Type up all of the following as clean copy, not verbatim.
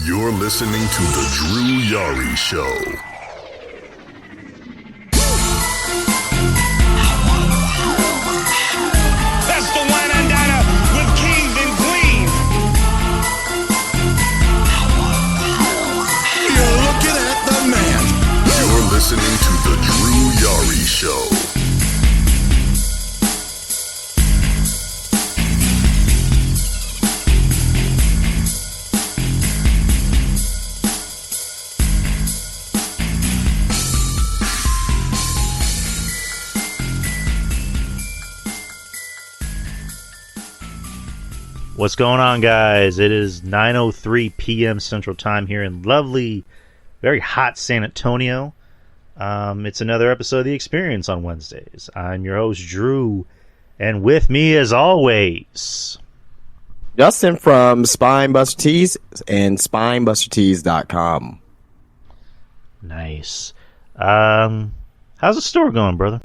You're listening to The Drew Yari Show. That's the wine and diner with kings and queens. You're looking at the man. You're listening to The Drew Yari Show. What's going on, guys? It is 9:03 p.m. Central Time here in lovely, very hot San Antonio. It's another episode of The Experience on Wednesdays. I'm your host, Drew, and with me, as always, Justin from Spinebuster Tees and SpinebusterTees.com. Nice. How's the store going, brother?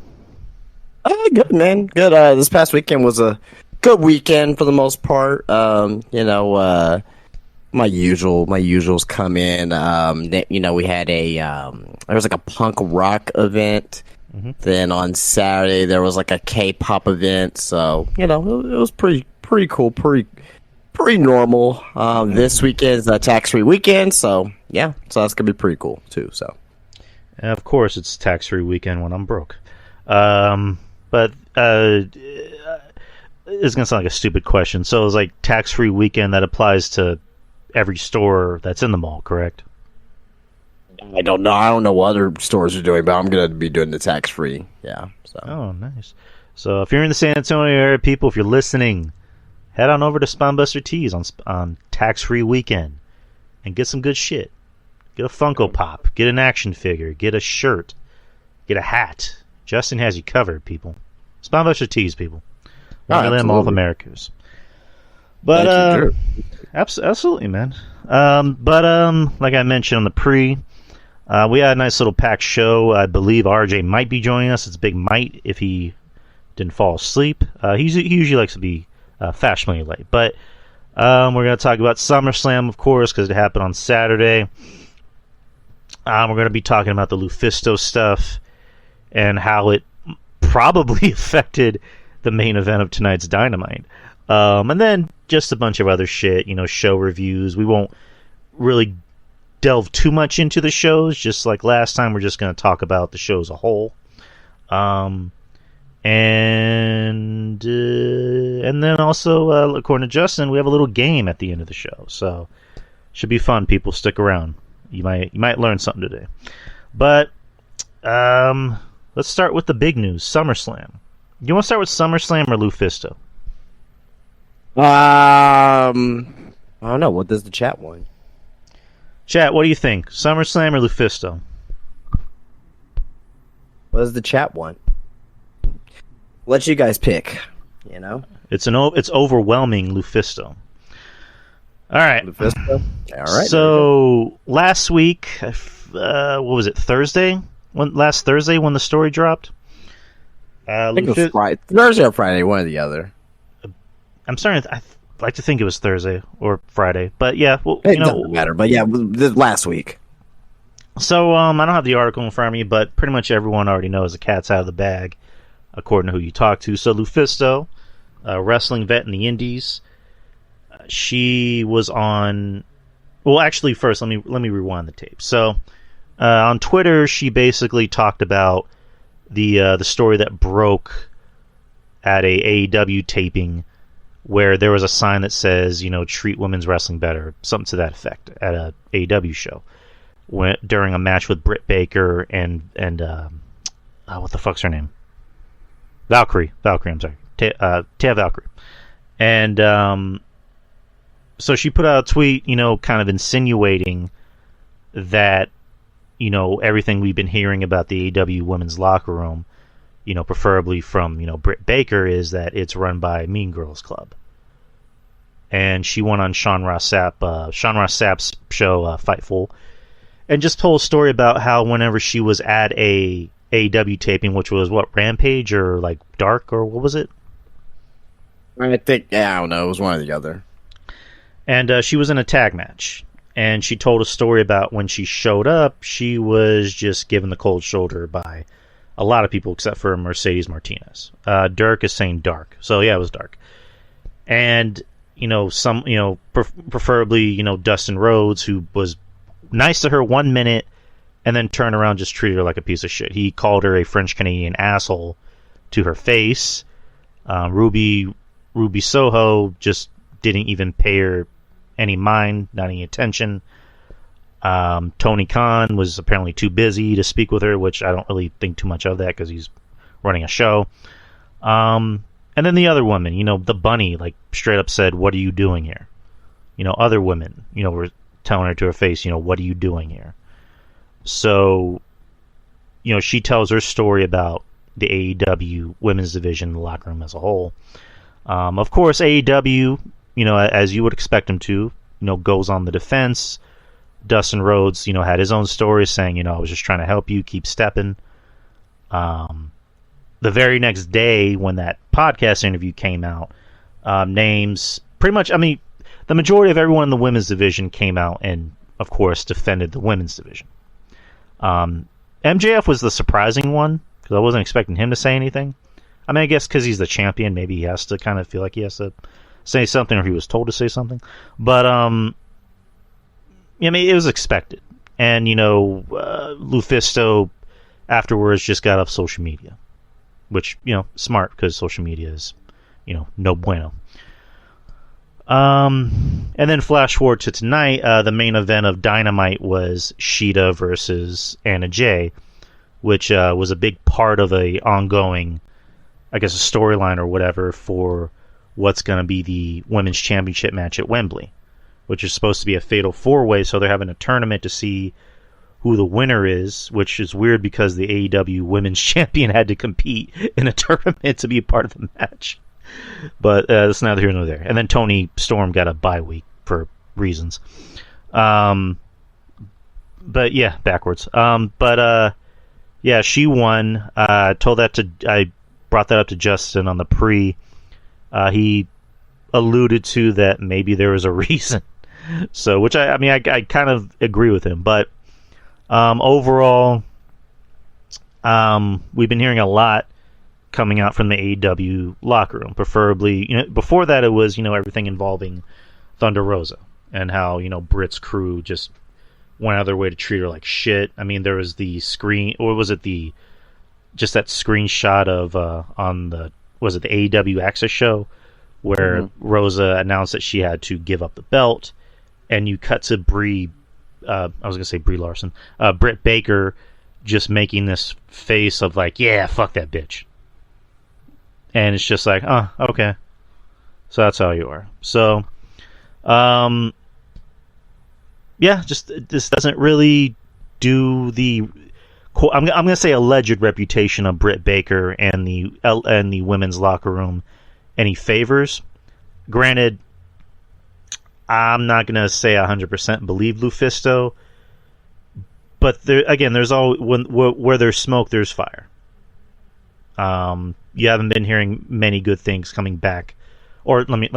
Good, man. Good. This past weekend was a good weekend for the most part. My usuals come in. We had there was like a punk rock event. Mm-hmm. Then on Saturday there was like a K-pop event. So it was pretty cool, pretty normal. This weekend is a tax-free weekend, so yeah, so that's gonna be pretty cool too. So, and of course, it's tax-free weekend when I'm broke. It's going to sound like a stupid question. So it's like tax-free weekend that applies to every store that's in the mall, correct? I don't know. I don't know what other stores are doing, but I'm going to be doing the tax-free. Yeah. So. Oh, nice. So if you're in the San Antonio area, people, if you're listening, head on over to Spinebuster Tees on tax-free weekend and get some good shit. Get a Funko Pop. Get an action figure. Get a shirt. Get a hat. Justin has you covered, people. Spinebuster Tees, people. One of them all of America's. But absolutely, man. Like I mentioned on the pre, we had a nice little packed show. I believe RJ might be joining us. It's Big Might if he didn't fall asleep. He usually likes to be fashionably late. But we're going to talk about Summerslam, of course, because it happened on Saturday. We're going to be talking about the Lufisto stuff and how it probably affected the main event of tonight's Dynamite. And then just a bunch of other shit, show reviews. We won't really delve too much into the shows, just like last time. We're just going to talk about the show as a whole. And then also, according to Justin, we have a little game at the end of the show. So, should be fun, people. Stick around. You might learn something today. But, let's start with the big news, SummerSlam. You want to start with SummerSlam or Lufisto? I don't know. What does the chat want? Chat, what do you think? SummerSlam or Lufisto? What does the chat want? Let you guys pick. It's overwhelming Lufisto. All right. Lufisto. All right. So last week, what was it? Thursday? Last Thursday when the story dropped. I think it was Friday. Thursday or Friday, one or the other. I'm starting. I like to think it was Thursday or Friday, but yeah, It doesn't matter. But yeah, last week. So I don't have the article in front of me, but pretty much everyone already knows the cat's out of the bag, according to who you talk to. So Lufisto, a wrestling vet in the Indies, she was on. Well, actually, first let me rewind the tape. So on Twitter, she basically talked about the story that broke at a AEW taping where there was a sign that says, treat women's wrestling better, something to that effect, at a AEW show during a match with Britt Baker and what the fuck's her name? Valkyrie, I'm sorry. Taya Valkyrie. And so she put out a tweet, kind of insinuating that everything we've been hearing about the AEW women's locker room, preferably from, Britt Baker, is that it's run by Mean Girls Club. And she went on Sean Ross Sapp's show, Fightful, and just told a story about how whenever she was at a AEW taping, which was Rampage or like Dark, or what was it? I think, I don't know, it was one or the other. And she was in a tag match. And she told a story about when she showed up, she was just given the cold shoulder by a lot of people except for Mercedes Martinez. Dirk is saying dark. So, yeah, it was dark. And, preferably, Dustin Rhodes, who was nice to her 1 minute and then turned around and just treated her like a piece of shit. He called her a French-Canadian asshole to her face. Ruby Soho just didn't even pay her any mind, not any attention. Tony Khan was apparently too busy to speak with her, which I don't really think too much of that because he's running a show. And then the other woman, the bunny, like straight up said, "What are you doing here?" Other women, were telling her to her face, "What are you doing here?" So, she tells her story about the AEW women's division, the locker room as a whole. Of course, AEW, as you would expect him to, goes on the defense. Dustin Rhodes, had his own story saying, I was just trying to help you, keep stepping. The very next day when that podcast interview came out, names, pretty much, the majority of everyone in the women's division came out and, of course, defended the women's division. MJF was the surprising one, because I wasn't expecting him to say anything. I guess because he's the champion, maybe he has to kind of feel like he has to say something, or he was told to say something. But, it was expected. And, Lufisto afterwards just got off social media. Which, smart, because social media is, no bueno. And then flash forward to tonight, the main event of Dynamite was Shida versus Anna Jay, which was a big part of a ongoing, I guess, a storyline or whatever for what's going to be the Women's Championship match at Wembley, which is supposed to be a fatal four-way, so they're having a tournament to see who the winner is, which is weird because the AEW Women's Champion had to compete in a tournament to be a part of the match. But that's neither here nor there. And then Tony Storm got a bye week for reasons. But yeah, backwards. Yeah, she won. I brought that up to Justin on the pre. He alluded to that maybe there was a reason. So, which I kind of agree with him. But overall, we've been hearing a lot coming out from the AEW locker room. Preferably, before that it was, everything involving Thunder Rosa and how, Britt's crew just went out of their way to treat her like shit. There was the screen, or was it just that screenshot of on the, was it the AEW Access show where Rosa announced that she had to give up the belt, and you cut to Brie, I was gonna say Brie Larson, Britt Baker just making this face of like, yeah, fuck that bitch. And it's just like, oh, okay. So that's how you are. So, yeah, just this doesn't really do the, I'm going to say alleged reputation of Britt Baker and the women's locker room any favors. Granted, I'm not going to say 100% believe Lufisto, but there's always, where there's smoke, there's fire. You haven't been hearing many good things coming back, or let me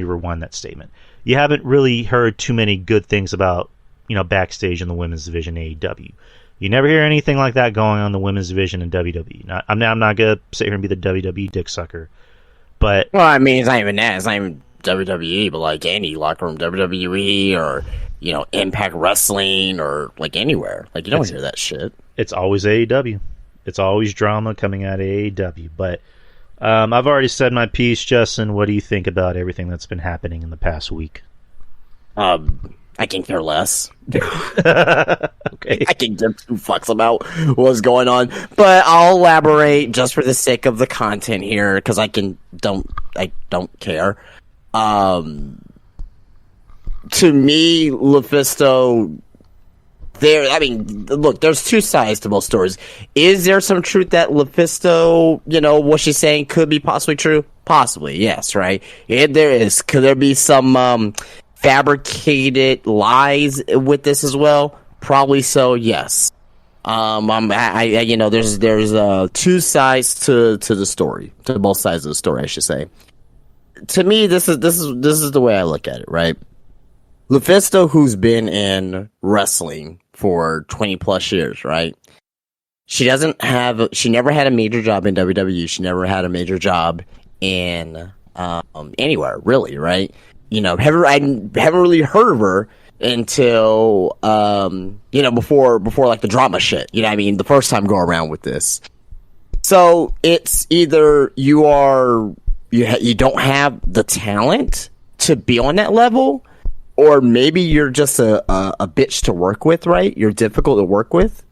rewind that statement. You haven't really heard too many good things about, backstage in the women's division AEW. You never hear anything like that going on in the women's division in WWE. I'm not gonna sit here and be the WWE dick sucker, but well, it's not even that. It's not even WWE, but like any locker room, WWE or Impact Wrestling or like anywhere. Like you don't hear that shit. It's always AEW. It's always drama coming out of AEW. But I've already said my piece, Justin. What do you think about everything that's been happening in the past week? I can care less. Okay. I can give two fucks about what's going on, but I'll elaborate just for the sake of the content here because I don't care. To me, Lufisto, look, there's two sides to both stories. Is there some truth that Lufisto, what she's saying could be possibly true? Possibly, yes, right? There is. Could there be some fabricated lies with this as well? Probably so, yes. There's two sides to the story, to both sides of the story, I should say. To me, this is the way I look at it, right? Lufisto, who's been in wrestling for 20 plus years, right? She never had a major job in WWE. She never had a major job in anywhere, really, right? I haven't really heard of her until before like the drama shit. You know what I mean? The first time go around with this. So it's either you don't have the talent to be on that level, or maybe you're just a bitch to work with, right? You're difficult to work with.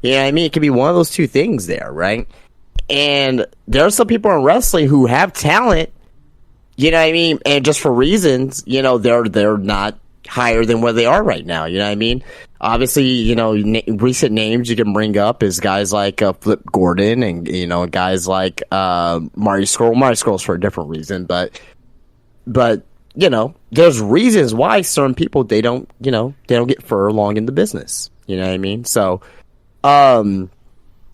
You know what I mean? It could be one of those two things there, right? And there are some people in wrestling who have talent, you know what I mean? And just for reasons, they're not higher than where they are right now, you know what I mean? Obviously, recent names you can bring up is guys like Flip Gordon and, guys like Marty Scurll. Marty Scurll's for a different reason, but there's reasons why certain people, they don't get further along in the business, you know what I mean? So,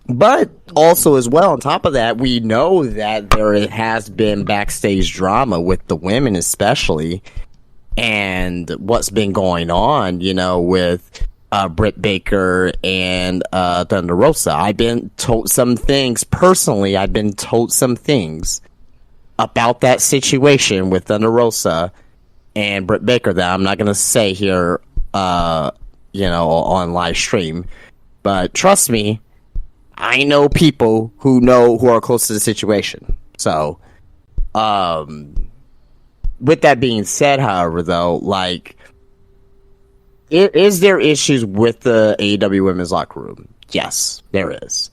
but also as well, on top of that, we know that there has been backstage drama with the women especially, and what's been going on, with Britt Baker and Thunder Rosa. I've been told some things personally. I've been told some things about that situation with Thunder Rosa and Britt Baker that I'm not going to say here, on live stream. But trust me, I know people who are close to the situation. So, with that being said, however, though, like, is there issues with the AEW women's locker room? Yes, there is.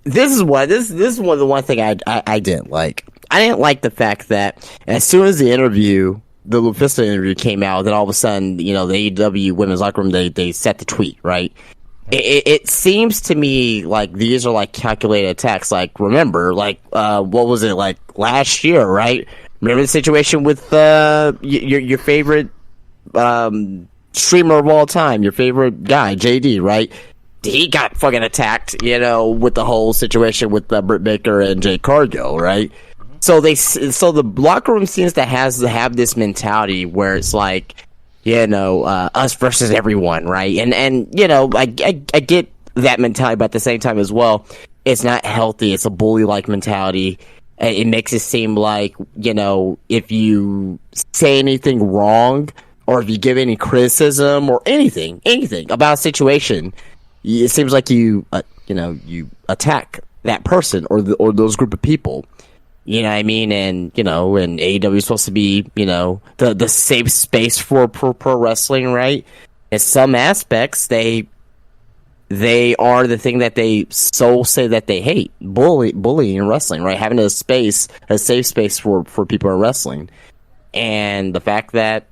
This is one of the one thing I didn't like. I didn't like the fact that as soon as the Lufisto interview came out, then all of a sudden, the AEW women's locker room, they set the tweet, right? It seems to me like these are like calculated attacks. Like, remember, like, what was it, like last year, right? Remember the situation with your favorite streamer of all time, your favorite guy, JD, right? He got fucking attacked, with the whole situation with Britt Baker and Jade Cargill, right? So the locker room seems to have this mentality where it's like, us versus everyone, right? And I get that mentality, but at the same time as well, it's not healthy. It's a bully-like mentality. It makes it seem like, if you say anything wrong or if you give any criticism or anything about a situation, it seems like you attack that person or those group of people. You know what I mean? And, and AEW is supposed to be, the safe space for pro wrestling, right? In some aspects, they are the thing that they say that they hate. Bullying in wrestling, right? Having a safe space for people in wrestling. And the fact that,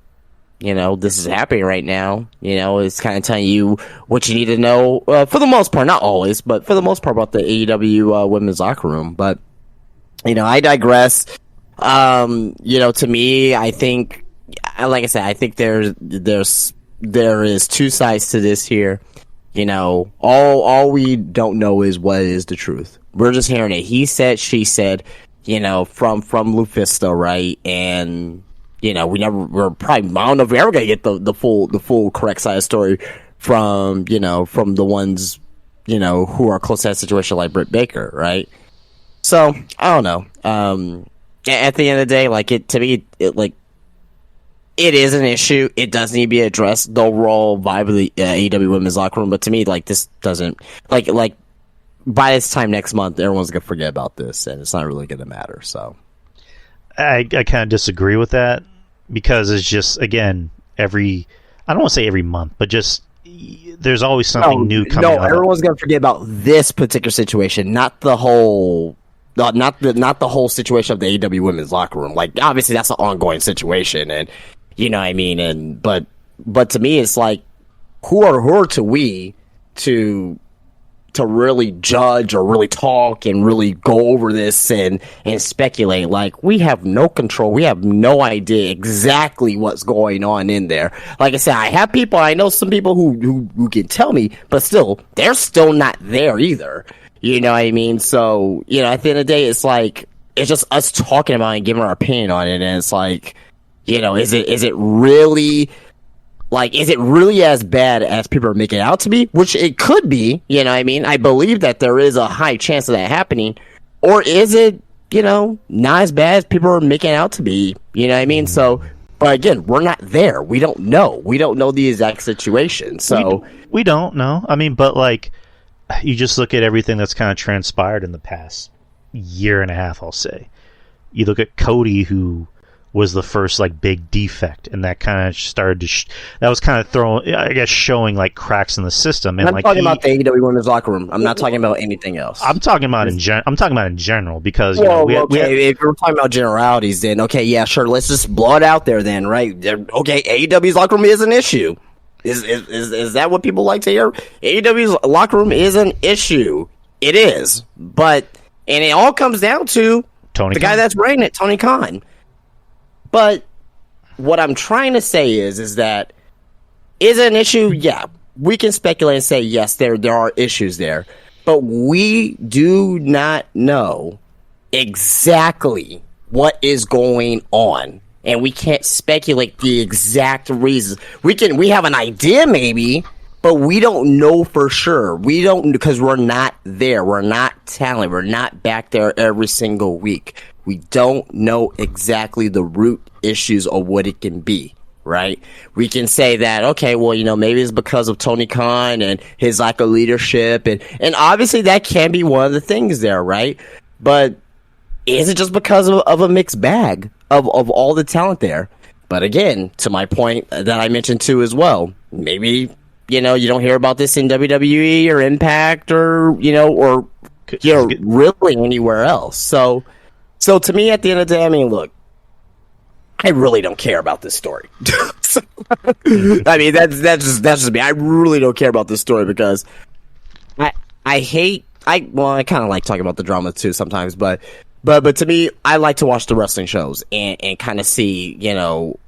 this is happening right now, is kind of telling you what you need to know, for the most part, not always, but for the most part about the AEW women's locker room. But, I digress. To me, I think, like I said, I think there is two sides to this here. All we don't know is what is the truth. We're just hearing it. He said, she said, from Lufisto, right? And, we're probably, I don't know if we're ever going to get the full correct side of the story from the ones, who are close to that situation like Britt Baker, right? So, I don't know. At the end of the day, like, to me, it is an issue. It does need to be addressed, the overall vibe of the AEW women's locker room. But to me, like, this doesn't, like by this time next month, everyone's going to forget about this, and it's not really going to matter. So, I kind of disagree with that, because it's just, again, I don't want to say every month, but just, there's always something new coming up. No, everyone's going to forget about this particular situation, not the whole situation of the AEW women's locker room. Like, obviously that's an ongoing situation, and you know what I mean. And but to me, it's like, who are we to really judge or really talk and really go over this and speculate? Like, we have no control. We have no idea exactly what's going on in there. Like I said, I know some people who can tell me, but still, they're still not there either. You know what I mean? So, at the end of the day, it's like, it's just us talking about it and giving our opinion on it. And it's like, Is it really as bad as people are making it out to be? Which it could be, I believe that there is a high chance of that happening. Or is it, not as bad as people are making it out to be? So, but again, we're not there. We don't know. We don't know the exact situation. So we don't know. But like, you just look at everything that's kind of transpired in the past year and a half, I'll say. You look at Cody, who was the first like big defect, and that kind of started to that was kind of showing like cracks in the system. And I'm talking about the AEW women's locker room. I'm not talking about anything else. I'm talking about in general because if we're talking about generalities, then okay, yeah, sure, let's just blow it out there then, right? Okay, AEW's locker room is an issue. Is that what people like to hear? AEW's locker room is an issue. It is, and it all comes down to the guy that's running it, Tony Khan. But what I'm trying to say is that is it an issue? Yeah, we can speculate and say yes, there are issues there, but we do not know exactly what is going on, and we can't speculate the exact reasons. We have an idea maybe, but we don't know for sure. We don't, because we're not there. We're not talent. We're not back there every single week. We don't know exactly the root issues of what it can be, right? We can say that, okay, well, maybe it's because of Tony Khan and his lack of leadership. And obviously that can be one of the things there, right? But is it just because of a mixed bag of all the talent there? But again, to my point that I mentioned too as well, maybe, you don't hear about this in WWE or Impact or really anywhere else. So to me, at the end of the day, look, I really don't care about this story. That's just me. I really don't care about this story because I kind of like talking about the drama too sometimes, but to me, I like to watch the wrestling shows and kind of see,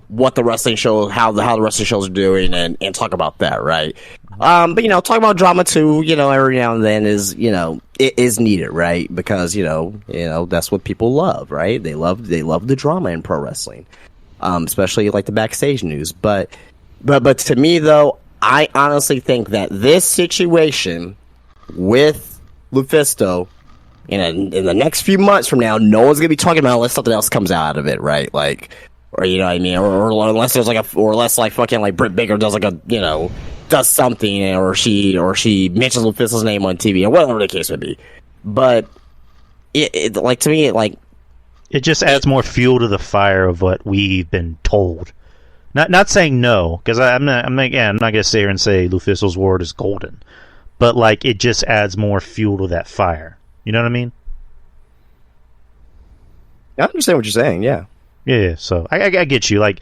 what the wrestling show, how the wrestling shows are doing and talk about that, right? But talk about drama too, every now and then is, it is needed, right? Because, that's what people love, right? They love the drama in pro wrestling. Especially like the backstage news. But to me though, I honestly think that this situation with Lufisto in the next few months from now, no one's gonna be talking about it unless something else comes out of it, right? Like, or or unless there's or unless like fucking like Britt Baker does like a does something, or she mentions Lufisto's name on TV, or whatever the case would be. But it like to me, it just adds more fuel to the fire of what we've been told. Not saying no, because I'm not gonna sit here and say Lufisto's word is golden, but like it just adds more fuel to that fire. You know what I mean? I understand what you're saying. Yeah. Yeah. So I get you. Like,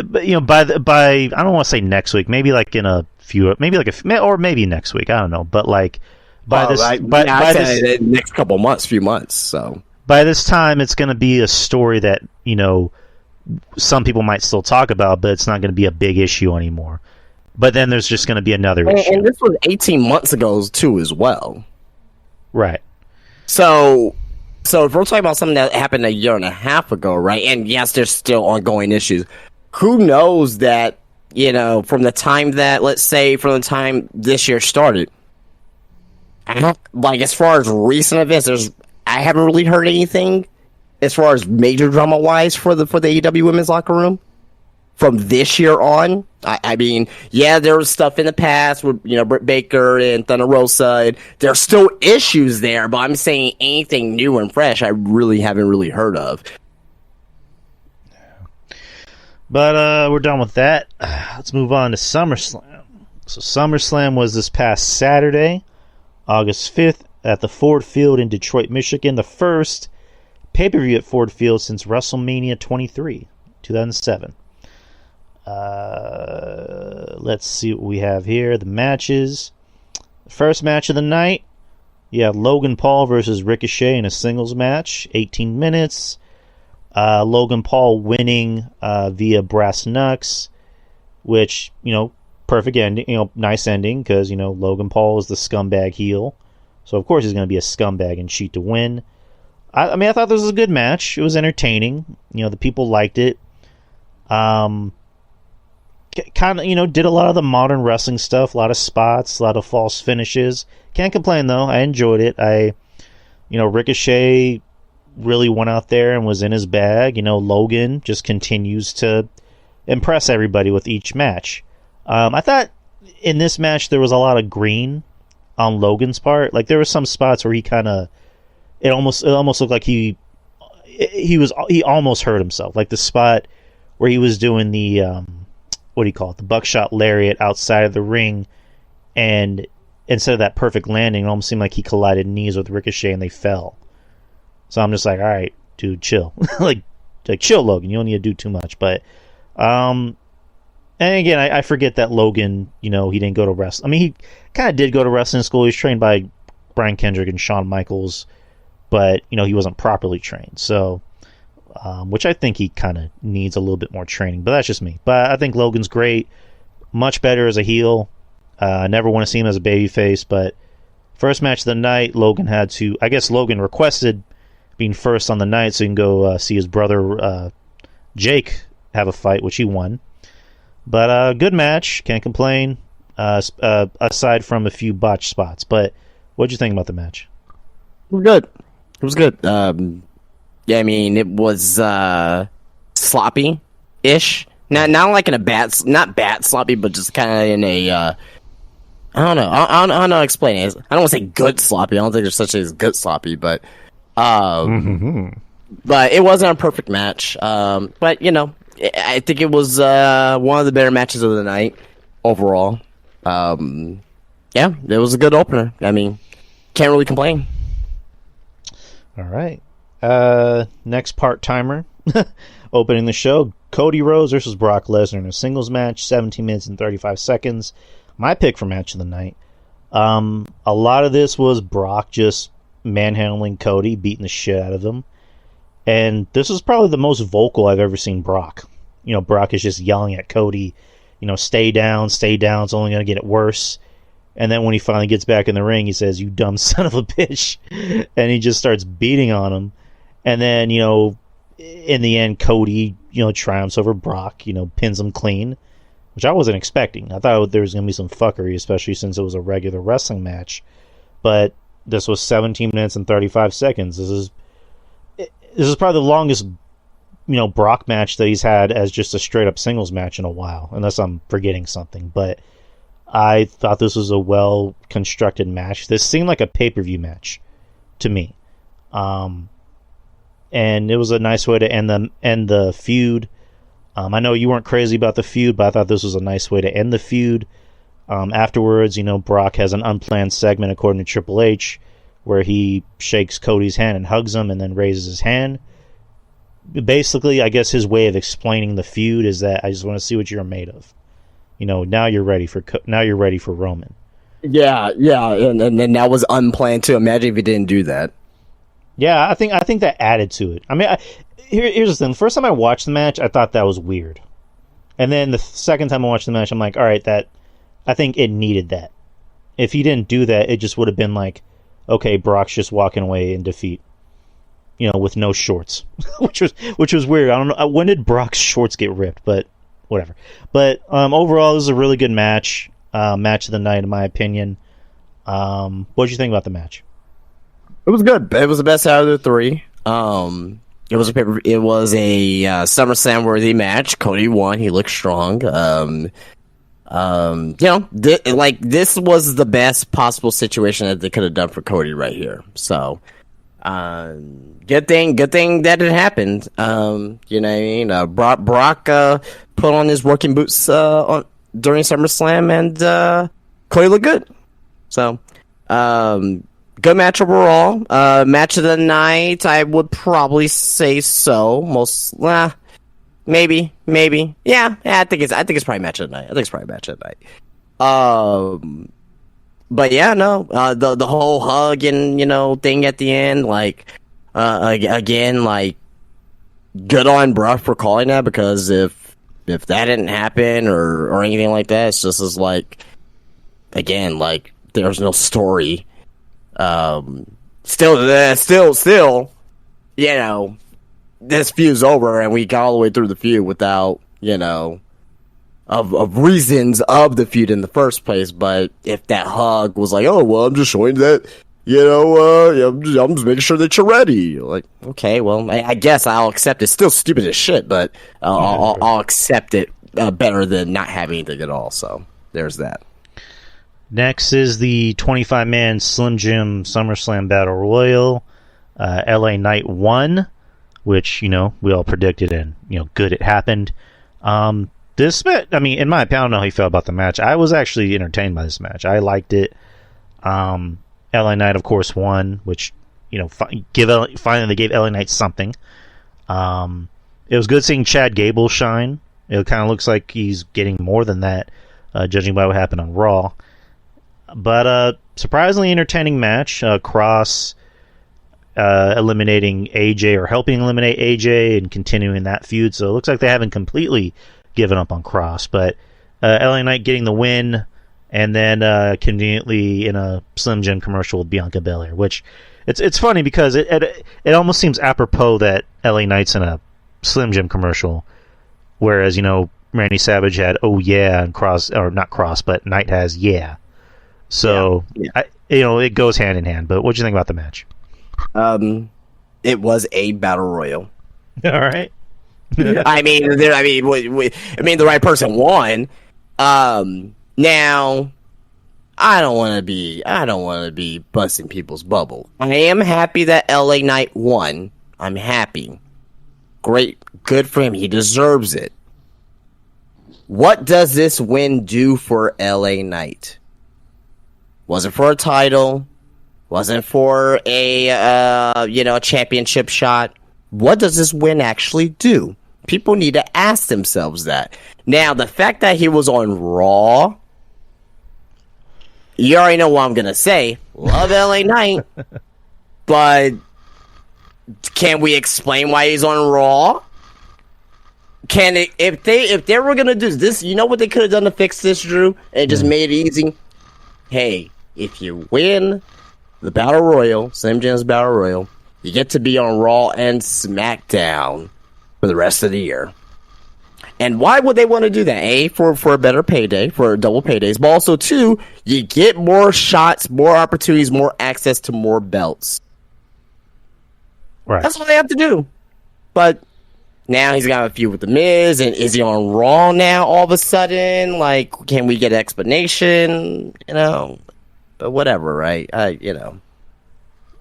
but by I don't want to say next week. Maybe like in a few. Maybe or maybe next week. I don't know. But like by the next couple months, few months. So by this time, it's going to be a story that some people might still talk about, but it's not going to be a big issue anymore. But then there's just going to be another issue. And this was 18 months ago too, as well. Right. So if we're talking about something that happened a year and a half ago, right? And yes, there's still ongoing issues. Who knows that, from the time this year started, like as far as recent events, I haven't really heard anything as far as major drama wise for the AEW women's locker room from this year on. I mean, yeah, there was stuff in the past with Britt Baker and Thunder Rosa, and there's still issues there. But I'm saying anything new and fresh, I really haven't really heard of. But we're done with that. Let's move on to SummerSlam. So SummerSlam was this past Saturday, August 5th, at the Ford Field in Detroit, Michigan. The first pay-per-view at Ford Field since WrestleMania 23, 2007. Let's see what we have here. The matches. The first match of the night, you have Logan Paul versus Ricochet in a singles match, 18 minutes. Logan Paul winning via brass knucks, which, perfect ending, nice ending, because, Logan Paul is the scumbag heel. So, of course, he's going to be a scumbag and cheat to win. I thought this was a good match. It was entertaining. The people liked it. Kind of, did a lot of the modern wrestling stuff, a lot of spots, a lot of false finishes. Can't complain though. I enjoyed it. Ricochet really went out there and was in his bag. Logan just continues to impress everybody with each match. I thought in this match there was a lot of green on Logan's part. Like there were some spots where he it almost looked like he almost hurt himself. Like the spot where he was doing the what do you call it? The buckshot lariat outside of the ring, and instead of that perfect landing, it almost seemed like he collided knees with Ricochet and they fell. So I'm just like, all right, dude, chill. like chill, Logan. You don't need to do too much. But and again, I forget that Logan, he didn't go to wrestling. I mean, he kind of did go to wrestling school. He was trained by Brian Kendrick and Shawn Michaels, but he wasn't properly trained. So, which I think he kind of needs a little bit more training. But that's just me. But I think Logan's great, much better as a heel. I never want to see him as a babyface. But first match of the night, Logan Logan requested being first on the night so he can go see his brother Jake have a fight, which he won. But good match, can't complain. Aside from a few botched spots. But what'd you think about the match? Good. It was good. Yeah, I mean, it was sloppy-ish. Not like in not bad sloppy, but just kind of in a, I don't know. I don't know how to explain it. I don't want to say good sloppy. I don't think there's such thing as good sloppy, but but it wasn't a perfect match. But I think it was one of the better matches of the night overall. Yeah, it was a good opener. I mean, can't really complain. All right. Next part-timer. Opening the show, Cody Rhodes versus Brock Lesnar in a singles match, 17 minutes and 35 seconds. My pick for match of the night. A lot of this was Brock just manhandling Cody, beating the shit out of him. And this was probably the most vocal I've ever seen Brock. Brock is just yelling at Cody, stay down, it's only going to get worse. And then when he finally gets back in the ring, he says, you dumb son of a bitch. And he just starts beating on him. And then, in the end, Cody, triumphs over Brock, pins him clean, which I wasn't expecting. I thought there was going to be some fuckery, especially since it was a regular wrestling match. But this was 17 minutes and 35 seconds. This is probably the longest, Brock match that he's had as just a straight-up singles match in a while, unless I'm forgetting something. But I thought this was a well-constructed match. This seemed like a pay-per-view match to me. And it was a nice way to end the feud. I know you weren't crazy about the feud, but I thought this was a nice way to end the feud. Afterwards, Brock has an unplanned segment, according to Triple H, where he shakes Cody's hand and hugs him and then raises his hand. Basically, I guess his way of explaining the feud is that I just want to see what you're made of. Now you're ready for Roman. Yeah, and that was unplanned too. Imagine if he didn't do that. Yeah, I think that added to it. I mean, here's the thing. The first time I watched the match, I thought that was weird. And then the second time I watched the match, I'm like, all right, I think it needed that. If he didn't do that, it just would have been like, okay, Brock's just walking away in defeat, with no shorts, which was weird. I don't know, when did Brock's shorts get ripped, but whatever. But overall, this is a really good match. Match of the night, in my opinion. What did you think about the match? It was good. It was the best out of the three. It was a SummerSlam worthy match. Cody won. He looked strong. This was the best possible situation that they could have done for Cody right here. So, good thing that it happened. You know what I mean? Brock put on his working boots during SummerSlam, and Cody looked good. So, good match overall. Match of the night, I would probably say so. Maybe. Yeah. I think it's probably match of the night. But yeah, no. The whole hug and thing at the end, again, good on Brock for calling that, because if that didn't happen or anything like that, it's just again, there's no story. Still, this feud's over, and we got all the way through the feud without of reasons of the feud in the first place. But if that hug was like, oh, well, I'm just showing that, I'm just making sure that you're ready. Like, okay, well, I guess I'll accept it. It's still stupid as shit, but I'll accept it better than not having anything at all. So there's that. Next is the 25-man Slim Jim SummerSlam Battle Royal. LA Knight won, which, we all predicted, and, good, it happened. This match, in my opinion, I don't know how you felt about the match. I was actually entertained by this match. I liked it. LA Knight, of course, won, which, finally they gave LA Knight something. It was good seeing Chad Gable shine. It kind of looks like he's getting more than that, judging by what happened on Raw. But surprisingly entertaining match. Cross eliminating AJ, or helping eliminate AJ, and continuing that feud. So it looks like they haven't completely given up on Cross. But LA Knight getting the win, and then conveniently in a Slim Jim commercial with Bianca Belair, which it's funny because it almost seems apropos that LA Knight's in a Slim Jim commercial, whereas Randy Savage had "Oh yeah" and Cross, or not Cross, but Knight has "Yeah." So yeah. It goes hand in hand. But what do you think about the match? It was a battle royal. All right. the right person won. Now, I don't want to be busting people's bubble. I am happy that LA Knight won. I'm happy. Great, good for him. He deserves it. What does this win do for LA Knight? Wasn't for a title. Wasn't for a championship shot. What does this win actually do? People need to ask themselves that. Now, the fact that he was on Raw, you already know what I'm gonna say. Love LA Knight, but can we explain why he's on Raw? If they were gonna do this, you know what they could have done to fix this, Drew, and just made it easy? Hey, if you win the Battle Royal, Slim Jim's Battle Royal, you get to be on Raw and SmackDown for the rest of the year. And why would they want to do that? A, for a better payday, for double paydays, but also, two, you get more shots, more opportunities, more access to more belts. Right. That's what they have to do. But now he's got a feud with The Miz, and is he on Raw now all of a sudden? Like, can we get an explanation? But whatever, right?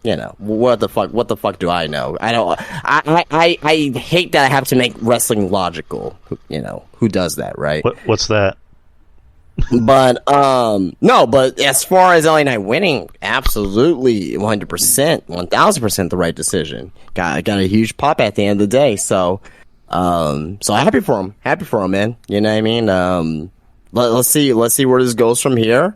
What the fuck do I know? I hate that I have to make wrestling logical. Who does that, right? What's that? But no, but as far as LA Knight winning, absolutely 100%, 1000% the right decision. Got a huge pop at the end of the day, so happy for him, man. You know what I mean? Let's see where this goes from here.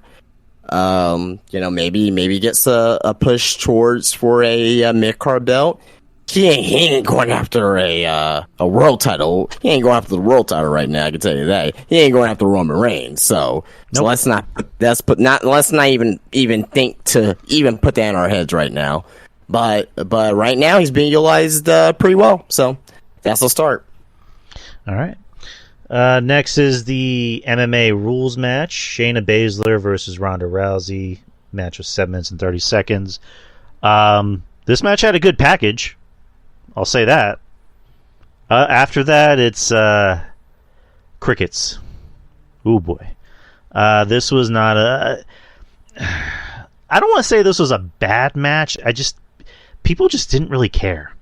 Maybe gets a push for a mid-card belt. He ain't going after a world title. He ain't going after the world title right now. I can tell you that. He ain't going after Roman Reigns. So let's not even think to even put that in our heads right now. But right now he's being utilized pretty well. So that's a start. All right. Next is the MMA rules match. Shayna Baszler versus Ronda Rousey. Match was 7 minutes and 30 seconds. This match had a good package. I'll say that. After that, it's crickets. Ooh, boy. This was not a... I don't want to say this was a bad match. People just didn't really care.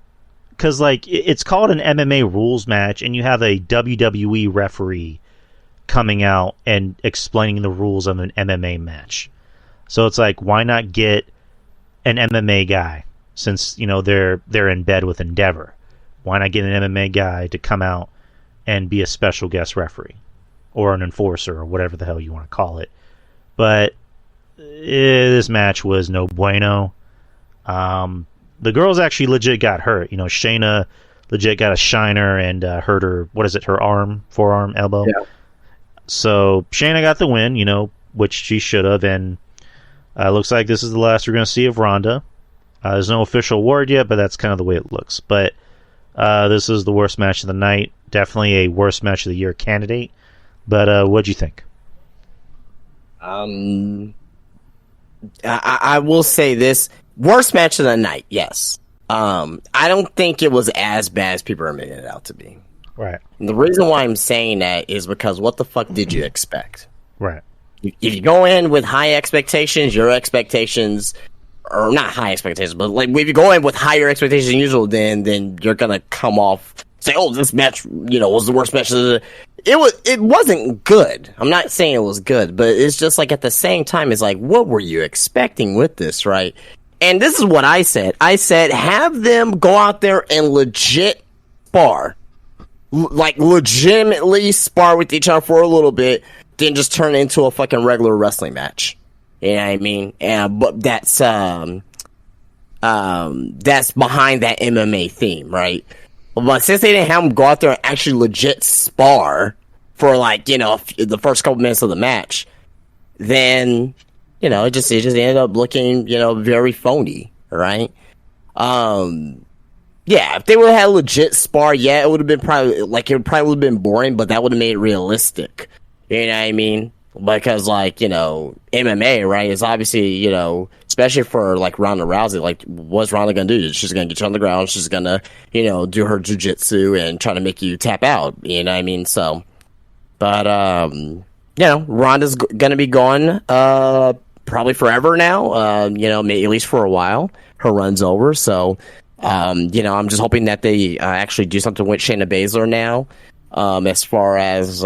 Because, it's called an MMA rules match, and you have a WWE referee coming out and explaining the rules of an MMA match. So it's like, why not get an MMA guy? Since, they're in bed with Endeavor. Why not get an MMA guy to come out and be a special guest referee? Or an enforcer, or whatever the hell you want to call it. But this match was no bueno. The girls actually legit got hurt. Shayna legit got a shiner and hurt her, her arm, forearm, elbow. Yeah. So Shayna got the win, which she should have. And looks like this is the last we're going to see of Ronda. There's no official award yet, but that's kind of the way it looks. But This is the worst match of the night. Definitely a worst match of the year candidate. But what'd you think? I will say this. Worst match of the night, yes. I don't think it was as bad as people are making it out to be. Right. And the reason why I'm saying that is because what the fuck did you expect? Right. If you go in with high expectations, your expectations, or not high expectations, but like if you go in with higher expectations than usual, then you're gonna come off say, "Oh, this match, was the worst match of the." It wasn't good. I'm not saying it was good, but it's just like at the same time, it's like, what were you expecting with this, right? And this is what I said. I said, have them go out there and legit spar, like legitimately spar with each other for a little bit. Then just turn it into a fucking regular wrestling match. You know what I mean? But that's behind that MMA theme, right? But since they didn't have them go out there and actually legit spar for the first couple minutes of the match, then it just ended up looking very phony, right? Yeah, if they would have had a legit spar, it would have been probably would have been boring, but that would have made it realistic. You know what I mean? Because MMA, right, is obviously, especially for Ronda Rousey, what's Ronda gonna do? She's gonna get you on the ground, she's gonna, do her jujitsu and try to make you tap out, you know what I mean? So, but Ronda's gonna be gone probably forever now, maybe at least for a while. Her run's over, so I'm just hoping that they actually do something with Shayna Baszler now, as far as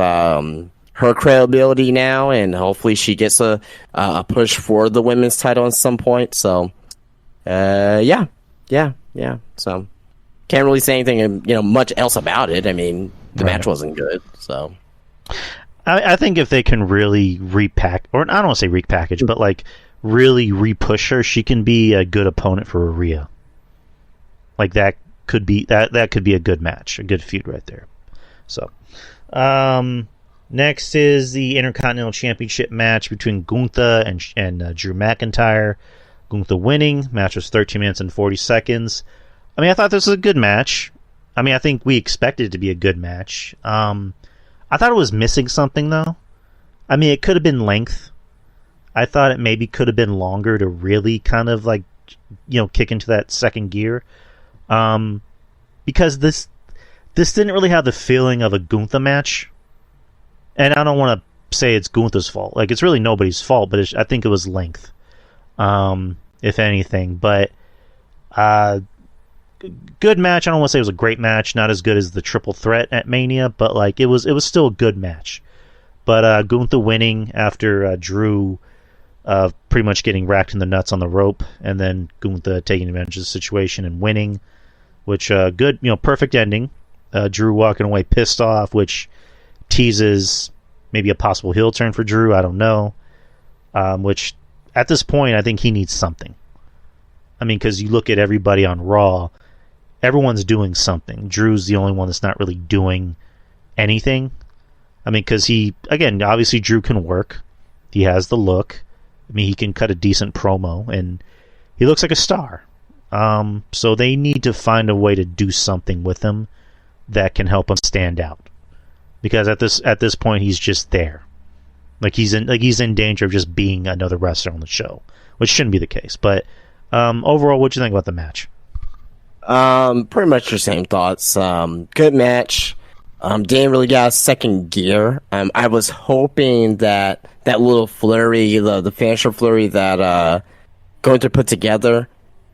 her credibility now, and hopefully she gets a push for the women's title at some point. So, yeah. So, can't really say anything, much else about it. I mean, the match wasn't good. So, I think if they can really or I don't want to say repackage, but really repush her, she can be a good opponent for Rhea. That could be that could be a good match, a good feud right there. So, next is the Intercontinental Championship match between Gunther and Drew McIntyre. Gunther winning. Match was 13 minutes and 40 seconds. I mean, I thought this was a good match. I mean, I think we expected it to be a good match. I thought it was missing something, though. I mean, it could have been length. I thought it maybe could have been longer to really kind of kick into that second gear. Because this didn't really have the feeling of a Gunther match. And I don't want to say it's Gunther's fault. It's really nobody's fault, but I think it was length, if anything. But good match. I don't want to say it was a great match. Not as good as the triple threat at Mania, but it was still a good match. But Gunther winning after Drew pretty much getting racked in the nuts on the rope, and then Gunther taking advantage of the situation and winning, which good, perfect ending. Drew walking away pissed off, which teases maybe a possible heel turn for Drew. I don't know. Which at this point, I think he needs something. I mean, because you look at everybody on Raw, everyone's doing something. Drew's the only one that's not really doing anything. I mean, because obviously Drew can work. He has the look. I mean, he can cut a decent promo, and he looks like a star. So they need to find a way to do something with him that can help him stand out. Because at this point, he's just there. He's in danger of just being another wrestler on the show, which shouldn't be the case. But overall, what'd you think about the match? Pretty much the same thoughts. Good match. Didn't really got a second gear. I was hoping that little flurry, the finisher flurry that going to put together.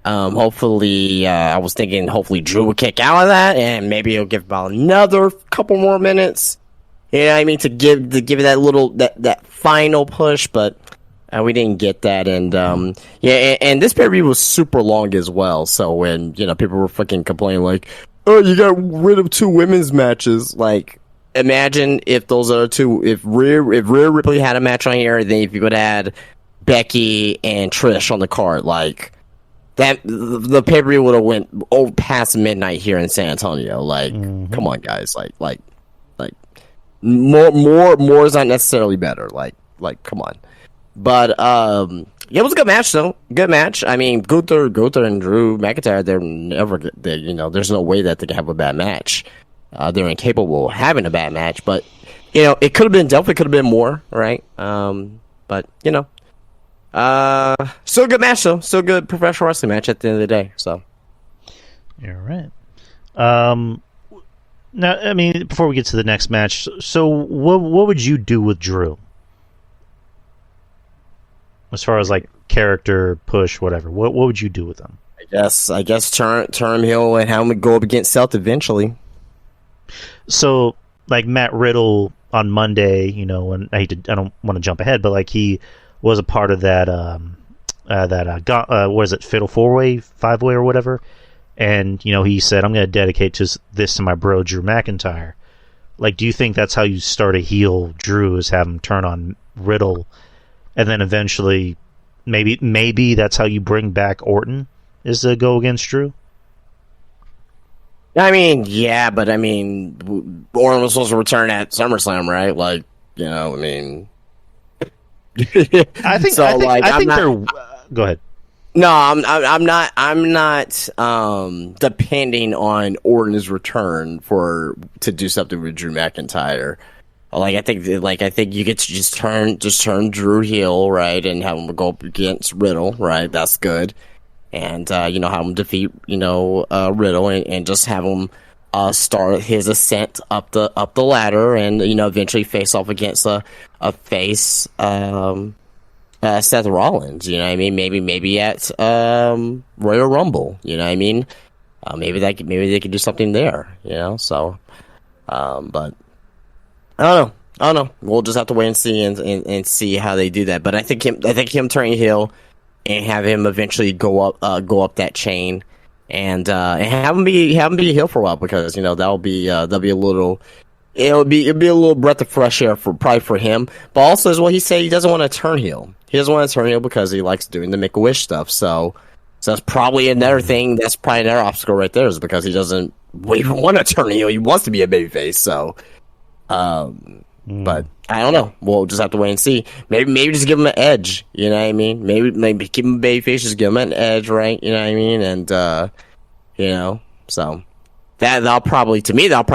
Hopefully, I was thinking hopefully Drew would kick out of that, and maybe it'll give about another couple more minutes. You know what I mean, to give it that little that final push, but we didn't get that. And and this pay-per-view was super long as well. So when people were fucking complaining oh, you got rid of 2 women's matches. Imagine if those other 2, if Rhea Ripley had a match on here, then if you would add Becky and Trish on the card, that the pay-per-view would have went past midnight here in San Antonio. Come on, guys. More is not necessarily better. Come on. But it was a good match though. Good match. I mean, Gunther and Drew McIntyre, there's no way that they can have a bad match. They're incapable of having a bad match, but it definitely could have been more, right? But still a good match though. Still a good professional wrestling match at the end of the day. So, you're right. Now, I mean, before we get to the next match, so what would you do with Drew? As far as like character push, whatever, what would you do with him? I guess turn him heel and have him go up against Seth eventually. So, like Matt Riddle on Monday, when I don't want to jump ahead, but like he was a part of that what is it, Fatal 4-Way, 5-Way or whatever, and he said, "I'm going to dedicate this to my bro Drew McIntyre." Like, do you think that's how you start a heel Drew, is have him turn on Riddle? And then eventually, maybe that's how you bring back Orton, is to go against Drew? I mean, yeah, but I mean, Orton was supposed to return at SummerSlam, right? Like, I mean... I think they're... Go ahead. No, I'm not depending on Orton's return to do something with Drew McIntyre. I think you get to just turn Drew heel, right, and have him go up against Riddle, right? That's good, and have him defeat Riddle, and just have him start his ascent up the ladder, and eventually face off against a face Seth Rollins. You know what I mean? Maybe at Royal Rumble. You know what I mean? Maybe they could do something there. So, but. I don't know. We'll just have to wait and see and see how they do that. But I think him turning heel and have him eventually go up that chain and have him be a heel for a while, because that'll be a little breath of fresh air for him. But also, as well, he said he doesn't want to turn heel. He doesn't want to turn heel because he likes doing the Make-A-Wish stuff. So that's probably another thing. That's probably another obstacle right there, is because he doesn't even want to turn heel. He wants to be a babyface. So. But I don't know. We'll just have to wait and see. Maybe just give him an edge. You know what I mean? Maybe give him a babyface, just give him an edge, right? You know what I mean? And so that'll probably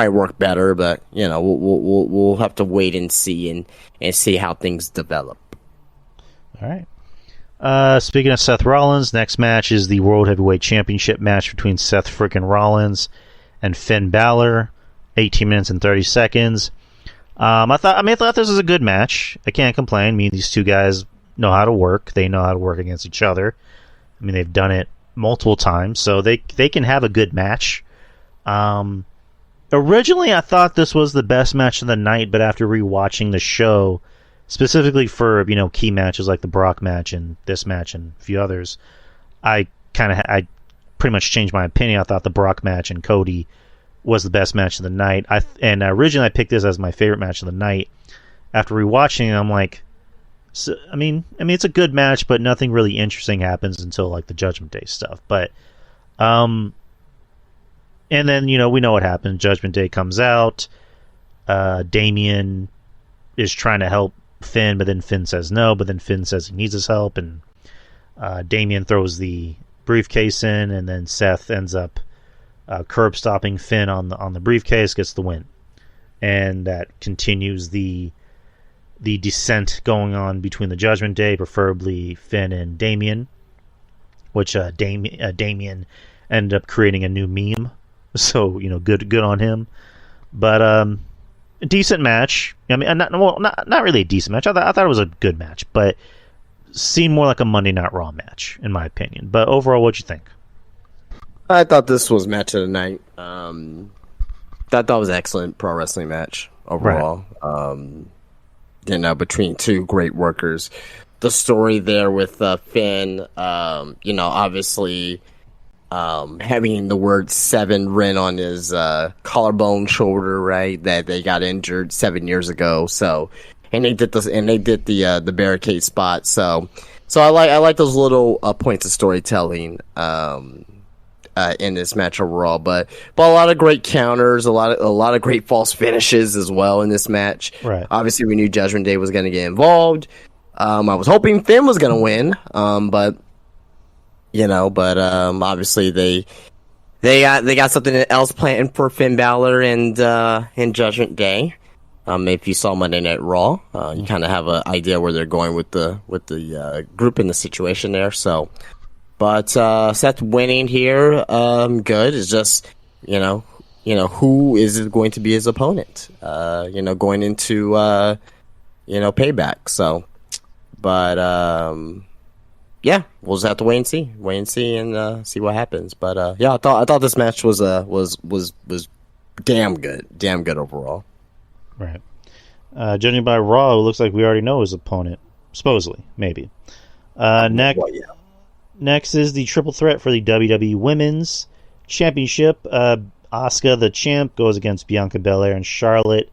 work better. But we'll have to wait and see and see how things develop. All right. Speaking of Seth Rollins, next match is the World Heavyweight Championship match between Seth frickin' Rollins and Finn Balor. 18 minutes and 30 seconds. I thought this was a good match. I can't complain. I mean, these two guys know how to work. They know how to work against each other. I mean, they've done it multiple times, so they can have a good match. Originally, I thought this was the best match of the night, but after rewatching the show, specifically for key matches like the Brock match and this match and a few others, I pretty much changed my opinion. I thought the Brock match and Cody was the best match of the night. Originally I picked this as my favorite match of the night. After rewatching it, I'm like, I mean, it's a good match, but nothing really interesting happens until like the Judgment Day stuff. But, and then we know what happened. Judgment Day comes out. Damian is trying to help Finn, but then Finn says no. But then Finn says he needs his help, and Damian throws the briefcase in, and then Seth ends up curb stopping Finn on the briefcase, gets the win, and that continues the descent going on between the Judgment Day, preferably Finn and Damian, which Damian ended up creating a new meme, so good on him. But a decent match. I mean, not really a decent match. I thought it was a good match, but seemed more like a Monday Night Raw match in my opinion. But overall, what'd you think? I thought this was match of the night. That was an excellent pro wrestling match overall. Right. Between two great workers. The story there with Finn, obviously having the word 7 written on his collarbone shoulder, right? That they got injured 7 years ago. So, and they did the barricade spot. So I like those little points of storytelling. In this match overall, but a lot of great counters, a lot of great false finishes as well in this match. Right. Obviously, we knew Judgment Day was going to get involved. I was hoping Finn was gonna win, but obviously they got something else planned for Finn Balor and in Judgment Day. If you saw Monday Night Raw, you kind of have an idea where they're going with the group in the situation there. So, but Seth winning here, good. It's just who is it going to be his opponent? Going into Payback. So, but yeah, we'll just have to wait and see, and see what happens. But yeah, I thought this match was damn good overall. Right. Judging by Raw, it looks like we already know his opponent, supposedly, maybe. Next is the triple threat for the WWE Women's Championship. Asuka, the champ, goes against Bianca Belair and Charlotte.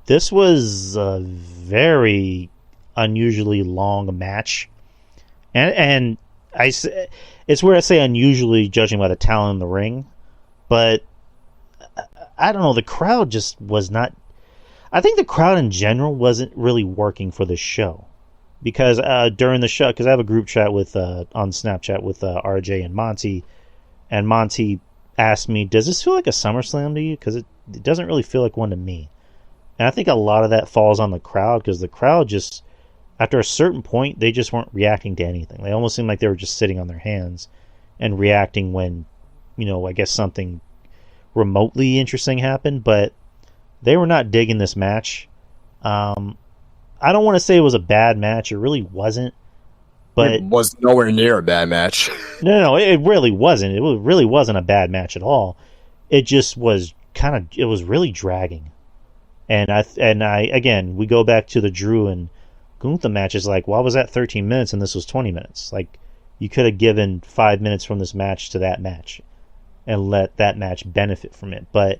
This was a very unusually long match. And it's where I say unusually, judging by the talent in the ring. But I don't know, the crowd just was not... I think the crowd in general wasn't really working for this show. Because during the show, because I have a group chat with on Snapchat with RJ and Monty asked me, does this feel like a SummerSlam to you? Because it doesn't really feel like one to me. And I think a lot of that falls on the crowd, because the crowd just, after a certain point, they just weren't reacting to anything. They almost seemed like they were just sitting on their hands and reacting when, I guess something remotely interesting happened, but they were not digging this match. I don't want to say it was a bad match. It really wasn't. But it was nowhere near a bad match. No, it really wasn't. It really wasn't a bad match at all. It just was it was really dragging. And I again, we go back to the Drew and Gunther match. Is like, why was that 13 minutes and this was 20 minutes? Like, you could have given 5 minutes from this match to that match and let that match benefit from it. But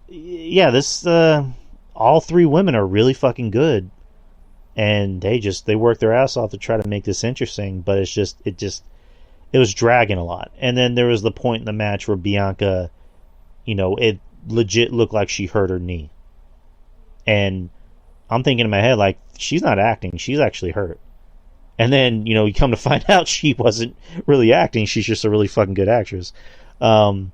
yeah, this all three women are really fucking good. And they work their ass off to try to make this interesting, but it was dragging a lot. And then there was the point in the match where Bianca, it legit looked like she hurt her knee. And I'm thinking in my head, like, she's not acting, she's actually hurt. And then, you come to find out she wasn't really acting, she's just a really fucking good actress. And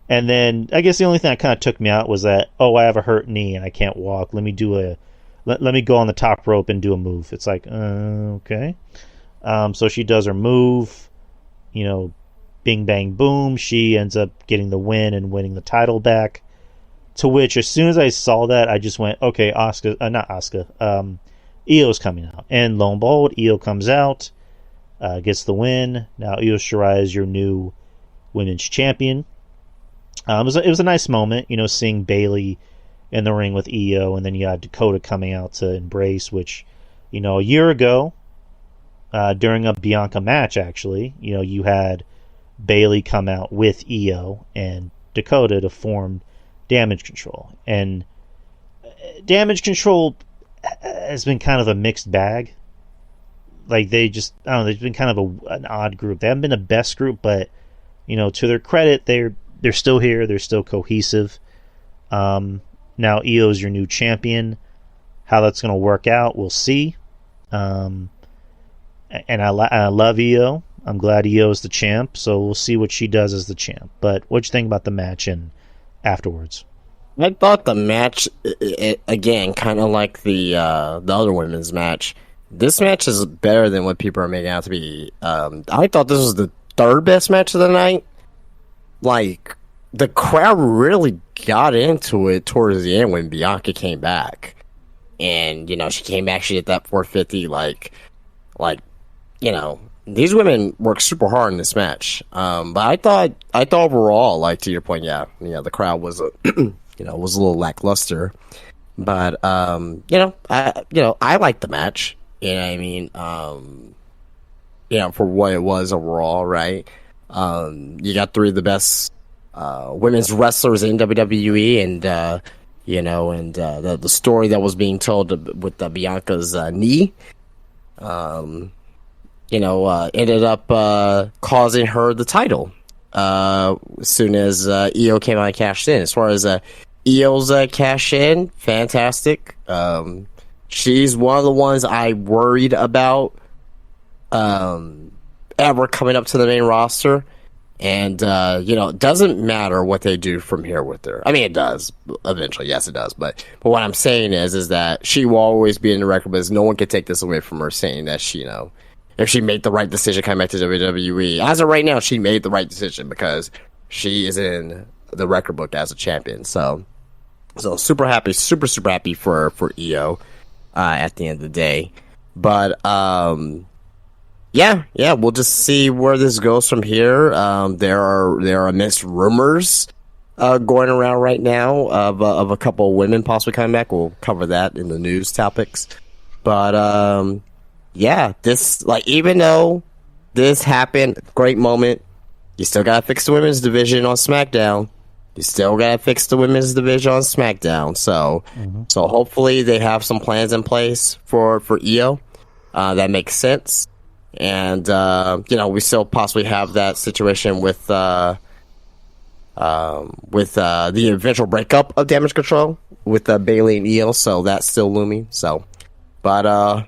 then I guess the only thing that kind of took me out was that, I have a hurt knee and I can't walk. Let me go on the top rope and do a move. It's like, okay. So she does her move, bing, bang, boom. She ends up getting the win and winning the title back. To which, as soon as I saw that, I just went, okay, Io's coming out. And lo and behold, Io comes out, gets the win. Now Io Shirai is your new women's champion. It was a nice moment, seeing Bayley in the ring with Io, and then you had Dakota coming out to embrace, which, a year ago, during a Bianca match, actually, you had Bayley come out with Io and Dakota to form Damage Control. And Damage Control has been kind of a mixed bag. Like, they've been kind of an odd group. They haven't been the best group, but, to their credit, they're still here. They're still cohesive. Now Io's your new champion. How that's going to work out, we'll see. And I love Io. I'm glad Io's the champ, so we'll see what she does as the champ. But what'd you think about the match and afterwards? I thought the match, again, kind of like the other women's match. This match is better than what people are making out to be. I thought this was the third best match of the night. Like, the crowd really got into it towards the end when Bianca came back. And, she came back, she did that 450, these women worked super hard in this match. But I thought overall, like, to your point, the crowd was, was a little lackluster. But, I liked the match. You know what I mean? For what it was overall, right? You got three of the best women's wrestlers in WWE, and the story that was being told with Bianca's knee, ended up causing her the title as soon as Io came out and cashed in. As far as Io's cash in, fantastic. She's one of the ones I worried about ever coming up to the main roster. And, it doesn't matter what they do from here with her. I mean, it does eventually. Yes, it does. But what I'm saying is that she will always be in the record books. No one can take this away from her, saying that she, if she made the right decision coming back to WWE. As of right now, she made the right decision because she is in the record book as a champion. So super happy, super happy for Io at the end of the day. But, yeah, we'll just see where this goes from here. There are immense rumors going around right now of a couple of women possibly coming back. We'll cover that in the news topics. But this even though this happened, great moment. You still gotta fix the women's division on SmackDown. So hopefully they have some plans in place for Io that makes sense. And we still possibly have that situation with the eventual breakup of Damage Control with Bayley and Io, so that's still looming. So, but I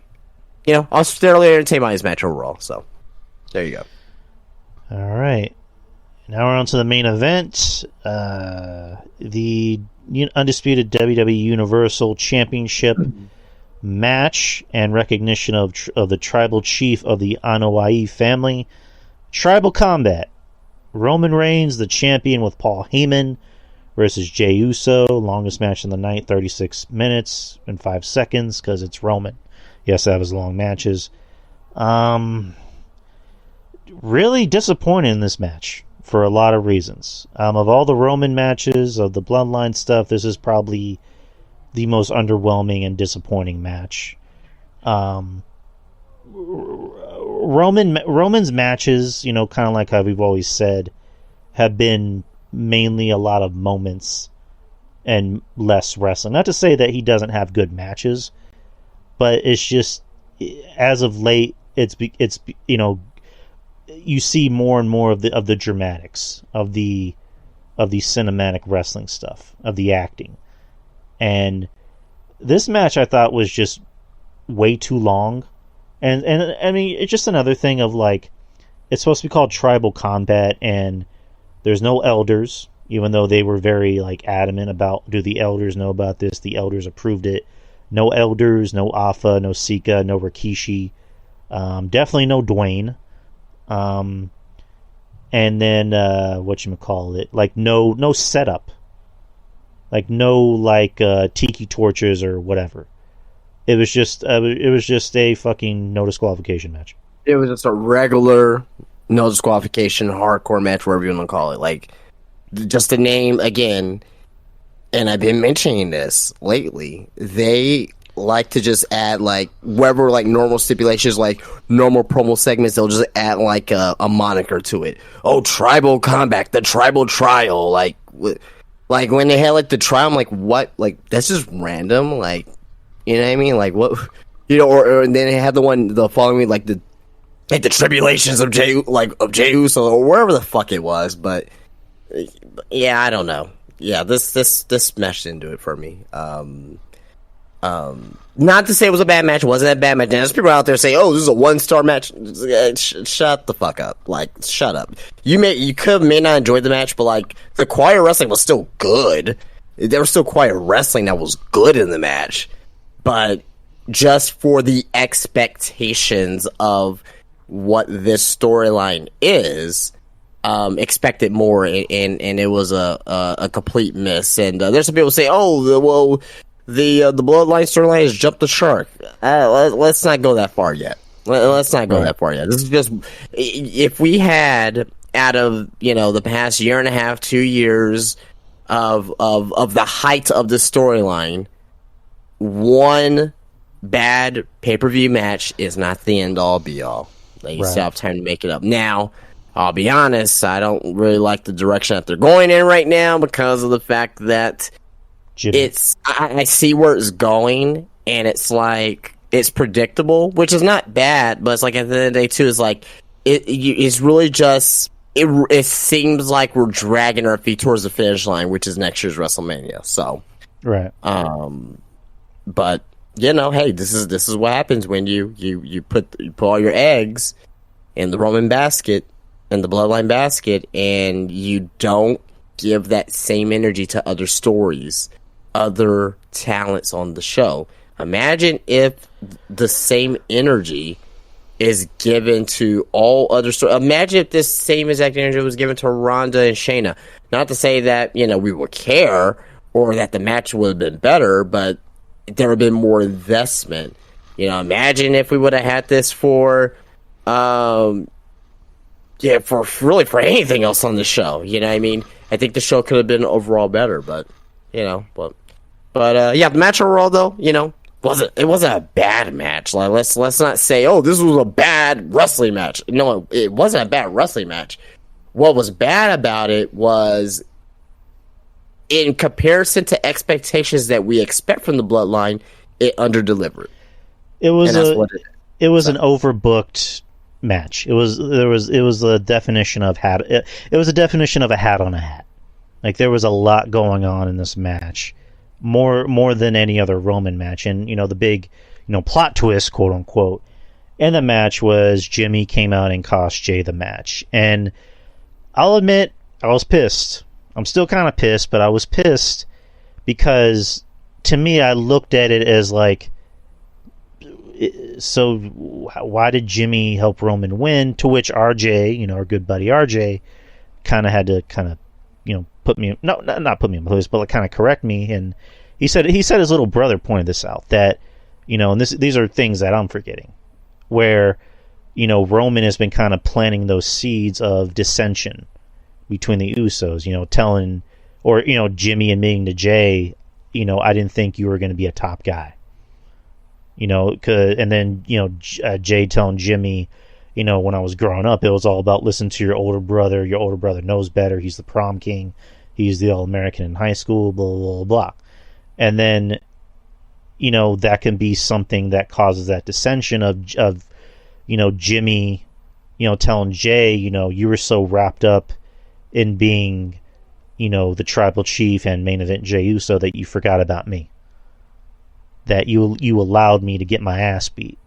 was thoroughly entertained by this match overall. So, there you go. All right, now we're on to the main event, the undisputed WWE Universal Championship match and recognition of the tribal chief of the Anoa'i family. Tribal Combat. Roman Reigns, the champion, with Paul Heyman versus Jey Uso. Longest match in the night, 36 minutes and 5 seconds, because it's Roman. Yes, that was long matches. Really disappointed in this match for a lot of reasons. Of all the Roman matches, of the Bloodline stuff, this is probably the most underwhelming and disappointing match. Roman's matches, kind of like how we've always said, have been mainly a lot of moments and less wrestling. Not to say that he doesn't have good matches, but it's just, as of late, it's you see more and more of the dramatics, of the cinematic wrestling stuff, of the acting. And this match, I thought, was just way too long. And I mean, it's just another thing of, it's supposed to be called Tribal Combat, and there's no elders, even though they were very, adamant about, do the elders know about this? The elders approved it. No elders, no Alpha, no Sika, no Rikishi. Definitely no Dwayne. And then, whatchamacallit, no setup. No tiki torches or whatever. It was just a fucking no disqualification match. It was just a regular no disqualification hardcore match, whatever you want to call it. Just the name again, and I've been mentioning this lately. They like to just add wherever normal stipulations, normal promo segments, they'll just add a moniker to it. Oh, Tribal Combat, the Tribal Trial, when they had the trial, I'm like, what? That's just random. You know what I mean? What? Or then they had the following week, the tribulations of Jey Uso, or wherever the fuck it was. But yeah, I don't know. Yeah, this match didn't do it for me. Not to say it was a bad match. It wasn't a bad match. There's people out there saying, "Oh, this is a 1-star match." Shut the fuck up. Shut up. You may not enjoy the match, but the quiet wrestling was still good. There was still quiet wrestling that was good in the match, but just for the expectations of what this storyline is, expected more, and it was a complete miss. And there's some people say, "Oh, well, the Bloodline storyline has jumped the shark." Let's not go that far yet. Let's not go that far yet. This is just, if we had, out of the past year and a half, 2 years of the height of the storyline, one bad pay-per-view match is not the end-all be-all. They still have time to make it up. Now, I'll be honest, I don't really like the direction that they're going in right now, because of the fact that I see where it's going, and it's predictable, which is not bad, but it's at the end of the day too, it's really just, it seems like we're dragging our feet towards the finish line, which is next year's WrestleMania. So, right. But hey, this is what happens when you put all your eggs in the Roman basket, in the bloodline basket, and you don't give that same energy to other stories, other talents on the show. Imagine if the same energy is given to all other stories. Imagine if this same exact energy was given to Ronda and Shayna. Not to say that, we would care or that the match would have been better, but there would have been more investment. Imagine if we would have had this for anything else on the show. You know what I mean? I think the show could have been overall better, but the match overall though, it wasn't a bad match. Like let's not say, oh, this was a bad wrestling match. No, it wasn't a bad wrestling match. What was bad about it was, in comparison to expectations that we expect from the Bloodline, it underdelivered. It was an overbooked match. It was the definition of hat. It was a definition of a hat on a hat. Like, there was a lot going on in this match, more than any other Roman match. And the big plot twist, quote unquote, in the match was Jimmy came out and cost Jay the match. And I'll admit, I was pissed. I'm still kind of pissed, but I was pissed because, to me, I looked at it as like, so why did Jimmy help Roman win? To which RJ, our good buddy RJ, kind of had to put me, not put me in place, but like kind of correct me. And he said his little brother pointed this out, that and these are things that I'm forgetting, where Roman has been kind of planting those seeds of dissension between the Usos, telling, or Jimmy admitting to Jay, I didn't think you were going to be a top guy, and then Jay telling Jimmy, when I was growing up, it was all about listen to your older brother knows better, he's the prom king, he's the All-American in high school, blah blah blah blah. And then that can be something that causes that dissension of Jimmy telling Jay, you were so wrapped up in being the tribal chief and main event Jey Uso that you forgot about me, that you allowed me to get my ass beat.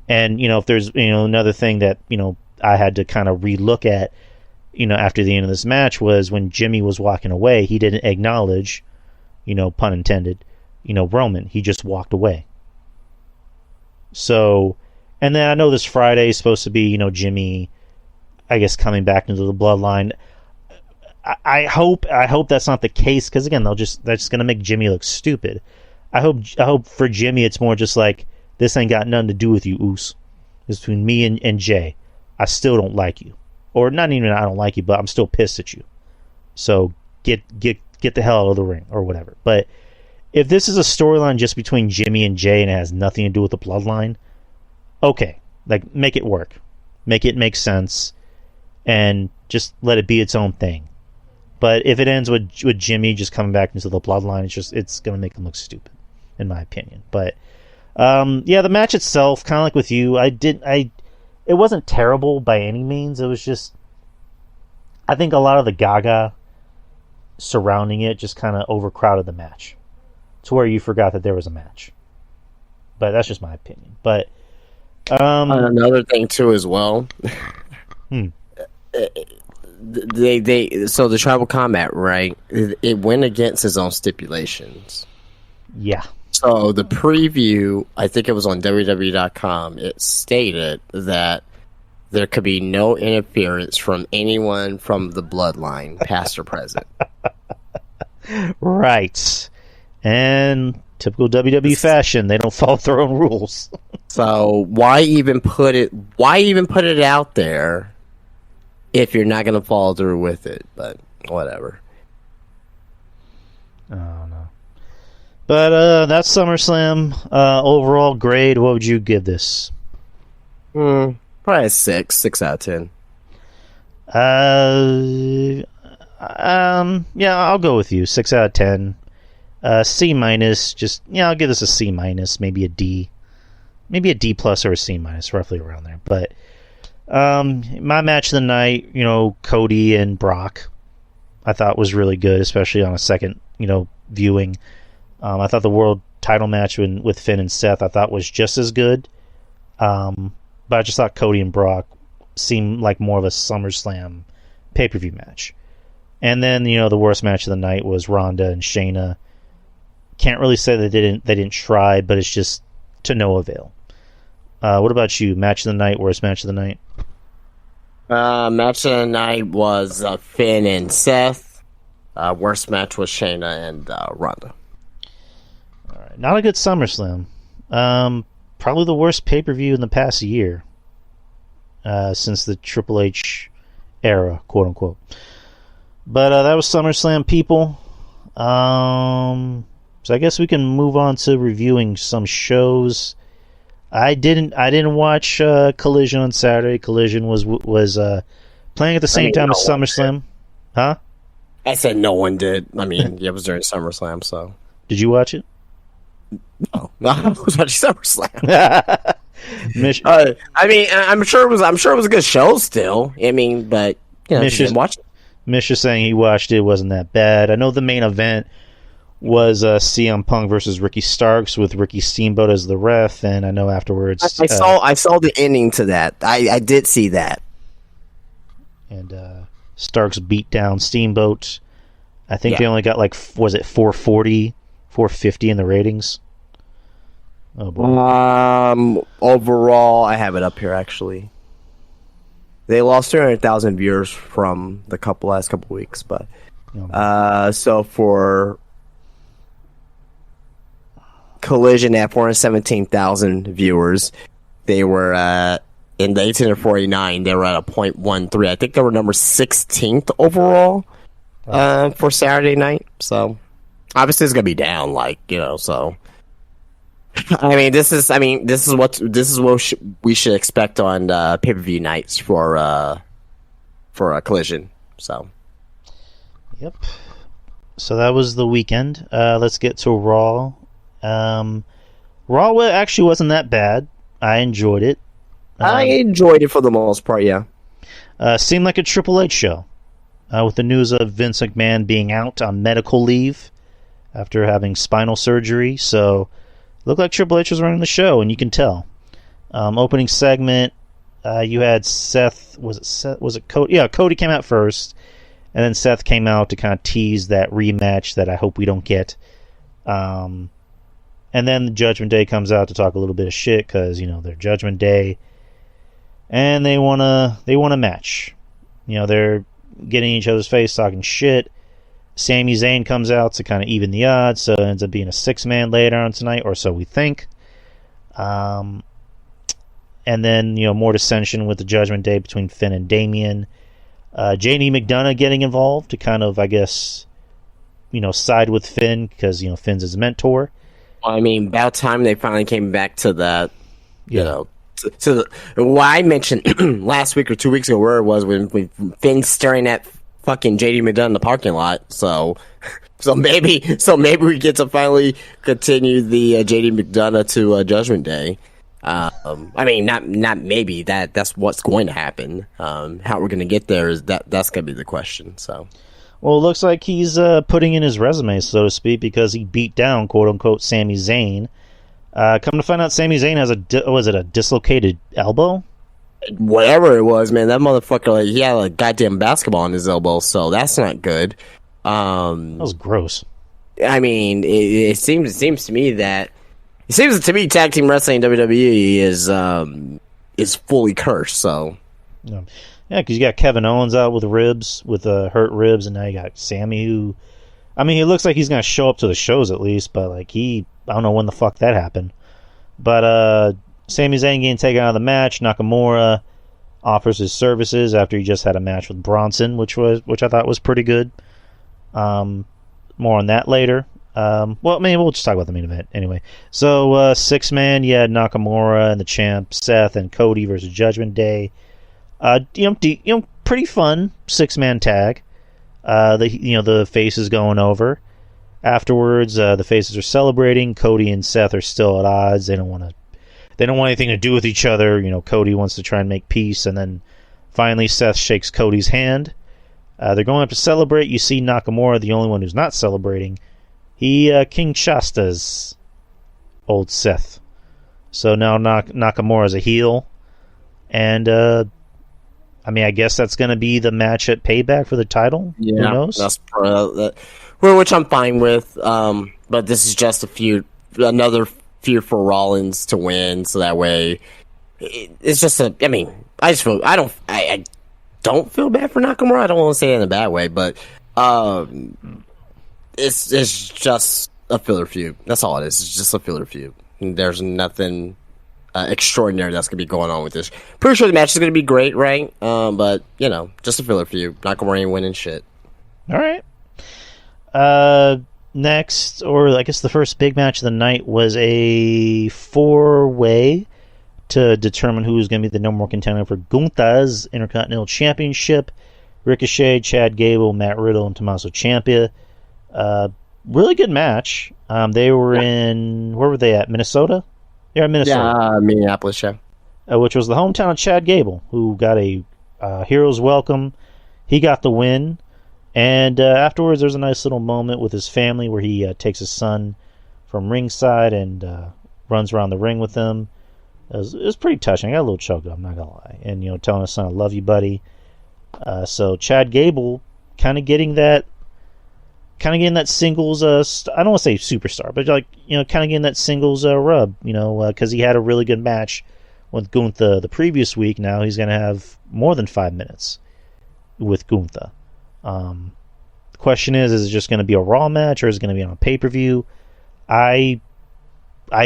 And if there's another thing that I had to kind of relook at after the end of this match, was when Jimmy was walking away, he didn't acknowledge, pun intended, Roman. He just walked away. So, and then I know this Friday is supposed to be Jimmy, I guess, coming back into the Bloodline. I hope that's not the case, because again, that's just gonna make Jimmy look stupid. I hope for Jimmy it's more just like, this ain't got nothing to do with you, Oos. It's between me and Jay. I still don't like you, or not even I don't like you, but I'm still pissed at you. So get the hell out of the ring or whatever. But if this is a storyline just between Jimmy and Jay and it has nothing to do with the Bloodline, okay, like, make it work, make it make sense, and just let it be its own thing. But if it ends with Jimmy just coming back into the Bloodline, it's going to make him look stupid, in my opinion. But the match itself, kind of like with you, it wasn't terrible by any means. It was just, I think a lot of the gaga surrounding it just kind of overcrowded the match to where you forgot that there was a match. But that's just my opinion. But another thing too as well. So the tribal combat, right? It went against his own stipulations. Yeah. So the preview, I think it was on WWE.com, it stated that there could be no interference from anyone from the Bloodline, past or present. Right. And typical WWE fashion, they don't follow their own rules. So why even put it out there if you're not going to follow through with it? But whatever. Oh, no. But that's SummerSlam. Overall grade, what would you give this? Probably a 6 out of 10. Yeah, I'll go with you. 6 out of 10. C minus, I'll give this a C minus, maybe a D. Maybe a D plus or a C minus, roughly around there. But my match of the night, Cody and Brock, I thought was really good, especially on a second, viewing. I thought the world title match with Finn and Seth I thought was just as good. But I just thought Cody and Brock seemed like more of a SummerSlam pay-per-view match. And then, the worst match of the night was Ronda and Shayna. Can't really say they didn't try, but it's just to no avail. What about you? Match of the night, worst match of the night? Match of the night was Finn and Seth. Worst match was Shayna and Ronda. All right. Not a good SummerSlam. Probably the worst pay-per-view in the past year. Since the Triple H era, quote unquote. But that was SummerSlam, people. So I guess we can move on to reviewing some shows. I didn't watch Collision on Saturday. Collision was playing at the same time as SummerSlam. Huh? I said no one did. I mean, it was during SummerSlam, so. Did you watch it? No, I was watching SummerSlam. I mean, I'm sure it was a good show still. I mean, but didn't watch it. Misha saying he watched it, wasn't that bad. I know the main event was CM Punk versus Ricky Starks with Ricky Steamboat as the ref, and I know afterwards I saw the ending to that. I did see that. And Starks beat down Steamboat. I think they only got was it 440, 450 in the ratings? Oh boy. Overall, I have it up here actually. They lost 200,000 viewers from the last couple weeks, but so for Collision at 417,000 viewers, they were in the 18 to 49. They were at a .13. I think they were number 16th overall for Saturday night. So obviously it's gonna be down, so. I mean, this is what we should expect on pay-per-view nights for a Collision. So, yep. So that was the weekend. Let's get to Raw. Raw actually wasn't that bad. I enjoyed it. I enjoyed it for the most part. Yeah. Seemed like a Triple H show, with the news of Vince McMahon being out on medical leave after having spinal surgery. So. Looked like Triple H was running the show, and you can tell. Opening segment, you had Seth. Was it Cody? Yeah, Cody came out first, and then Seth came out to kind of tease that rematch that I hope we don't get. And then the Judgment Day comes out to talk a little bit of shit because they're Judgment Day, and they want a match. They're getting in each other's face, talking shit. Sami Zayn comes out to kind of even the odds, so it ends up being a 6-man later on tonight, or so we think. And then, more dissension with the Judgment Day between Finn and Damian. JD McDonough getting involved to kind of, I guess, side with Finn, because, Finn's his mentor. I mean, about time they finally came back to that, to what I mentioned last week or 2 weeks ago, where it was when Finn's staring at fucking JD McDonough in the parking lot. So maybe we get to finally continue the JD McDonough to Judgment Day. I mean, not maybe that's what's going to happen. How we're going to get there that's going to be the question. So, well, it looks like he's putting in his resume, so to speak, because he beat down quote unquote Sami Zayn. Come to find out, Sami Zayn has a dislocated elbow. Whatever it was, man, that motherfucker, he had a goddamn basketball on his elbow, so that's not good. That was gross. I mean, it seems to me tag team wrestling in WWE is fully cursed. So yeah, because you got Kevin Owens out with hurt ribs, and now you got Sammy, who, I mean, he looks like he's gonna show up to the shows at least, but I don't know when the fuck that happened. But Sami Zayn getting taken out of the match. Nakamura offers his services after he just had a match with Bronson, which I thought was pretty good. More on that later. Well, maybe we'll just talk about the main event anyway. So 6-man, you had Nakamura and the champ Seth and Cody versus Judgment Day. Pretty fun 6-man tag. The faces going over. Afterwards, the faces are celebrating. Cody and Seth are still at odds. They don't want anything to do with each other. Cody wants to try and make peace, and then finally Seth shakes Cody's hand. They're going up to celebrate. You see Nakamura, the only one who's not celebrating. He King Shasta's old Sith. So now Nakamura's a heel. And, I guess that's going to be the match at Payback for the title. Yeah, who knows? That's which I'm fine with. But this is just another feud for Rollins to win, so that way it's just I don't feel bad for Nakamura. I don't want to say it in a bad way, but it's just a filler feud. That's all it is. It's just a filler feud. There's nothing extraordinary that's going to be going on with this. Pretty sure the match is going to be great, right? But, just a filler feud. Nakamura ain't winning shit. All right. Next, or I guess the first big match of the night, was a 4-way to determine who was going to be the number one contender for Gunther's Intercontinental Championship. Ricochet, Chad Gable, Matt Riddle, and Tommaso Ciampa. Really good match. They were in... Where were they at? Minnesota? They're in Minnesota. Yeah, Minneapolis, yeah. Which was the hometown of Chad Gable, who got a hero's welcome. He got the win. And afterwards, there's a nice little moment with his family where he takes his son from ringside and runs around the ring with him. It was pretty touching. I got a little choked up, I'm not going to lie. And, telling his son, I love you, buddy. So Chad Gable kind of getting that singles, I don't want to say superstar, but kind of getting that singles rub, because he had a really good match with Gunther the previous week. Now he's going to have more than 5 minutes with Gunther. The question is it just going to be a Raw match or is it going to be on a pay-per-view? I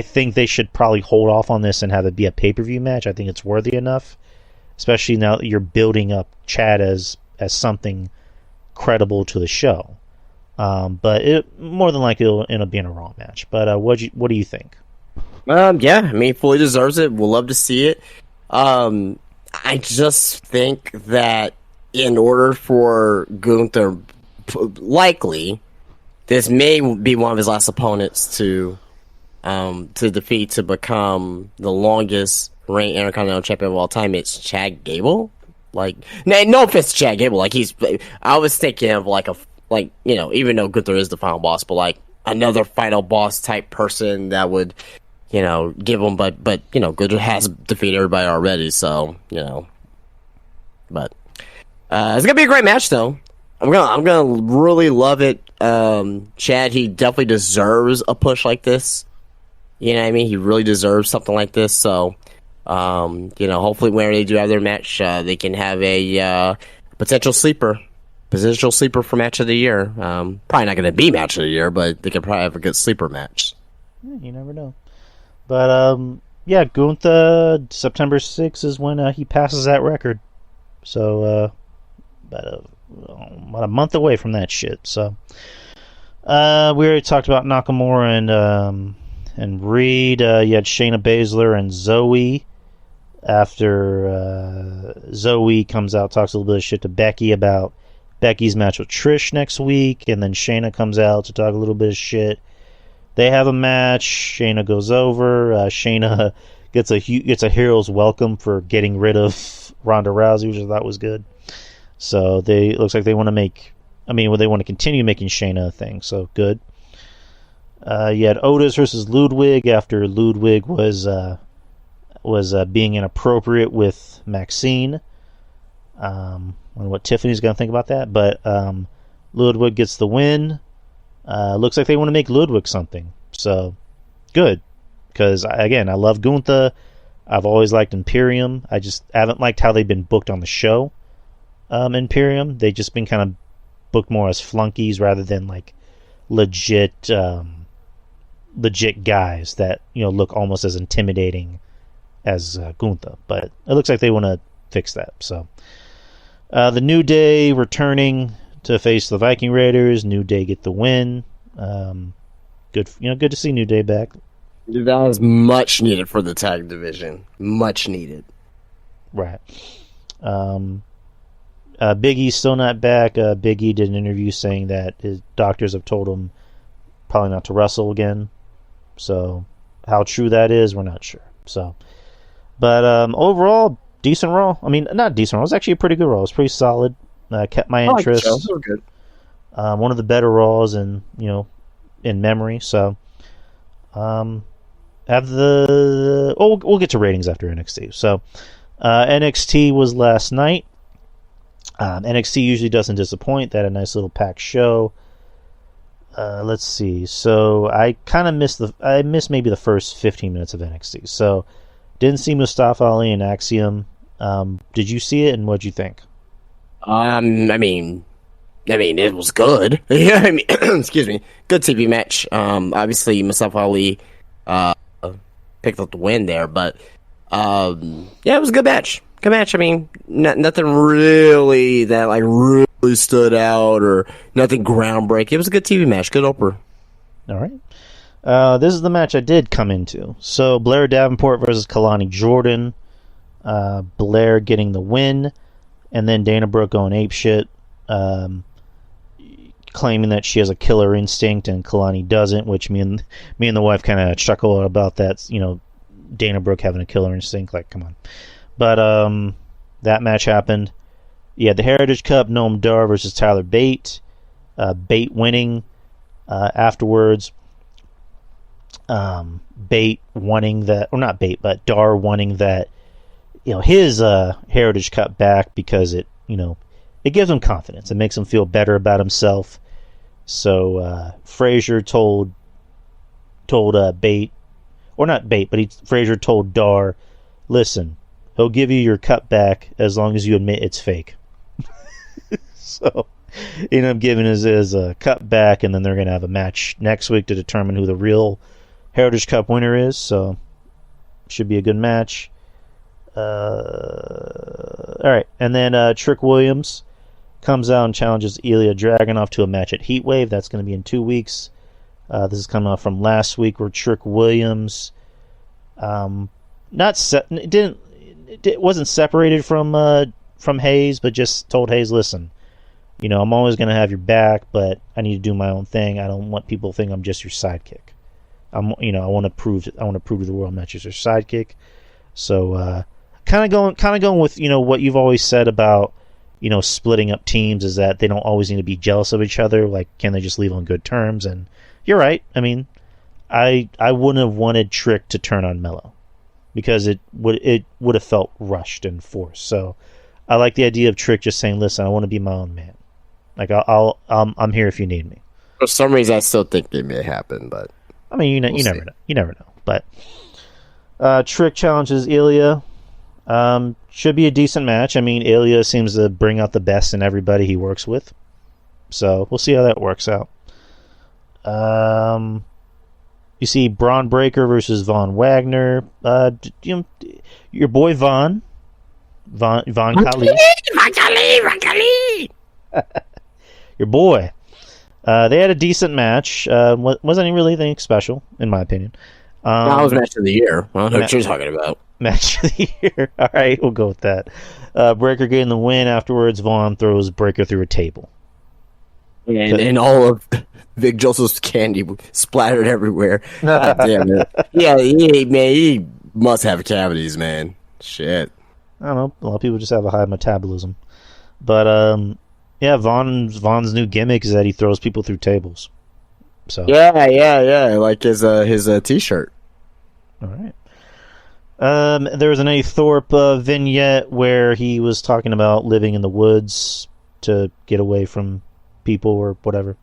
think they should probably hold off on this and have it be a pay-per-view match. I think it's worthy enough, especially now that you're building up Chad as something credible to the show. But it more than likely it'll end up being a Raw match. But what do you think? Yeah, fully deserves it. We'll love to see it. I just think that in order for Gunther, likely, this may be one of his last opponents to defeat to become the longest reigning Intercontinental Champion of all time. It's Chad Gable. No offense to Chad Gable. I was thinking of even though Gunther is the final boss, but another final boss type person that would, give him. But Gunther has defeated everybody already, so But it's gonna be a great match, though. I'm gonna really love it. Chad, he definitely deserves a push like this. You know what I mean? He really deserves something like this. So, hopefully when they do have their match, they can have a potential sleeper for match of the year. Probably not going to be match of the year, but they could probably have a good sleeper match. Yeah, you never know. But, Gunther, September 6th is when he passes that record. So, about a month away from that shit. So, we already talked about Nakamura and Reed. You had Shayna Baszler and Zoe. After Zoe comes out, talks a little bit of shit to Becky about Becky's match with Trish next week, and then Shayna comes out to talk a little bit of shit. They have a match. Shayna goes over. Shayna gets a hero's welcome for getting rid of Ronda Rousey, which I thought was good. So it looks like they want to continue making Shayna a thing. So good. You had Otis versus Ludwig after Ludwig was being inappropriate with Maxine. I wonder what Tiffany's going to think about that, but Ludwig gets the win. Looks like they want to make Ludwig something, so good. Because again, I love Gunther. I've always liked Imperium. I just haven't liked how they've been booked on the show. Imperium, they've just been kind of booked more as flunkies rather than legit guys that look almost as intimidating as Gunther. But it looks like they want to fix that. So the New Day returning to face the Viking Raiders. New Day get the win. Good to see New Day back. That was much needed for the tag division. Much needed. Right. Big E's still not back. Big E did an interview saying that his doctors have told him probably not to wrestle again. So how true that is, we're not sure. So, but overall, decent Raw. I mean, not decent Raw. It was actually a pretty good Raw. It was pretty solid. Kept my interest. It was good. One of the better Raws, and in memory. So, we'll get to ratings after NXT. So, NXT was last night. NXT usually doesn't disappoint. They had a nice little packed show. Let's see. So I kind of missed maybe the first 15 minutes of NXT. So didn't see Mustafa Ali and Axiom. Did you see it, and what'd you think? I mean, it was good. Yeah, I mean, excuse me, good TV match. Obviously Mustafa Ali picked up the win there, but yeah, it was a good match. Good match. I mean, nothing really that like really stood out or nothing groundbreaking. It was a good TV match. Good opener. All right. This is the match I did come into. So Blair Davenport versus Kalani Jordan. Blair getting the win, and then Dana Brooke going apeshit, claiming that she has a killer instinct and Kalani doesn't. Which me and the wife kind of chuckle about that. You know, Dana Brooke having a killer instinct. Like, come on. But that match happened. You had the Heritage Cup, Noam Dar versus Tyler Bate. Bate winning afterwards. Bate wanting that, or not Bate, but Dar wanting that, his Heritage Cup back because it gives him confidence. It makes him feel better about himself. So Frazier told Bate, or not Bate, but Frazier told Dar, listen, he'll give you your cup back as long as you admit it's fake. So, he ended up giving his cup back, and then they're going to have a match next week to determine who the real Heritage Cup winner is. So, should be a good match. All right, and then Trick Williams comes out and challenges Ilya Dragunov to a match at Heatwave. That's going to be in 2 weeks. This is coming off from last week where Trick Williams it wasn't separated from Hayes, but just told Hayes, listen, I'm always going to have your back, but I need to do my own thing. I don't want people to think I'm just your sidekick. I want to prove to the world I'm not just your sidekick. So, kind of going with what you've always said about splitting up teams is that they don't always need to be jealous of each other. Like, can they just leave on good terms? And you're right. I mean, I wouldn't have wanted Trick to turn on Mello, because it would have felt rushed and forced. So I like the idea of Trick just saying, listen, I want to be my own man. Like, I'm here if you need me. For some reason, I still think it may happen, but I mean, you never know. You never know. But Trick challenges Ilya. Should be a decent match. I mean, Ilya seems to bring out the best in everybody he works with. So we'll see how that works out. You see Braun Breaker versus Von Wagner. Your boy Von Khali. Von Khali. Your boy. They had a decent match. Wasn't really anything special, in my opinion. That was match of the year. I don't know what you're talking about. Match of the year. All right, we'll go with that. Breaker getting the win. Afterwards, Vaughn throws Breaker through a table. And all of Vic Joseph's candy splattered everywhere. God damn it. Yeah, he must have cavities, man. Shit. I don't know. A lot of people just have a high metabolism. But, yeah, Vaughn's new gimmick is that he throws people through tables. So Yeah. Like his t-shirt. All right. There was an A. Thorpe vignette where he was talking about living in the woods to get away from people or whatever.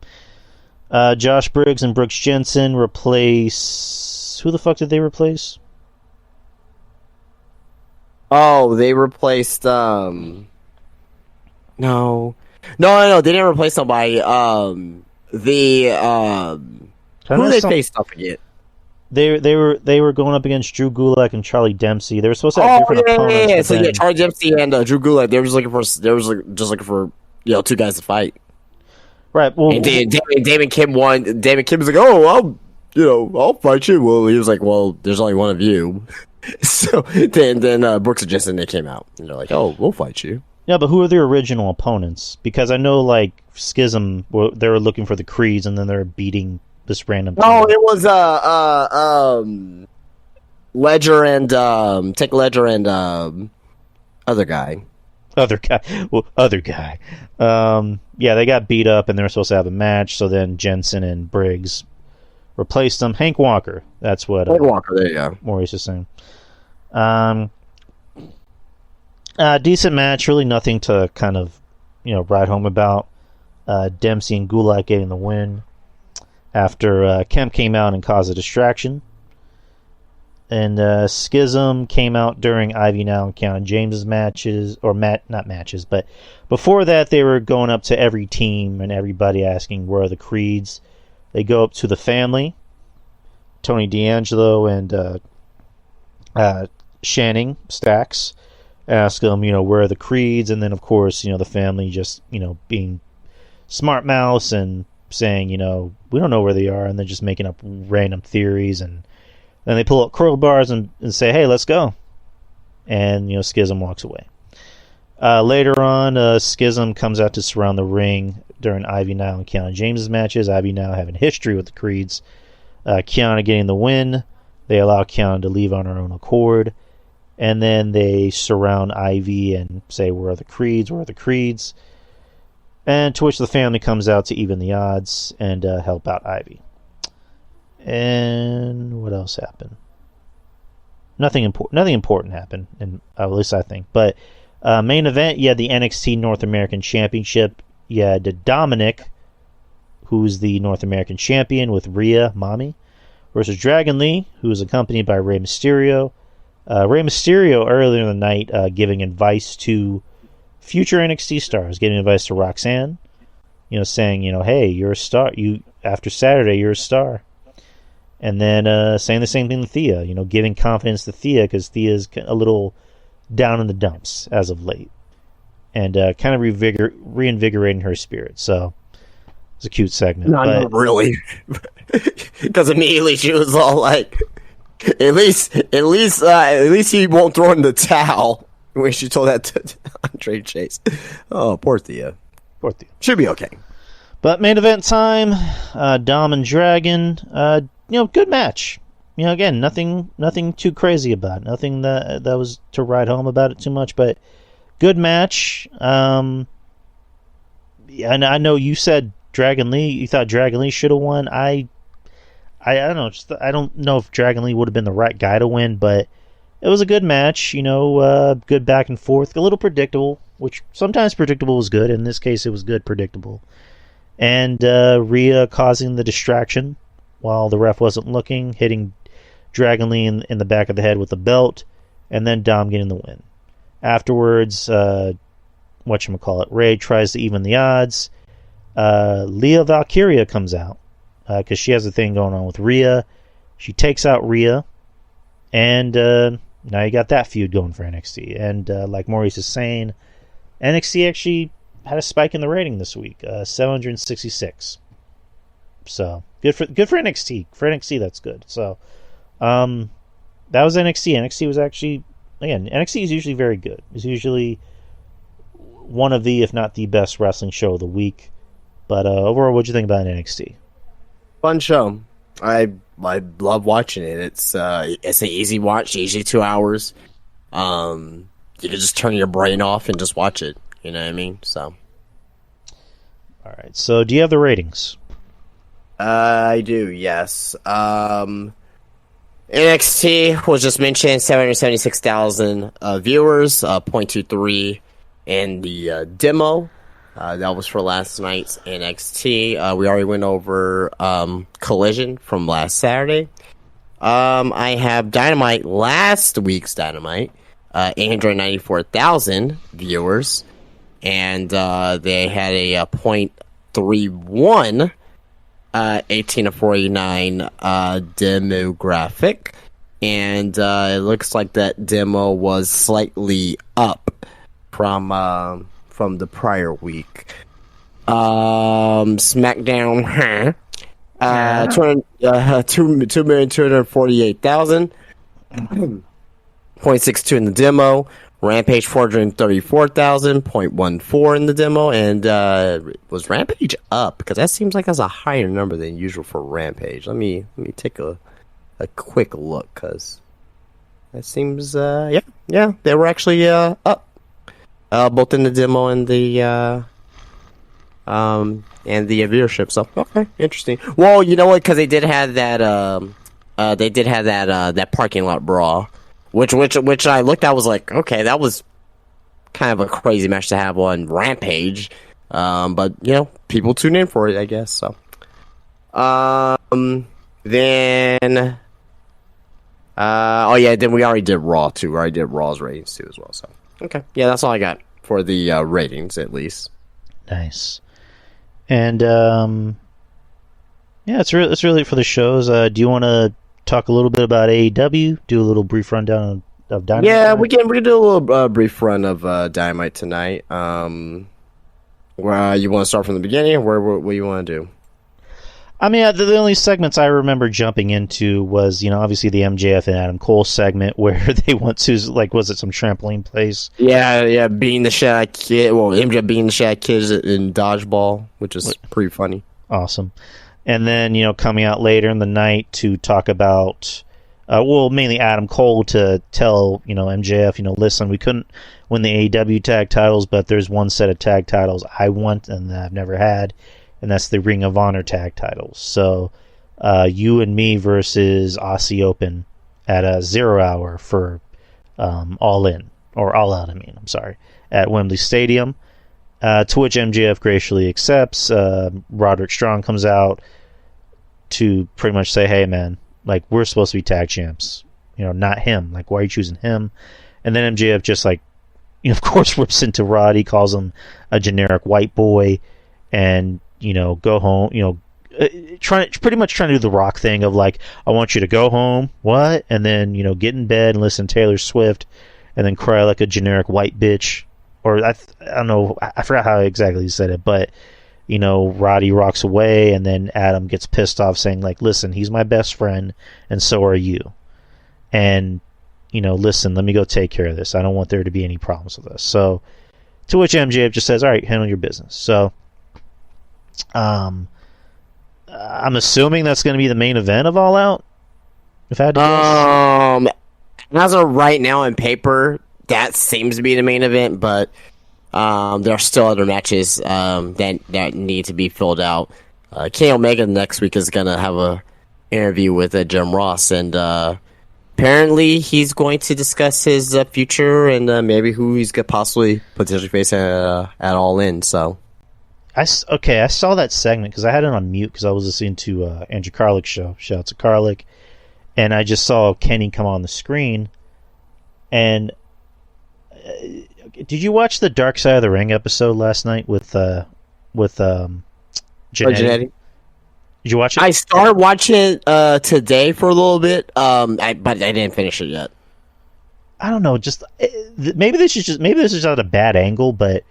Josh Briggs and Brooks Jensen replace... Who the fuck did they replace? Oh, they replaced... No, they didn't replace somebody. Who they faced up again? They were going up against Drew Gulak and Charlie Dempsey. They were supposed to have different opponents. Yeah. So Charlie Dempsey and Drew Gulak. They were just looking for two guys to fight. Right. Well, and Damon Kim won. Damon Kim was like, "Oh, I'll fight you." Well, he was like, "Well, there's only one of you." So then Brooks and Jensen, they came out and they're like, "Oh, we'll fight you." Yeah, but who are their original opponents? Because I know, like, Schism, they were looking for the Creeds, and then they're beating this random... Oh, it was Ledger and Tech Ledger and other guy. Other guy. Yeah, they got beat up, and they were supposed to have a match, so then Jensen and Briggs replaced him. Hank Walker. That's what Hank Walker, there you go. Maurice is saying. Decent match. Really nothing to kind of, ride home about. Dempsey and Gulak getting the win after Kemp came out and caused a distraction. And Schism came out during Ivy Now and Count James's matches, or not matches, but before that they were going up to every team and everybody asking where are the creeds. They go up to the family, Tony D'Angelo and Channing Stacks, ask them, where are the creeds, and then of course, the family just, being smart mouse and saying, we don't know where they are, and then just making up random theories, and then they pull up crowbars and say, hey, let's go. And, Schism walks away. Later on, Schism comes out to surround the ring during Ivy Now and Kiana James's matches. Ivy Now having history with the Creeds. Kiana getting the win. They allow Kiana to leave on her own accord. And then they surround Ivy and say, where are the Creeds? Where are the Creeds? And to which the family comes out to even the odds and help out Ivy. And what else happened? Nothing important happened, and at least I think. But main event, you had the NXT North American Championship. You had Dominic, who's the North American champion, with Rhea Mami, versus Dragon Lee, who was accompanied by Rey Mysterio. Rey Mysterio earlier in the night giving advice to future NXT stars, giving advice to Roxanne, saying, hey, you're a star. After Saturday, you're a star. And then saying the same thing to Thea, giving confidence to Thea because Thea's a little down in the dumps as of late. And kind of reinvigorating her spirit. So it's a cute segment. No, not really. Because immediately she was all like, at least he won't throw in the towel. When she told that to Andre Chase. Oh, poor Thea. Poor Thea. Should be okay. But main event time, Dom and Dragon, good match. Again, nothing too crazy about it. Nothing that was to ride home about it too much, but good match. And I know you said Dragon Lee. You thought Dragon Lee should have won. I don't know. I don't know if Dragon Lee would have been the right guy to win, but it was a good match. Good back and forth, a little predictable, which sometimes predictable is good. In this case, it was good predictable. And Rhea causing the distraction while the ref wasn't looking, hitting Dragon Lee in the back of the head with the belt, and then Dom getting the win. Afterwards, Ray tries to even the odds. Leah Valkyria comes out because she has a thing going on with Rhea. She takes out Rhea, and now you got that feud going for NXT. And like Maurice is saying, NXT actually had a spike in the rating this week, 766. So good for NXT. For NXT, that's good. So that was NXT. NXT was actually, again, NXT is usually very good. It's usually one of the, if not the best wrestling show of the week. But overall, what'd you think about NXT? Fun show. I love watching it. It's an easy watch, easy 2 hours. You can just turn your brain off and just watch it. You know what I mean? So. All right. So, do you have the ratings? I do. Yes. NXT was just mentioned, 776,000 viewers, 0.23 in the demo. That was for last night's NXT. We already went over Collision from last Saturday. I have Dynamite, last week's Dynamite, 894,000 viewers, and they had a .31, 18 to 49 demographic, and it looks like that demo was slightly up from the prior week. SmackDown, 2,248,000, 0.62 in the demo. Rampage, 434,000, 0.14 in the demo. And was Rampage up? Because that seems like that's a higher number than usual for Rampage. Let me take a quick look, because that seems they were actually up. Both in the demo and the and the viewership. So okay, interesting. Well, you know what? Because they did have that. That parking lot brawl, which I looked at was like, okay, that was kind of a crazy match to have on Rampage. But you know, people tune in for it, I guess. So, then. Then we already did Raw too. We already did Raw's ratings too as well. So okay, yeah, that's all I got for the ratings at least. Nice. And it's really for the shows. Do you want to talk a little bit about AEW? Do a little brief rundown of Dynamite? Yeah, we can do a little brief run of Dynamite tonight. Where you want to start from the beginning, or what you want to do? I mean, the only segments I remember jumping into was, obviously the MJF and Adam Cole segment where they went to, like, was it some trampoline place? Yeah, beating the Shaq Kid. Well, MJF beating the Shaq Kids in dodgeball, which is pretty funny. Awesome. And then, coming out later in the night to talk about, mainly Adam Cole to tell, MJF, listen, we couldn't win the AEW tag titles, but there's one set of tag titles I want and that I've never had. And that's the Ring of Honor tag titles. So, you and me versus Aussie Open at a 0 hour for All In, or All Out, I'm sorry, at Wembley Stadium. To which MJF graciously accepts. Roderick Strong comes out to pretty much say, hey, man, like, we're supposed to be tag champs. Not him. Like, why are you choosing him? And then MJF just, like, of course, rips into Rod. He calls him a generic white boy. And go home, pretty much trying to do the Rock thing of like, I want you to go home, what? And then, get in bed and listen to Taylor Swift and then cry like a generic white bitch. Or I don't know, I forgot how exactly he said it, but, Roddy rocks away and then Adam gets pissed off saying like, listen, he's my best friend and so are you. And, listen, let me go take care of this. I don't want there to be any problems with this. So, to which MJF just says, all right, handle your business. So, I'm assuming that's going to be the main event of All Out. If I had to guess. As of right now in paper, that seems to be the main event, but there are still other matches that need to be filled out. Kenny Omega next week is going to have a interview with Jim Ross, and apparently he's going to discuss his future and maybe who he's going to possibly potentially face at All In. So. I saw that segment because I had it on mute because I was listening to Andrew Carlick's show. Shout out to Carlick. And I just saw Kenny come on the screen. And did you watch the Dark Side of the Ring episode last night with Jannetty? Did you watch it? I started watching it today for a little bit, but I didn't finish it yet. I don't know. Just maybe this is not a bad angle, but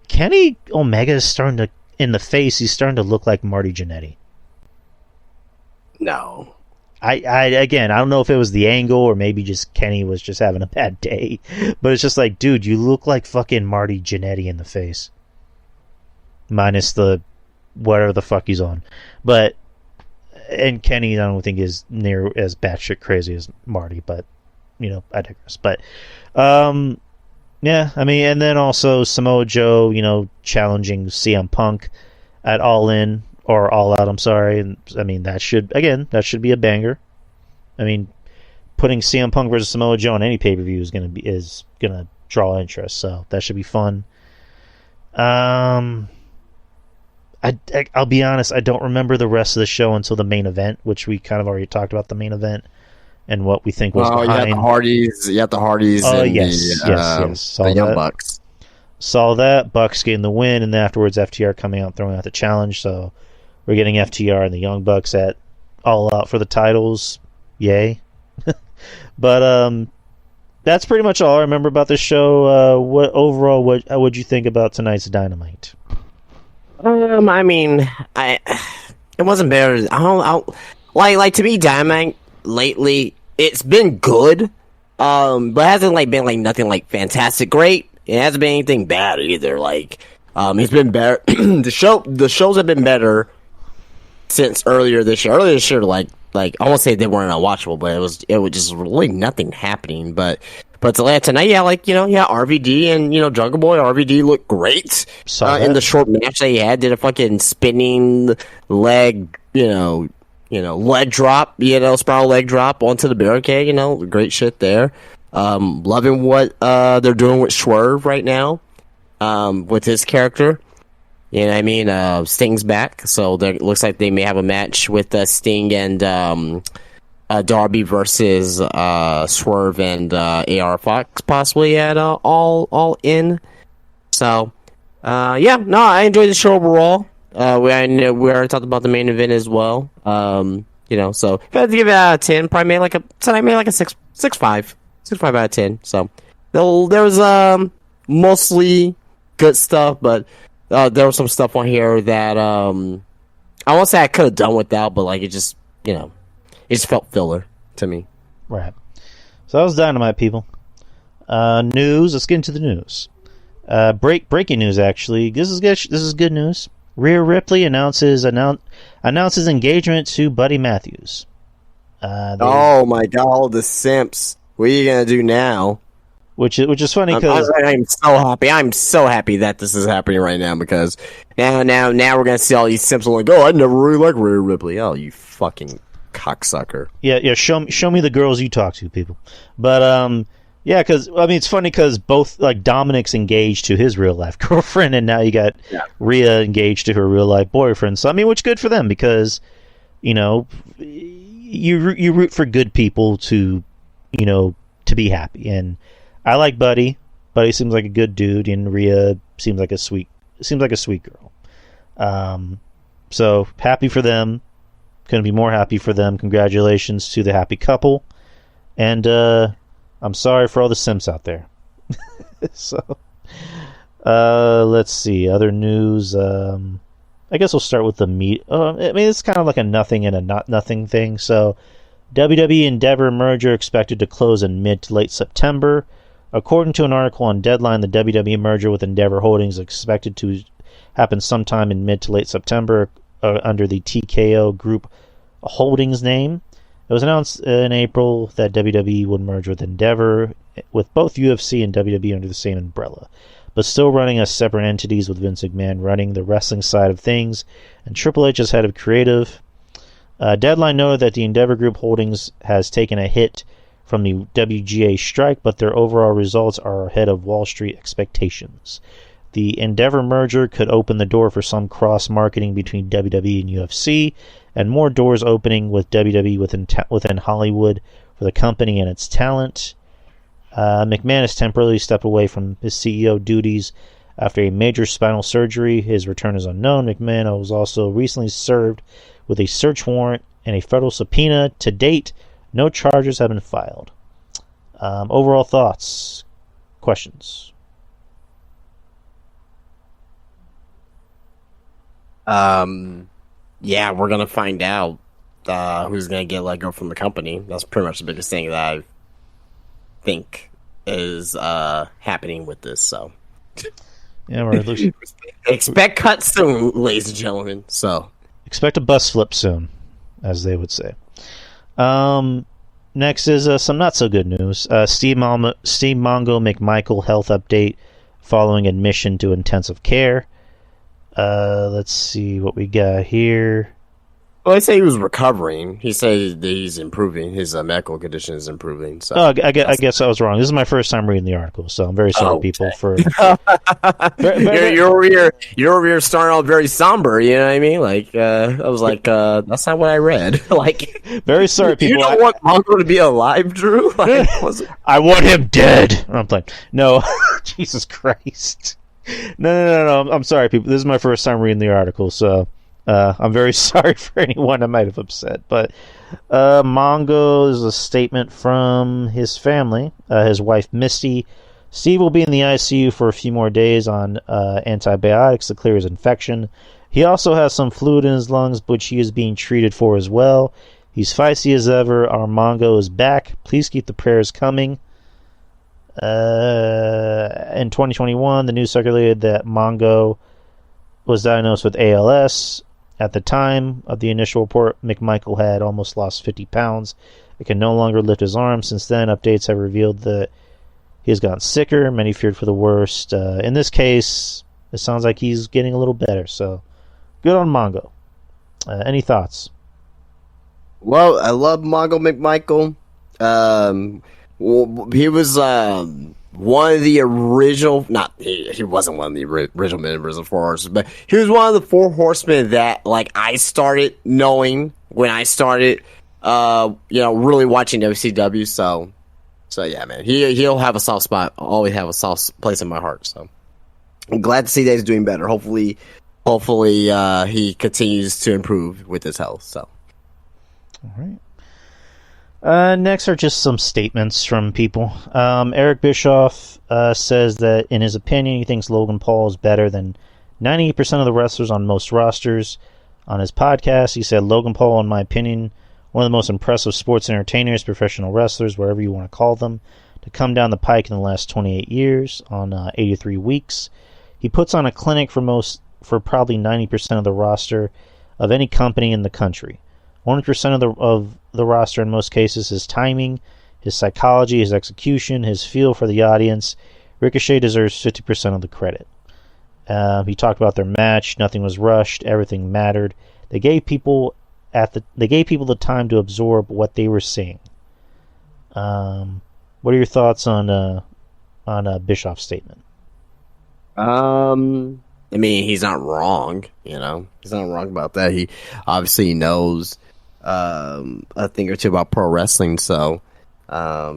Kenny Omega is starting to, in the face, he's starting to look like Marty Jannetty. No. I don't know if it was the angle or maybe just Kenny was just having a bad day. But it's just like, dude, you look like fucking Marty Jannetty in the face. Minus the whatever the fuck he's on. And Kenny, I don't think is near as batshit crazy as Marty, but, I digress. But, yeah, I mean, and then also Samoa Joe, challenging CM Punk at All In or All Out. I'm sorry, and I mean that should be a banger. I mean, putting CM Punk versus Samoa Joe on any pay per view is gonna draw interest, so that should be fun. I'll be honest, I don't remember the rest of the show until the main event, which we kind of already talked about the main event. And what we think was behind. You got the Hardys. Oh, and yes. the Young Bucks. Saw that. Bucks getting the win, and then afterwards FTR coming out throwing out the challenge. So we're getting FTR and the Young Bucks at All Out for the titles. Yay. But that's pretty much all I remember about this show. What would you think about tonight's Dynamite? I mean, it wasn't better. I don't like to me, Dynamite lately, it's been good, but it hasn't been nothing fantastic great. It hasn't been anything bad either. It's been better. The shows have been better since earlier this year. Earlier this year, like, I won't say they weren't unwatchable, but it was just really nothing happening. But tonight, yeah, like, RVD and, Jungle Boy, RVD looked great in the short match that he had. Did a fucking spinning leg, leg drop, spiral leg drop onto the barricade, great shit there. Loving what they're doing with Swerve right now, with his character. You know what I mean? Sting's back, so it looks like they may have a match with Sting and Darby versus Swerve and AR Fox possibly at All In. So, I enjoyed the show overall. We already talked about the main event as well. So if I had to give it out of 10, probably made like a 6.5. 6.5 out of 10. So there was mostly good stuff, but there was some stuff on here that I won't say I could have done without, but like it just felt filler to me. Right. So that was Dynamite, people. News. Let's get into the news. Breaking news. Actually, this is good news. Rhea Ripley announces engagement to Buddy Matthews. Oh my God, the simps! What are you gonna do now? Which is funny because I'm so happy. I'm so happy that this is happening right now because now we're gonna see all these simps like, oh, I never really liked Rhea Ripley. Oh, you fucking cocksucker. Yeah. Show me the girls you talk to, people. But because it's funny because both like Dominic's engaged to his real life girlfriend, and now you got Rhea engaged to her real life boyfriend. So which good for them because you root for good people to be happy. And I like Buddy. Buddy seems like a good dude, and Rhea seems like a sweet girl. So happy for them. Couldn't be more happy for them. Congratulations to the happy couple. And I'm sorry for all the simps out there. So let's see other news. I guess we'll start with the meat. It's kind of like a nothing and a not nothing thing. So WWE Endeavor merger expected to close in mid to late September. According to an article on Deadline, the WWE merger with Endeavor Holdings is expected to happen sometime in mid to late September under the TKO Group Holdings name. It was announced in April that WWE would merge with Endeavor, with both UFC and WWE under the same umbrella, but still running as separate entities, with Vince McMahon running the wrestling side of things and Triple H as head of creative. Deadline noted that the Endeavor Group Holdings has taken a hit from the WGA strike, but their overall results are ahead of Wall Street expectations. The Endeavor merger could open the door for some cross-marketing between WWE and UFC, and more doors opening with WWE within Hollywood for the company and its talent. McMahon has temporarily stepped away from his CEO duties after a major spinal surgery. His return is unknown. McMahon was also recently served with a search warrant and a federal subpoena. To date, no charges have been filed. Overall thoughts? Questions? Yeah, we're gonna find out who's gonna get let go from the company. That's pretty much the biggest thing that I think is happening with this. So, yeah, it looks... expect cuts soon, ladies and gentlemen. So, expect a bus flip soon, as they would say. Next is some not so good news. Steve Mongo McMichael health update following admission to intensive care. Let's see what we got here. Well, I say he was recovering. He said that he's improving. His medical condition is improving. So I guess I was wrong. This is my first time reading the article, so I'm very sorry, people. For you're over here starting out very somber. You know what I mean? Like I was like, that's not what I read. Like, very sorry, people. You don't want Mongo to be alive, Drew? Like, I want him dead. I'm playing. No, Jesus Christ. No. I'm sorry, people. This is my first time reading the article, so I'm very sorry for anyone I might have upset. But Mongo is a statement from his family, his wife Misty. Steve will be in the ICU for a few more days on antibiotics to clear his infection. He also has some fluid in his lungs, which he is being treated for as well. He's feisty as ever. Our Mongo is back. Please keep the prayers coming. In 2021, the news circulated that Mongo was diagnosed with ALS. At the time of the initial report, McMichael had almost lost 50 pounds. He can no longer lift his arms. Since then, updates have revealed that he has gotten sicker. Many feared for the worst. In this case, it sounds like he's getting a little better. So, good on Mongo. Any thoughts? Well, I love Mongo McMichael. He was one of the original. He wasn't one of the original members of Four Horsemen, but he was one of the Four Horsemen that I started knowing when I started, really watching WCW. So yeah, man, he'll have a soft spot. Always have a soft place in my heart. So I'm glad to see that he's doing better. Hopefully, he continues to improve with his health. So, all right. Next are just some statements from people. Eric Bischoff says that, in his opinion, he thinks Logan Paul is better than 98% of the wrestlers on most rosters. On his podcast, he said, Logan Paul, in my opinion, one of the most impressive sports entertainers, professional wrestlers, wherever you want to call them, to come down the pike in the last 28 years on 83 weeks. He puts on a clinic for probably 90% of the roster of any company in the country. 100% of the roster in most cases. His timing, his psychology, his execution, his feel for the audience. Ricochet deserves 50% of the credit. He talked about their match. Nothing was rushed. Everything mattered. They gave people the time to absorb what they were seeing. What are your thoughts on Bischoff's statement? I mean, he's not wrong. He's not wrong about that. He obviously knows a thing or two about pro wrestling. So, I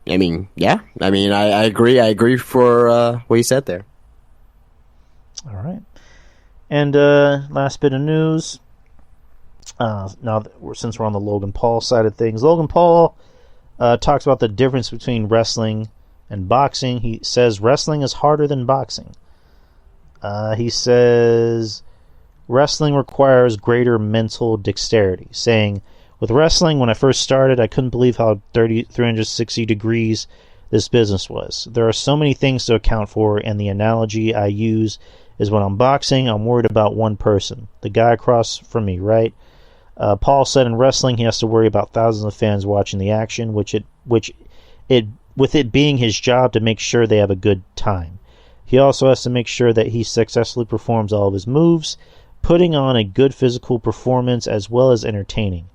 agree. I agree for what he said there. All right. And last bit of news. Since we're on the Logan Paul side of things, Logan Paul talks about the difference between wrestling and boxing. He says wrestling is harder than boxing. He says wrestling requires greater mental dexterity, saying, with wrestling, when I first started, I couldn't believe how 360 degrees this business was. There are so many things to account for, and the analogy I use is when I'm boxing, I'm worried about one person, the guy across from me, right? Paul said in wrestling, he has to worry about thousands of fans watching the action, with it being his job to make sure they have a good time. He also has to make sure that he successfully performs all of his moves, putting on a good physical performance as well as entertaining.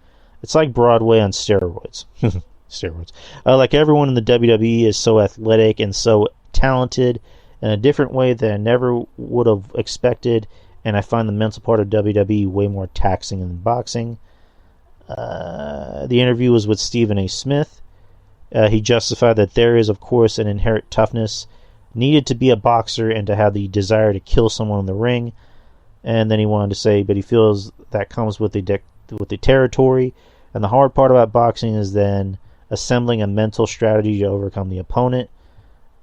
It's like Broadway on steroids. Steroids. Like everyone in the WWE is so athletic and so talented in a different way that I never would have expected, and I find the mental part of WWE way more taxing than boxing. The interview was with Stephen A. Smith. He justified that there is, of course, an inherent toughness needed to be a boxer and to have the desire to kill someone in the ring. And then he wanted to say, but he feels that comes with the territory. And the hard part about boxing is then assembling a mental strategy to overcome the opponent.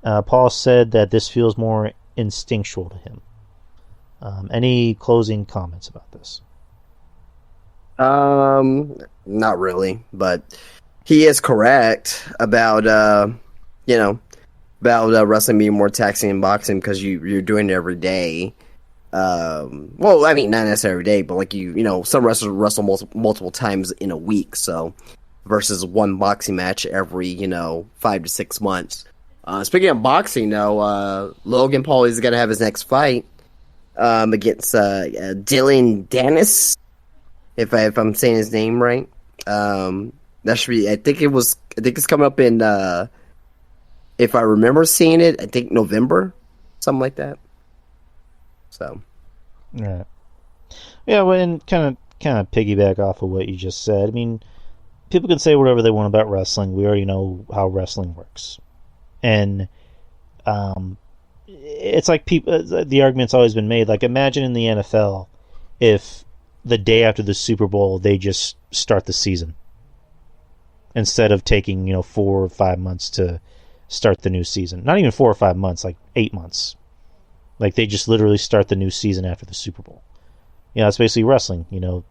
Paul said that this feels more instinctual to him. Any closing comments about this? Not really, but he is correct about wrestling being more taxing than boxing because you're doing it every day. Well, I mean, not necessarily every day, but some wrestlers wrestle multiple times in a week, so versus one boxing match every 5 to 6 months. Speaking of boxing, though, Logan Paul is going to have his next fight against Dylan Dennis, if I'm saying his name right. That should be. I think it's coming up in. If I remember seeing it, I think November, something like that. So, yeah. Well, and kind of piggyback off of what you just said. I mean, people can say whatever they want about wrestling. We already know how wrestling works, and it's like people. The argument's always been made. Like, imagine in the NFL if the day after the Super Bowl they just start the season instead of taking 4 or 5 months to start the new season. Not even 4 or 5 months, like 8 months. Like, they just literally start the new season after the Super Bowl. That's basically wrestling.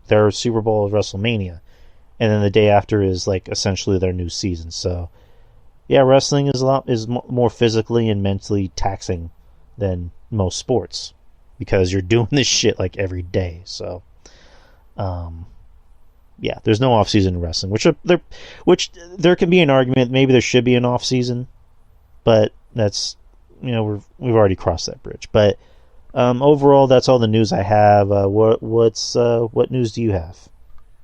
Their Super Bowl is WrestleMania, and then the day after is like essentially their new season. So, yeah, wrestling is more physically and mentally taxing than most sports. because you're doing this shit like every day. So, yeah, there's no off season in wrestling, which there can be an argument. Maybe there should be an off season, but that's, we've already crossed that bridge. But overall, that's all the news I have. What news do you have?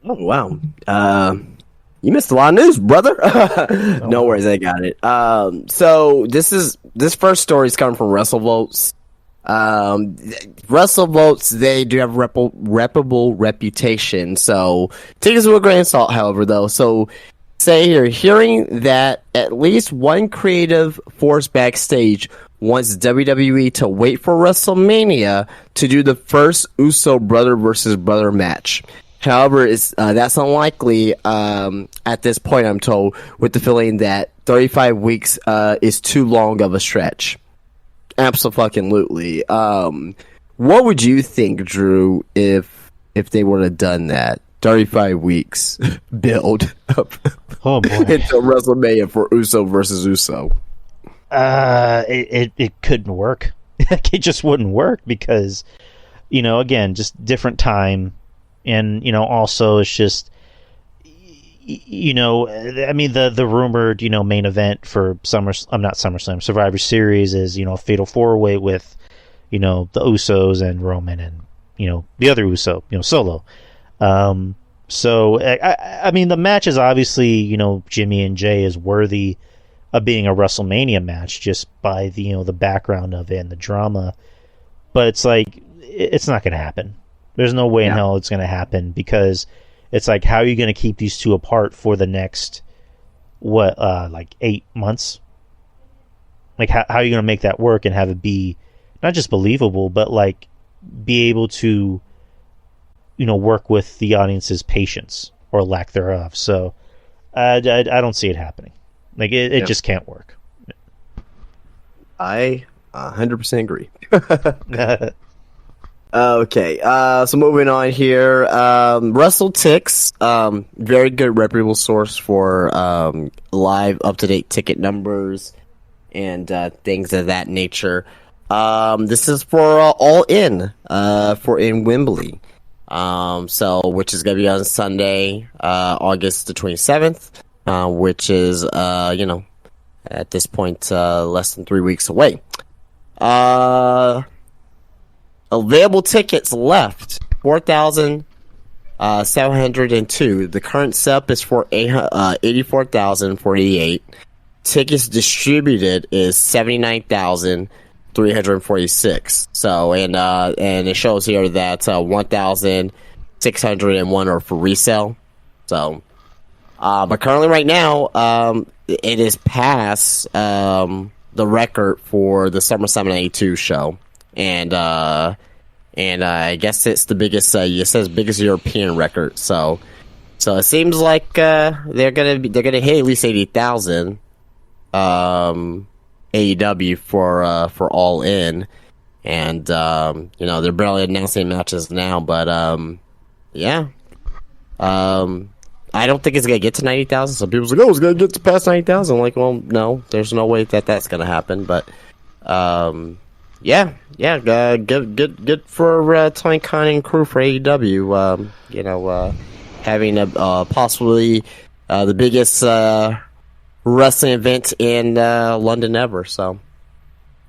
Oh wow, you missed a lot of news, brother. No worries, I got it. So this first story is coming from WrestleVotes. WrestleVotes, they do have reputable reputation, so take this with a grain of salt, however, though. So, say you're hearing that at least one creative force backstage wants WWE to wait for WrestleMania to do the first Uso brother versus brother match. However, that's unlikely at this point, I'm told, with the feeling that 35 weeks is too long of a stretch. Absolutely. What would you think, Drew, if they would have done that? 35 weeks build up until WrestleMania for Uso versus Uso. It couldn't work. It just wouldn't work because, again, just different time, and also it's just, I mean, the rumored, main event for Survivor Series is, Fatal 4-Way with, the Usos and Roman and, the other Uso, Solo. So, I mean, the match is obviously, Jimmy and Jay is worthy of being a WrestleMania match just by the, the background of it and the drama. But it's like, it's not going to happen. There's no way in hell it's going to happen because it's like, how are you going to keep these two apart for the next, 8 months? Like, how are you going to make that work and have it be not just believable, but like be able to, work with the audience's patience or lack thereof. So I don't see it happening. Like, it just can't work. I 100% agree. Okay, so moving on here, WrestleTix, very good reputable source for live up-to-date ticket numbers and things of that nature. This is for All In, for in Wembley, which is going to be on Sunday, August the 27th, which is, at this point, less than 3 weeks away. Available tickets left 4,702. The current setup is for 84,048. Tickets distributed is 79,346. So and it shows here that 1,601 are for resale. So, but currently right now, it is past the record for the Summerslam '92 show. And I guess it's the biggest. It says biggest European record. So it seems like they're gonna hit at least 80,000 AEW for All In, and they're barely announcing matches now. But yeah, I don't think it's gonna get to 90,000. Some people's like, oh, it's gonna get to past 90,000. Like, well, no, there's no way that's gonna happen. But Yeah, good for Tony Khan and crew for AEW. Having a possibly the biggest wrestling event in London ever. So,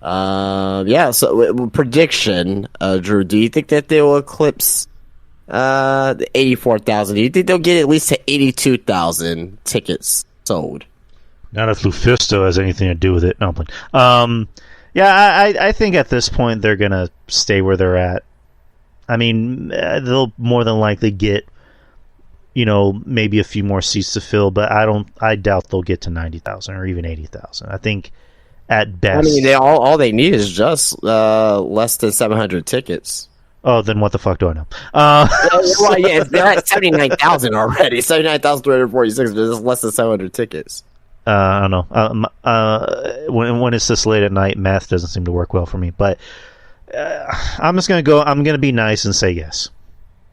So prediction, Drew. Do you think that they will eclipse the 84,000? Do you think they'll get at least to 82,000 tickets sold? Not if Lufisto has anything to do with it. No, but yeah, I think at this point they're gonna stay where they're at. I mean, they'll more than likely get, maybe a few more seats to fill, but I doubt they'll get to 90,000 or even 80,000. I think at best. I mean, all they need is just less than 700 tickets. Oh, then what the fuck do I know? They're at 79,000 already. 79,346. There's less than 700 tickets. I don't know. When it's this late at night, math doesn't seem to work well for me. But I'm just gonna go. I'm gonna be nice and say yes.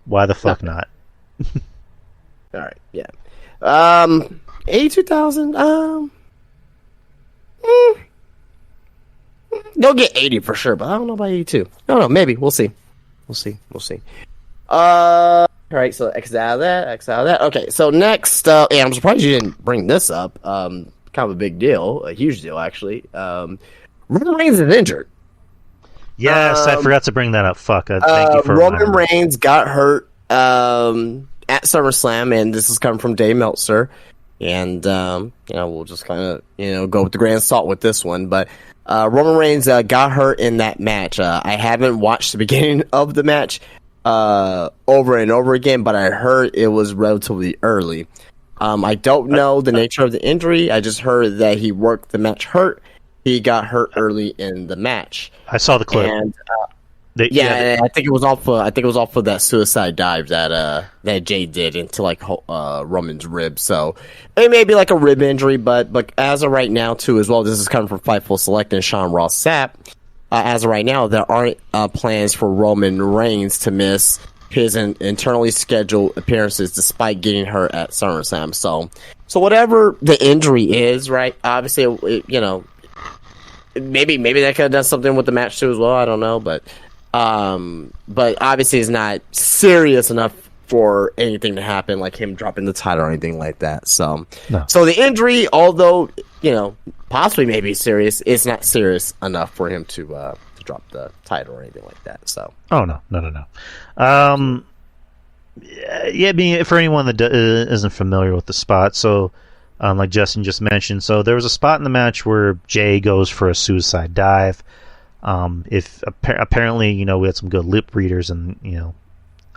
Why the fuck not? All right. Yeah. 82,000. They'll get 80 for sure, but I don't know about 82. I don't know. Maybe we'll see. We'll see. All right. So X out of that. Okay. So next, yeah, I'm surprised you didn't bring this up. Kind of a big deal, a huge deal actually. Roman Reigns is injured. Yes, I forgot to bring that up. Fuck. Thank you for Roman Reigns got hurt at SummerSlam, and this is coming from Dave Meltzer. And we'll just kind of go with the grain of salt with this one, but. Roman Reigns got hurt in that match. I haven't watched the beginning of the match over and over again, but I heard it was relatively early. I don't know the nature of the injury. I just heard that he worked the match hurt. He got hurt early in the match. I saw the clip. And, I think it was off of that suicide dive that Jay did into like Roman's rib. So it may be like a rib injury, but as of right now too, as well, this is coming from Fightful Select and Sean Ross Sapp. As of right now, there aren't plans for Roman Reigns to miss his internally scheduled appearances, despite getting hurt at SummerSlam. So whatever the injury is, right? Obviously, maybe that could have done something with the match too as well. I don't know, but obviously it's not serious enough for anything to happen, like him dropping the title or anything like that. So the injury, although possibly maybe serious, it's not serious enough for him to drop the title or anything like that. So no. For anyone that isn't familiar with the spot, so like Justin just mentioned, so there was a spot in the match where Jay goes for a suicide dive. Apparently, we had some good lip readers and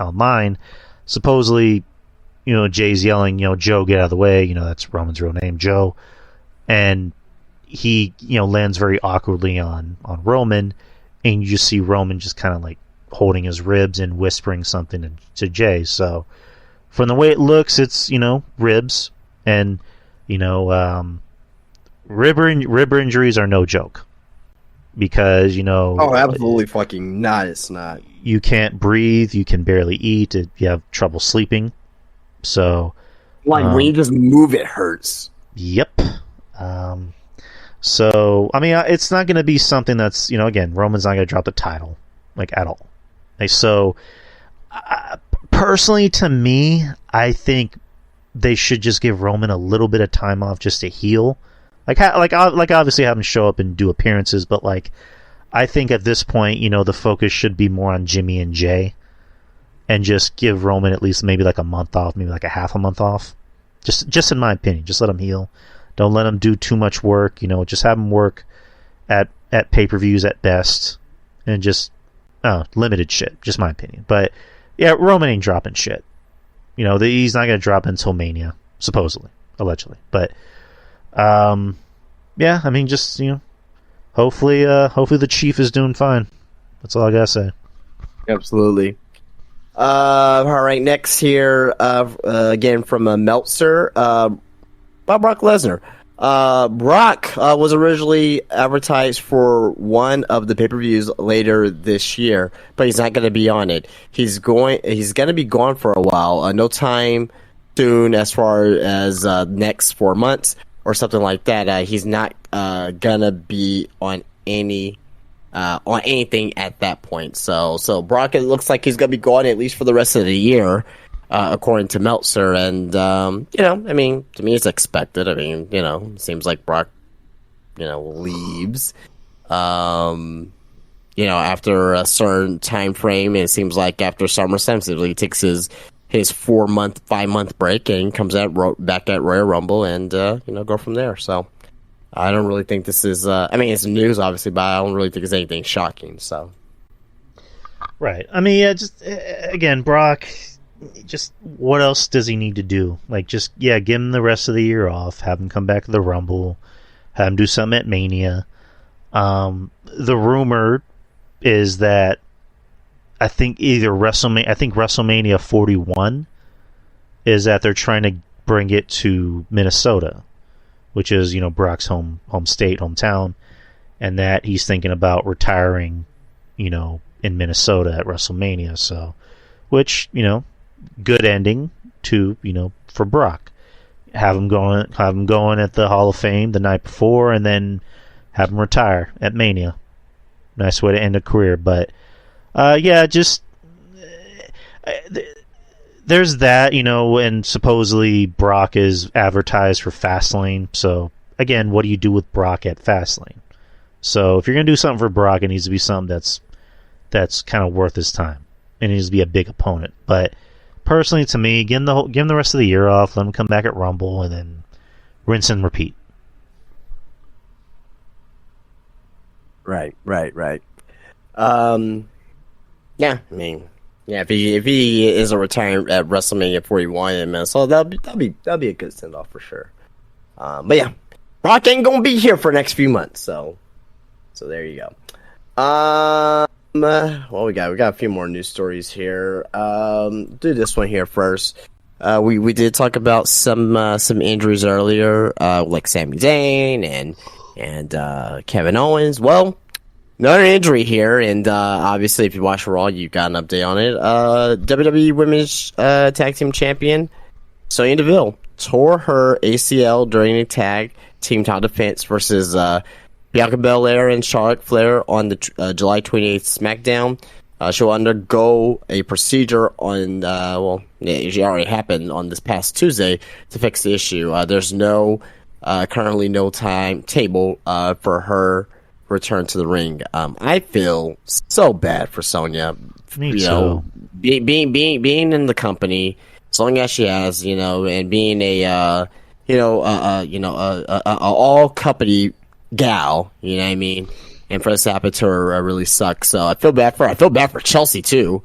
online. Supposedly, Jay's yelling, Joe, get out of the way. That's Roman's real name, Joe. And he, lands very awkwardly on Roman, and you just see Roman just kind of like holding his ribs and whispering something to Jay. So, from the way it looks, it's ribs, and rib injuries are no joke. Because absolutely fucking not. It's not. You can't breathe. You can barely eat. You have trouble sleeping. So, when you just move, it hurts. Yep. So I mean, it's not going to be something that's again, Roman's not going to drop the title at all. So, personally, to me, I think they should just give Roman a little bit of time off just to heal. Like obviously have him show up and do appearances, but I think at this point, the focus should be more on Jimmy and Jay, and just give Roman at least maybe a month off, maybe a half a month off. Just in my opinion, just let him heal. Don't let him do too much work. Just have him work at pay-per-views at best, and just limited shit. Just my opinion. But yeah, Roman ain't dropping shit. He's not gonna drop until Mania, supposedly, allegedly, but. Yeah, I mean, just hopefully the Chief is doing fine. That's all I gotta say. Absolutely. All right, next here, again from Meltzer, Brock Lesnar. Brock was originally advertised for one of the pay-per-views later this year, but he's not going to be on it. He's going to be gone for a while. No time soon, as far as next 4 months. Or something like that. He's not gonna be on anything at that point. So Brock, it looks like he's gonna be gone at least for the rest of the year, according to Meltzer. And I mean, to me, it's expected. I mean, it seems like Brock, leaves, after a certain time frame. It seems like after SummerSlam, he takes his 5-month break and comes back at Royal Rumble and go from there. So I don't really think this is it's news obviously, but I don't really think it's anything shocking. So right. I mean, just again, Brock, just what else does he need to do? Give him the rest of the year off, have him come back to the Rumble, have him do something at Mania. The rumor is that I think WrestleMania 41 is that they're trying to bring it to Minnesota, which is Brock's home state, hometown, and that he's thinking about retiring, in Minnesota at WrestleMania. So, which good ending to for Brock. Have him going at the Hall of Fame the night before, and then have him retire at Mania. nice way to end a career. But yeah, just there's that, and supposedly Brock is advertised for Fastlane. So again, what do you do with Brock at Fastlane? So if you're gonna do something for Brock, it needs to be something that's kind of worth his time. It needs to be a big opponent. But personally, to me, give him the rest of the year off. Let him come back at Rumble, and then rinse and repeat. Right. Yeah, I mean, yeah. If he is a retiring at WrestleMania 41 in Minnesota, that'll be a good send off for sure. But yeah, Brock ain't gonna be here for the next few months, so there you go. Well, we got a few more news stories here. Do this one here first. We did talk about some injuries earlier, like Sami Zayn and Kevin Owens. Well, another injury here, and obviously, if you watch Raw, you got an update on it. WWE Women's Tag Team Champion Sonya Deville tore her ACL during a tag team title defense versus Bianca Belair and Charlotte Flair on the July 28th SmackDown. She'll undergo a procedure on, it already happened on this past Tuesday to fix the issue. There's currently no timetable for her return to the ring. I feel so bad for Sonya. Me too. Being in the company as long as she has, and being a all company gal, you know what I mean? And for this happen to her really sucks. So I feel bad for Chelsea too.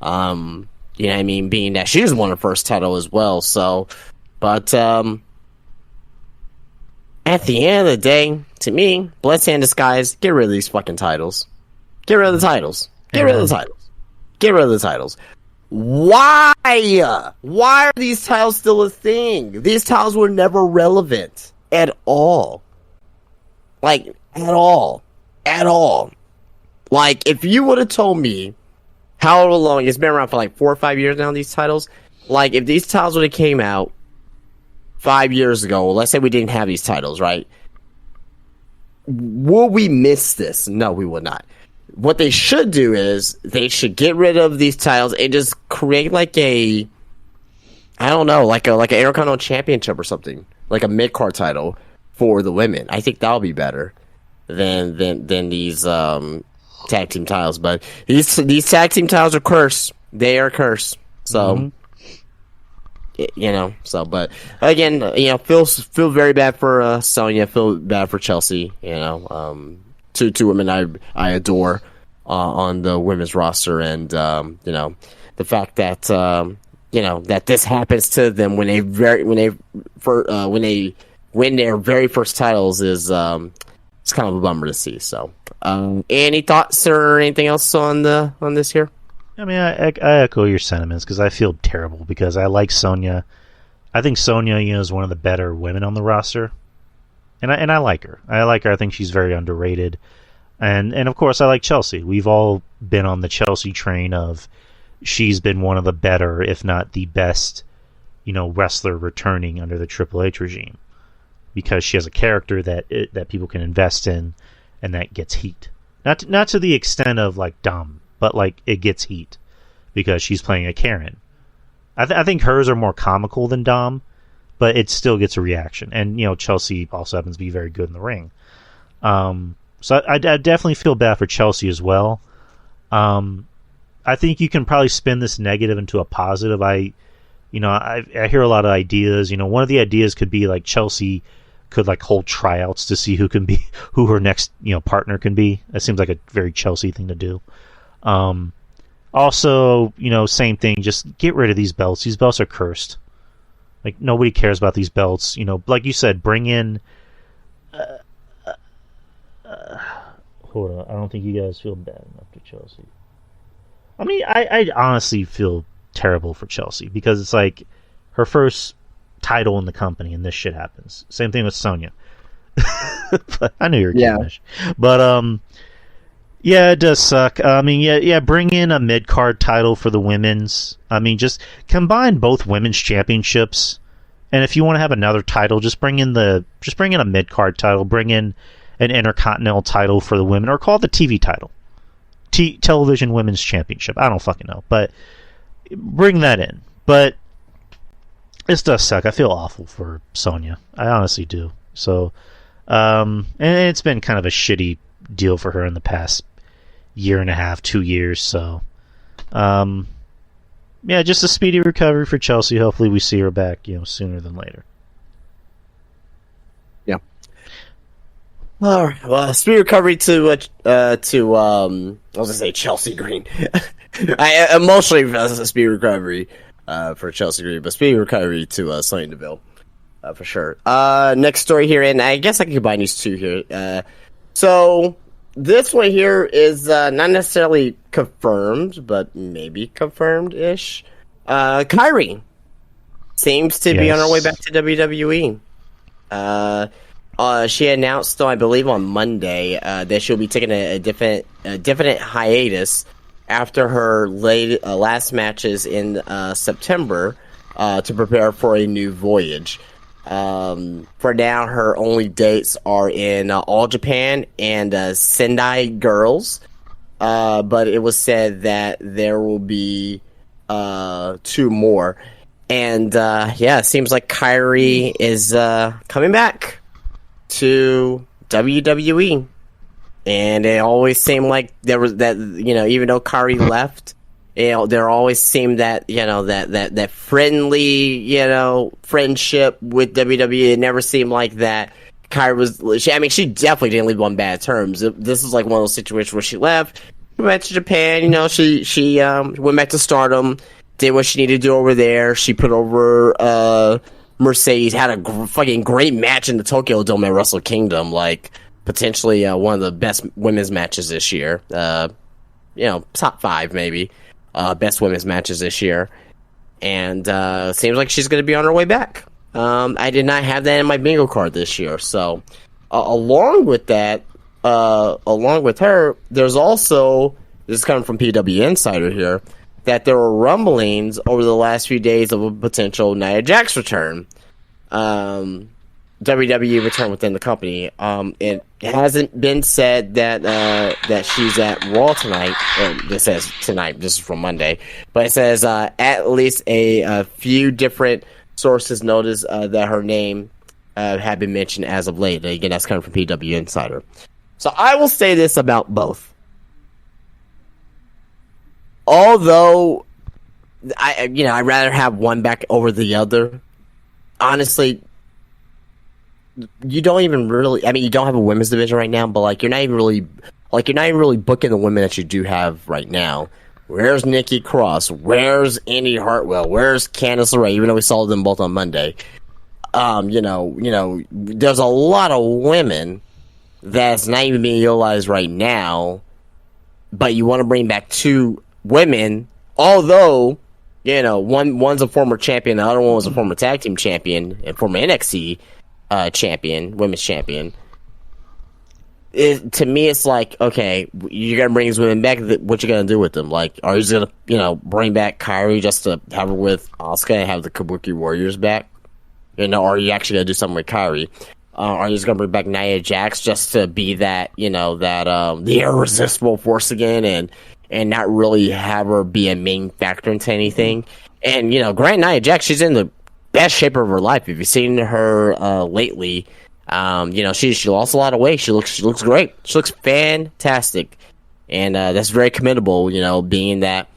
You know what I mean? Being that she just won her first title as well. So, but at the end of the day, to me, bloodstained disguise, get rid of these fucking titles. Get rid of the titles. Get rid of the titles. Get rid of the titles. Why? Why are these titles still a thing? These titles were never relevant at all. Like, at all. At all. Like, if you would have told me how long, it's been around for like 4 or 5 years now, these titles. Like, if these titles would have came out 5 years ago, let's say we didn't have these titles, right? Will we miss this? No, we will not. What they should do is they should get rid of these titles and just create like a, I don't know, like an Intercontinental Championship or something, like a mid-card title for the women. I think that'll be better than these tag team titles. But these tag team titles are cursed. They are cursed. So but again, feel very bad for Sonya. Feel bad for Chelsea. Two women I adore on the women's roster, and the fact that that this happens to them when they win their very first titles is it's kind of a bummer to see. So, any thoughts or anything else on this here? I mean, I echo your sentiments because I feel terrible because I like Sonya. I think Sonya, is one of the better women on the roster, and I like her. I think she's very underrated, and of course I like Chelsea. We've all been on the Chelsea train of she's been one of the better, if not the best, wrestler returning under the Triple H regime because she has a character that people can invest in and that gets heat. Not to the extent of like Dom. But, it gets heat because she's playing a Karen. I think hers are more comical than Dom, but it still gets a reaction. And, Chelsea also happens to be very good in the ring. So I definitely feel bad for Chelsea as well. I think you can probably spin this negative into a positive. I hear a lot of ideas. One of the ideas could be, Chelsea could, hold tryouts to see who her next, partner can be. That seems like a very Chelsea thing to do. Also, same thing, just get rid of these belts. These belts are cursed. Nobody cares about these belts. Like you said, bring in hold on, I don't think you guys feel bad enough for Chelsea. I mean, I honestly feel terrible for Chelsea because it's like her first title in the company and this shit happens. Same thing with Sonya. But I knew you were kidding. But yeah, it does suck. I mean, bring in a mid-card title for the women's. I mean, just combine both women's championships. And if you want to have another title, just bring in a mid-card title. Bring in an intercontinental title for the women, or call it the TV title, Television Women's Championship. I don't fucking know, but bring that in. But this does suck. I feel awful for Sonya. I honestly do. So, and it's been kind of a shitty deal for her in the past year and a half, 2 years. So, yeah, just a speedy recovery for Chelsea. Hopefully, we see her back, sooner than later. Yeah. All right. Well, speedy recovery to I was gonna say Chelsea Green. I emotionally a speedy recovery for Chelsea Green, but speedy recovery to Sonya Deville for sure. Next story here, and I guess I can combine these two here. So this one here is not necessarily confirmed, but maybe confirmed-ish. Kyrie seems to be on her way back to WWE. She announced, I believe, on Monday that she'll be taking a definite hiatus after her last matches in September to prepare for a new voyage. For now, her only dates are in All Japan and Sendai Girls, but it was said that there will be 2 more. And yeah, it seems like Kyrie is coming back to WWE. And it always seemed like there was that, even though Kyrie left, there always seemed that, that friendly, friendship with WWE. It never seemed like that Kyrie was, she definitely didn't leave on bad terms. This is like one of those situations where she left, went to Japan, she went back to Stardom, did what she needed to do over there. She put over, Mercedes, had a fucking great match in the Tokyo Dome at Wrestle Kingdom, like, potentially one of the best women's matches this year. Top 5 maybe. Best women's matches this year. And seems like she's going to be on her way back. I did not have that in my bingo card this year. So, along with that, along with her, there's also, this is coming from PW Insider here, that there were rumblings over the last few days of a potential Nia Jax return. WWE return within the company. It hasn't been said that she's at Raw tonight. This says tonight. This is from Monday, but it says at least a few different sources noticed that her name had been mentioned as of late. Again, that's coming from PW Insider. So I will say this about both. Although I'd rather have one back over the other. Honestly, you don't even really. You don't have a women's division right now, but you're not even really booking the women that you do have right now. Where's Nikki Cross? Where's Indy Hartwell? Where's Candice LeRae? Even though we saw them both on Monday, there's a lot of women that's not even being utilized right now. But you want to bring back 2 women, although one's a former champion, the other one was a former tag team champion and former NXT champion, women's champion. To me, it's like, okay, you're gonna bring these women back. What you gonna do with them? Like, are you just gonna, bring back Kyrie just to have her with Asuka and have the Kabuki Warriors back? Or are you actually gonna do something with Kyrie? Are you just gonna bring back Nia Jax just to be that, the irresistible force again, and not really have her be a main factor into anything? And Grant Nia Jax, she's in the best shape of her life. If you've seen her lately, she lost a lot of weight. She looks great. She looks fantastic, and that's very commendable. Being that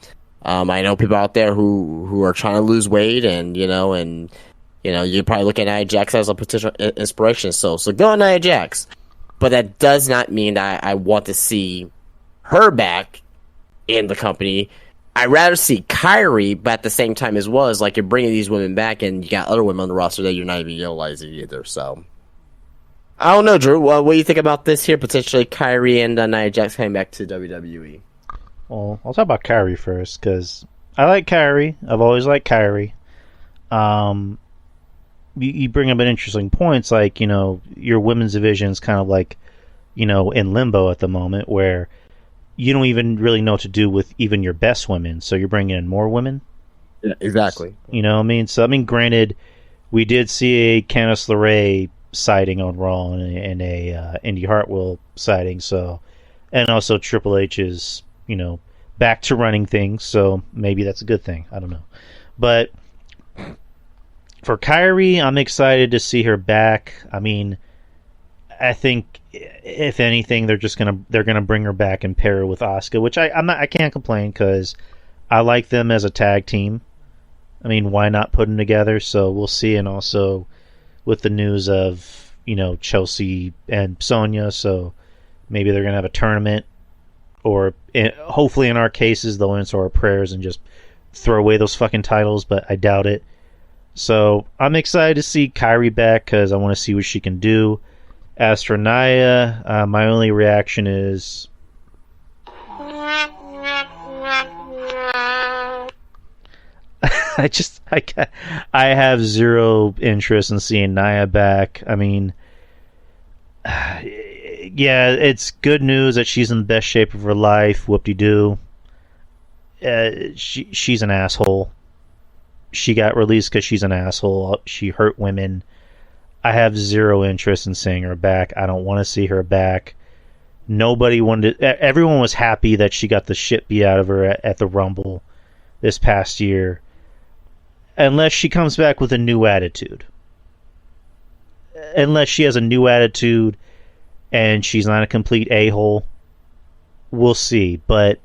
I know people out there who are trying to lose weight, and you're probably looking at Nia Jax as a potential inspiration. So go on Nia Jax, but that does not mean that I want to see her back in the company. I'd rather see Kyrie, but at the same time as well, is like you're bringing these women back and you got other women on the roster that you're not even utilizing either. So, I don't know, Drew. What do you think about this here? Potentially Kyrie and Nia Jax coming back to WWE. Well, I'll talk about Kyrie first, because I like Kyrie. I've always liked Kyrie. You bring up an interesting point. It's like, your women's division is kind of like, in limbo at the moment, where you don't even really know what to do with even your best women, so you're bringing in more women. Yeah, exactly. So, granted, we did see a Candice LeRae sighting on Raw and a Indy Hartwell sighting. So, and also Triple H is back to running things. So maybe that's a good thing. I don't know, but for Kairi, I'm excited to see her back. I mean, I think if anything, they're gonna bring her back and pair her with Asuka, which I can't complain because I like them as a tag team. I mean, why not put them together? So we'll see. And also with the news of Chelsea and Sonya, so maybe they're gonna have a tournament, or hopefully in our cases they'll answer our prayers and just throw away those fucking titles. But I doubt it. So I'm excited to see Kairi back because I want to see what she can do. As for Nia, my only reaction is I have zero interest in seeing Nia back. I mean, yeah, it's good news that she's in the best shape of her life. Whoop-de-doo. She's an asshole. She got released because she's an asshole. She hurt women. I have zero interest in seeing her back. I don't want to see her back. Nobody wanted. Everyone was happy that she got the shit beat out of her at the Rumble this past year. Unless she comes back with a new attitude. Unless she has a new attitude and she's not a complete a-hole. We'll see. But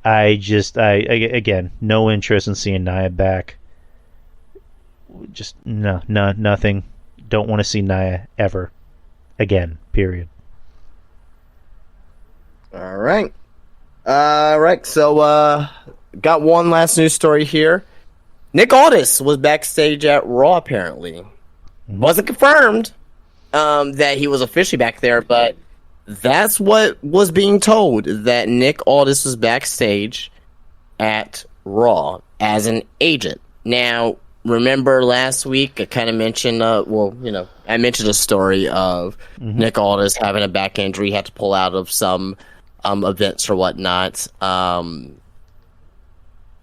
again, no interest in seeing Nia back. Just nothing. Don't want to see Nia ever again. Period. All right. So, got one last news story here. Nick Aldis was backstage at Raw. Apparently, wasn't confirmed that he was officially back there, but that's what was being told, that Nick Aldis was backstage at Raw as an agent. Now, remember last week I kind of mentioned, I mentioned a story of Nick Aldis having a back injury, had to pull out of some events or whatnot.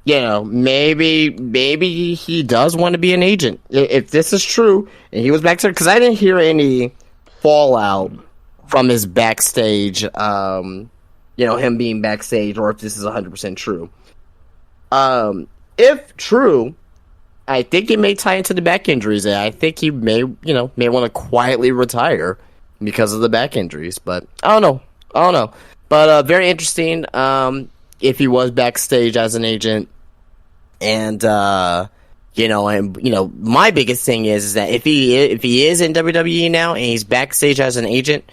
Maybe he does want to be an agent. If this is true, and he was backstage, because I didn't hear any fallout from his backstage, him being backstage, or if this is 100% true. If true, I think it may tie into the back injuries. I think he may want to quietly retire because of the back injuries. But I don't know. But very interesting. If he was backstage as an agent, and my biggest thing is that if he is in WWE now and he's backstage as an agent,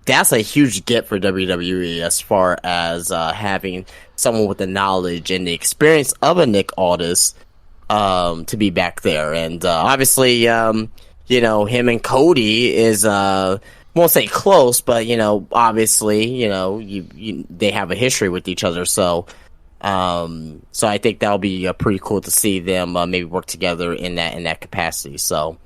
that's a huge get for WWE as far as having someone with the knowledge and the experience of a Nick Aldis to be back there. And obviously, him and Cody is won't say close, but obviously, they have a history with each other. So I think that'll be pretty cool to see them maybe work together in that capacity. So.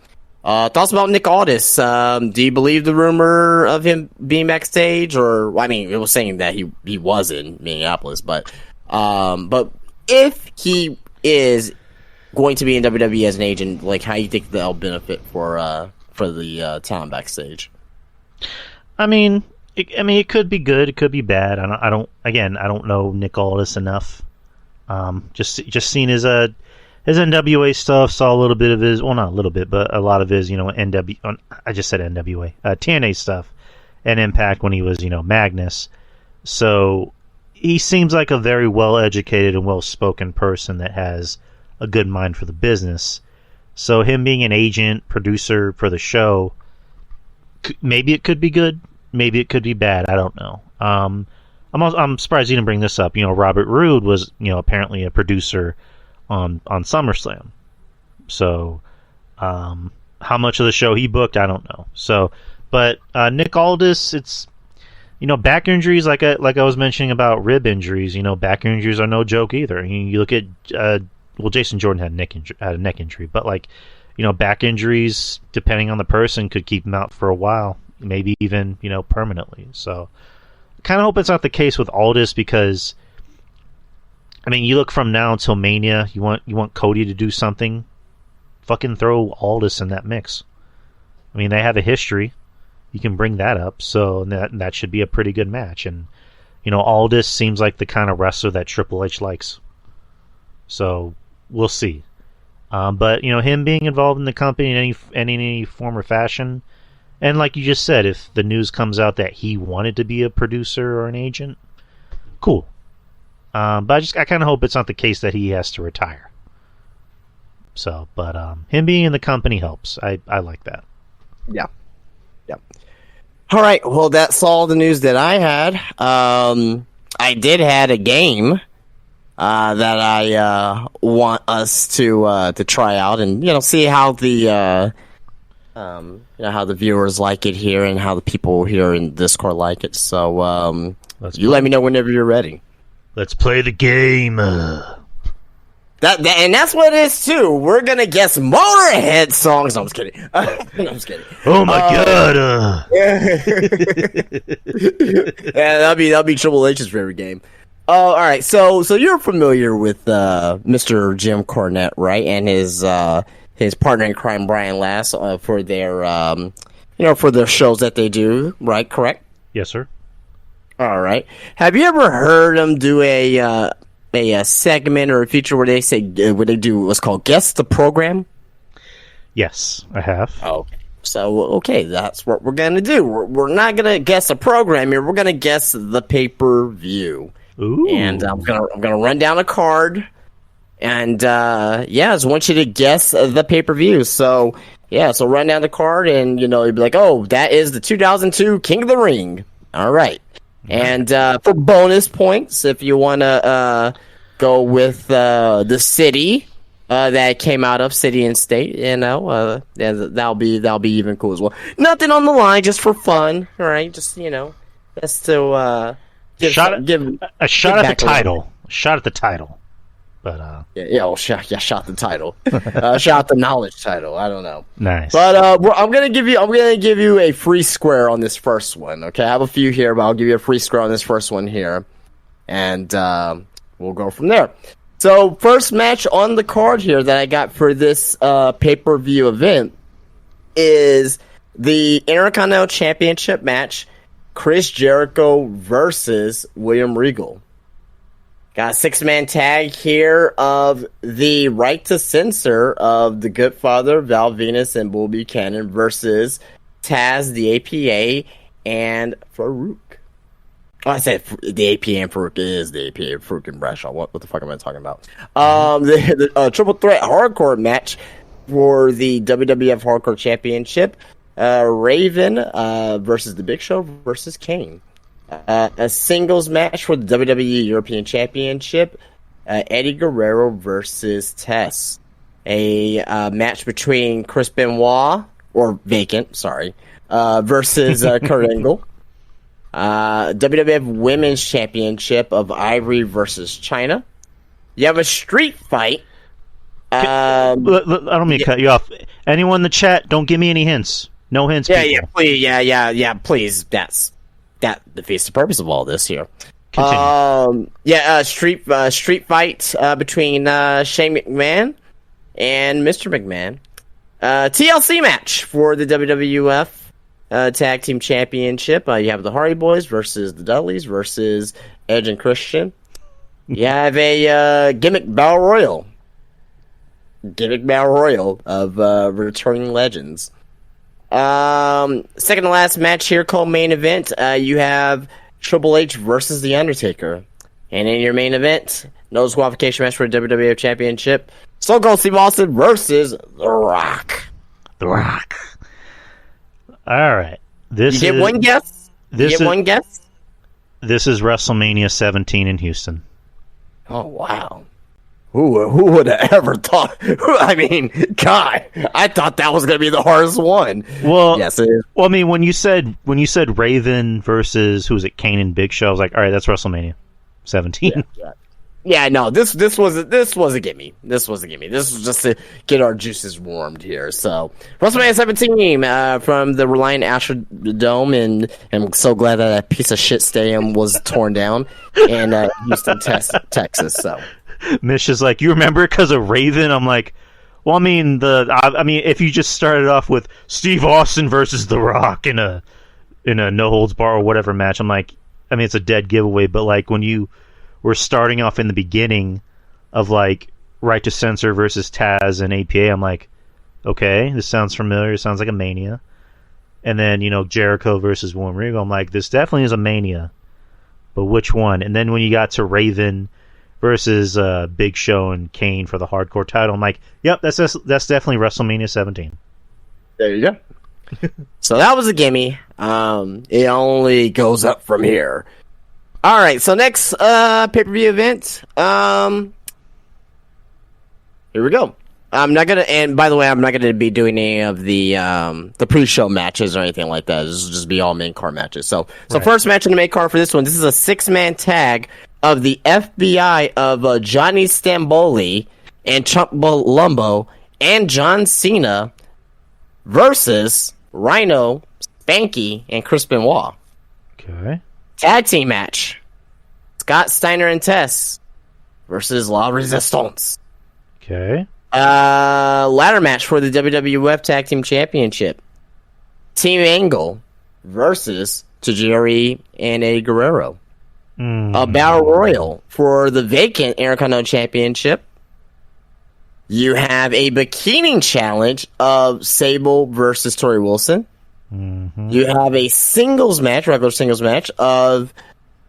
Thoughts about Nick Aldis? Do you believe the rumor of him being backstage, or it was saying that he was in Minneapolis, but if he is going to be in WWE as an agent, how do you think that'll benefit for the talent backstage? It could be good, it could be bad. I don't know Nick Aldis enough. Just seen his NWA stuff, saw a little bit of his, well, not a little bit, but a lot of his, I just said NWA, TNA stuff, and Impact when he was, Magnus. So he seems like a very well-educated and well-spoken person that has a good mind for the business. So him being an agent, producer for the show, maybe it could be good, maybe it could be bad, I don't know. I'm surprised you didn't bring this up. Robert Roode was, apparently a producer on SummerSlam. So, how much of the show he booked, I don't know. So, but Nick Aldis, it's back injuries, like I was mentioning about rib injuries. Back injuries are no joke either. You look at Jason Jordan had a neck injury, but back injuries, depending on the person, could keep him out for a while, maybe even permanently. So, I kind of hope it's not the case with Aldis, because you look from now until Mania, you want Cody to do something, fucking throw Aldis in that mix. I mean, they have a history. You can bring that up, so that should be a pretty good match. And Aldis seems like the kind of wrestler that Triple H likes. So we'll see. But him being involved in the company in any form or fashion, and like you just said, if the news comes out that he wanted to be a producer or an agent, cool. But I kind of hope it's not the case that he has to retire. So, but him being in the company helps. I like that. Yeah. All right. Well, that's all the news that I had. I did had a game that I want us to try out and see how the how the viewers like it here and how the people here in Discord like it. So let me know whenever you're ready. Let's play the game. And that's what it is too. We're gonna guess Motorhead songs. No, I'm just kidding. I'm just kidding. Oh my god! Yeah, that'll be Triple H's favorite game. All right, so you're familiar with Mr. Jim Cornette, right? And his partner in crime, Brian Last, for their for their shows that they do, right? Correct? Yes, sir. All right. Have you ever heard them do a segment or a feature where they say what they do what's called guess the program? Yes, I have. Okay. So that's what we're gonna do. We're not gonna guess a program here. We're gonna guess the pay-per-view. Ooh. And I'm gonna run down a card, and I just want you to guess the pay-per-view. So run down the card, and you'll be like, oh, that is the 2002 King of the Ring. All right. And for bonus points, if you want to go with the city that came out of, city and state, that'll be even cool as well. Nothing on the line, just for fun, all right? Just just to give a shot at the title. A shot at the title. But shot the title. Shot the knowledge title. I don't know. Nice. But I'm gonna give you a free square on this first one. Okay, I have a few here, but I'll give you a free square on this first one here, and we'll go from there. So first match on the card here that I got for this pay-per-view event is the Intercontinental Championship match: Chris Jericho versus William Regal. Got a 6-man tag here of the Right to Censor of the Good Father, Val Venus, and Bull Buchanan versus Taz, the APA, and Farouk. Oh, I said the APA and Farouk. It is the APA, Farouk and Bradshaw. What the fuck am I talking about? The triple threat hardcore match for the WWF Hardcore Championship. Raven versus The Big Show versus Kane. A singles match for the WWE European Championship, Eddie Guerrero versus Tess. A match between Chris Benoit, or Vacant, versus Kurt Angle. WWF Women's Championship of Ivory versus China. You have a street fight. I don't mean to cut you off. Anyone in the chat, don't give me any hints. No hints, people. Please. That defeats the purpose of all this here. Continue. Street fight between Shane McMahon and Mr. McMahon. TLC match for the WWF Tag Team Championship. You have the Hardy Boys versus the Dudleys versus Edge and Christian. You have a gimmick battle royal of returning legends. Second to last match here, called main event. You have Triple H versus The Undertaker. And in your main event, no disqualification match for the WWF Championship, Stone Cold Steve Austin versus The Rock. The Rock. All right. You get one guess? One guess? This is WrestleMania 17 in Houston. Oh, wow. Who would have ever thought? I mean, God, I thought that was going to be the hardest one. Well, yes, it is. Well, I mean, when you said Raven versus who was it, Kane and Big Show, I was like, all right, that's WrestleMania 17. Yeah, no, this was a gimme. This was just to get our juices warmed here. So WrestleMania 17 from the Reliant Astrodome, and I'm so glad that piece of shit stadium was torn down in Houston, Texas. So. Mish is like, you remember it because of Raven? I'm like, Well, I mean, if you just started off with Steve Austin versus The Rock in a no holds bar or whatever match, I'm like, I mean, it's a dead giveaway. But like when you were starting off in the beginning of like Right to Censor versus Taz and APA, I'm like, okay, this sounds familiar. It sounds like a Mania. And then Jericho versus William Regal, I'm like, this definitely is a Mania, but which one? And then when you got to Raven versus Big Show and Kane for the hardcore title, I'm like, yep, that's definitely WrestleMania 17. There you go. So that was a gimme. It only goes up from here. All right, so next pay-per-view event. Here we go. I'm not gonna, and by the way, I'm not gonna be doing any of the pre-show matches or anything like that. This will just be all main card matches. So first match in the main card for this one. This is a 6-man tag of the FBI of Johnny Stamboli and Chuck Palumbo and John Cena versus Rhino, Spanky, and Chris Benoit. Okay. Tag team match: Scott Steiner and Tess versus La Resistance. Okay. Ladder match for the WWF Tag Team Championship: Team Angle versus Tajiri and Eddie Guerrero. A Battle Royal for the vacant Intercontinental Championship. You have a Bikini Challenge of Sable versus Tori Wilson. Mm-hmm. You have a regular singles match of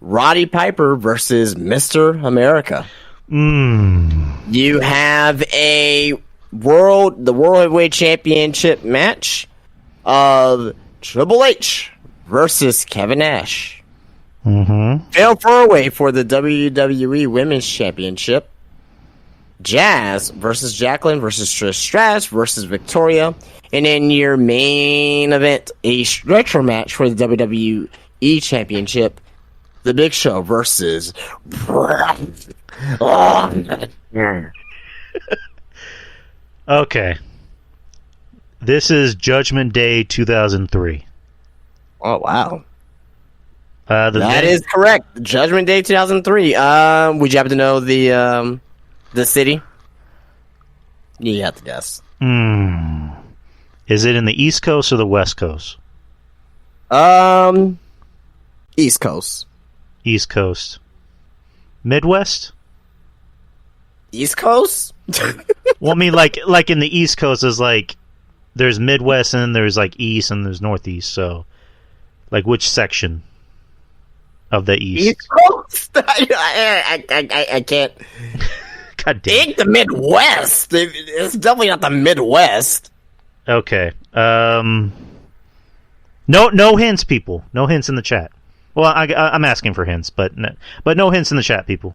Roddy Piper versus Mr. America. You have the World Heavyweight Championship match of Triple H versus Kevin Nash. Fail 4-way for the WWE Women's Championship. Jazz versus Jacqueline versus Trish Stratus versus Victoria. And in your main event, a stretcher match for the WWE Championship. The Big Show versus... Okay. This is Judgment Day 2003. Oh, wow. That is correct. Judgment Day 2003. Would you happen to know the city? You have to guess. Is it in the East Coast or the West Coast? East Coast. East Coast. Midwest? East Coast? Well, I mean, like in the East Coast, there's Midwest and there's like East and there's Northeast. So, like, which section of the East? East Coast? I can't. God damn. Take the Midwest. It's definitely not the Midwest. Okay. No hints, people. No hints in the chat. Well, I'm asking for hints, but no hints in the chat, people.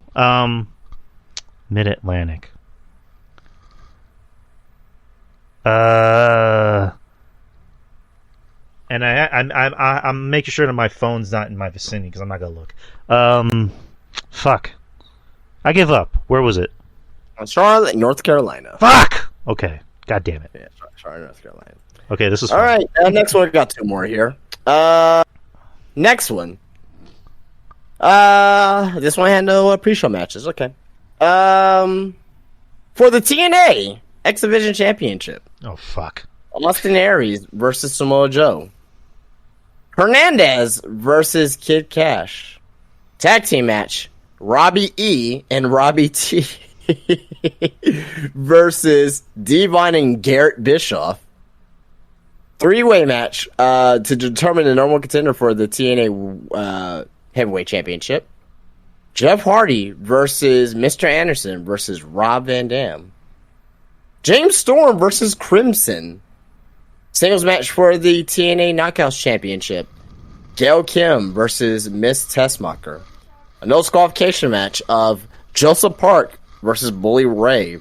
Mid-Atlantic. And I'm making sure that my phone's not in my vicinity because I'm not gonna look. Fuck. I give up. Where was it? Charlotte, North Carolina. Fuck. Okay. God damn it. Yeah, Charlotte, North Carolina. Okay, this is all fun. right. Next one, we got 2 more here. Next one. This one had no pre-show matches. Okay. For the TNA X Division Championship. Oh fuck. Austin Aries versus Samoa Joe. Hernandez versus Kid Cash. Tag team match: Robbie E and Robbie T versus Devon and Garrett Bischoff. 3-way match to determine the normal contender for the TNA Heavyweight Championship. Jeff Hardy versus Mr. Anderson versus Rob Van Dam. James Storm versus Crimson. Singles match for the TNA Knockouts Championship. Gail Kim versus Miss Tessmacher. A no disqualification match of Joseph Park versus Bully Ray.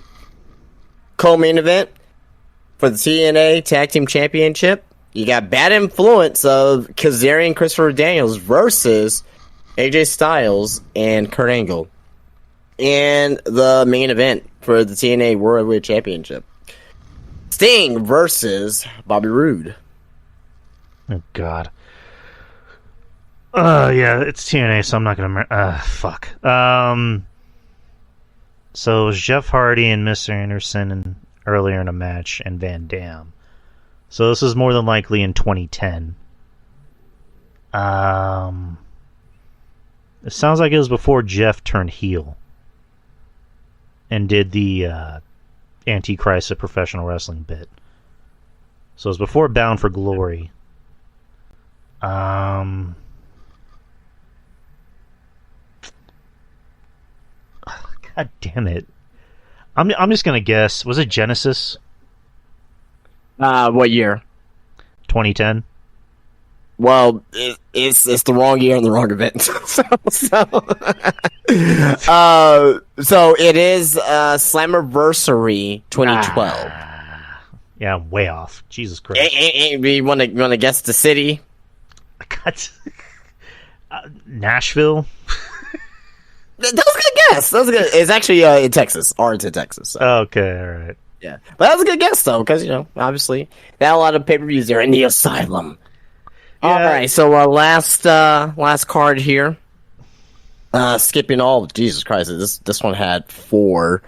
Co-main event for the TNA Tag Team Championship. You got Bad Influence of Kazarian Christopher Daniels versus AJ Styles and Kurt Angle. And the main event for the TNA World Heavyweight Championship. Sting versus Bobby Roode. Oh, God. Yeah, it's TNA, so I'm not gonna... fuck. So, it was Jeff Hardy and Mr. Anderson and earlier in a match, and Van Dam. So this is more than likely in 2010. It sounds like it was before Jeff turned heel and did the Antichrist of Professional Wrestling bit. So it was before Bound for Glory. God damn it. I'm just gonna guess. Was it Genesis? What year? 2010. Well, it's the wrong year and the wrong event. so it is Slammiversary 2012. Yeah, I'm way off. Jesus Christ. You want to guess the city? God. Nashville. That was a good guess. That was good. It's actually in Texas, Arlington, Texas. So. Okay, all right. Yeah, but that was a good guess though, because obviously they had a lot of pay-per-views there in the Asylum. Yeah. All right, so last card here. Skipping all. Jesus Christ, this one had 4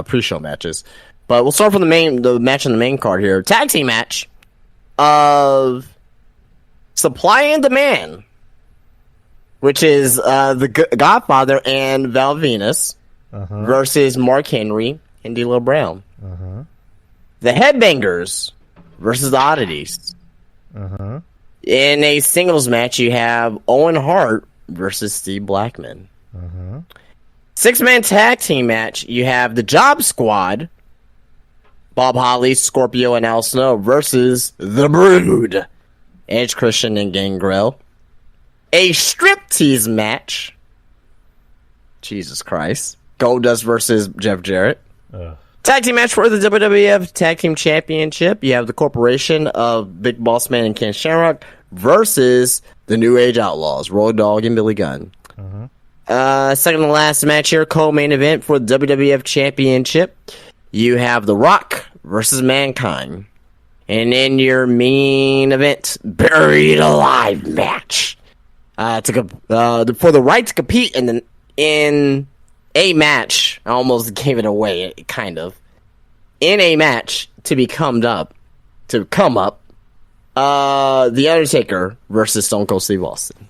pre-show matches, but we'll start from the match on the main card here. Tag team match of Supply and Demand, which is the Godfather and Val Venus versus Mark Henry and D'Lo Brown. The Headbangers versus the Oddities. In a singles match, you have Owen Hart versus Steve Blackman. 6-man tag team match, you have the Job Squad, Bob Holly, Scorpio, and Al Snow versus The Brood, Edge, Christian, and Gangrel. A striptease match, Jesus Christ, Goldust versus Jeff Jarrett. Tag team match for the WWF Tag Team Championship. You have the Corporation of Big Boss Man and Ken Shamrock versus the New Age Outlaws, Road Dogg and Billy Gunn. Second to last match here, co-main event for the WWF Championship. You have The Rock versus Mankind. And in your main event, Buried Alive match. For the right to compete in a match, I almost gave it away, kind of. In a match to come up, The Undertaker versus Stone Cold Steve Austin.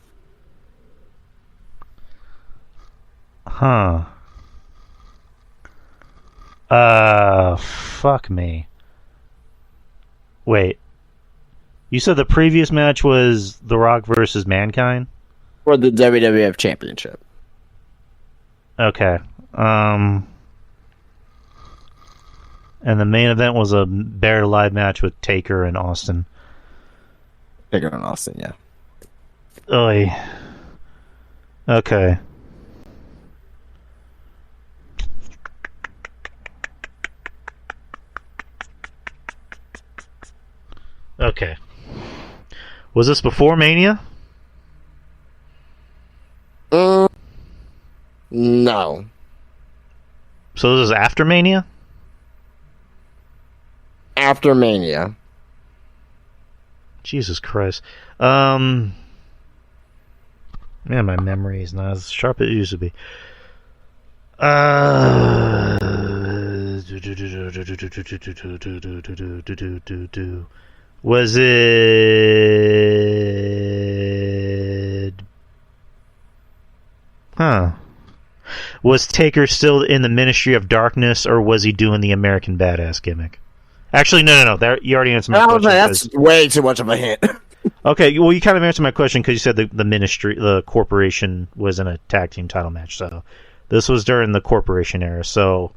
Fuck me. Wait. You said the previous match was The Rock versus Mankind? For the WWF Championship. Okay. And the main event was a Buried Alive match with Taker and Austin. Taker and Austin, yeah. Oy. Okay. Okay. Was this before Mania? No. So this is after Mania? After Mania. Jesus Christ. Man, my memory is not as sharp as it used to be. Was it... Was Taker still in the Ministry of Darkness, or was he doing the American Badass gimmick? Actually, no. You already answered my question. That's way too much of a hint. Okay, well, you kind of answered my question because you said the Ministry, the Corporation, was in a tag team title match. So this was during the Corporation era. So,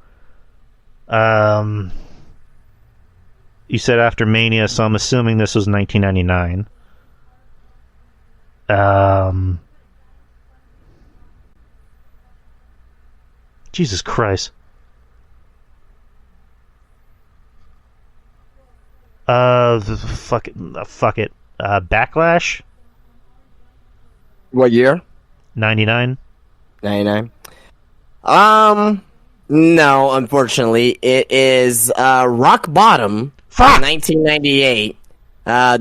you said after Mania, so I'm assuming this was 1999. Jesus Christ. Fuck it. Backlash? What year? 99. 99. No, unfortunately. It is Rock Bottom from 1998.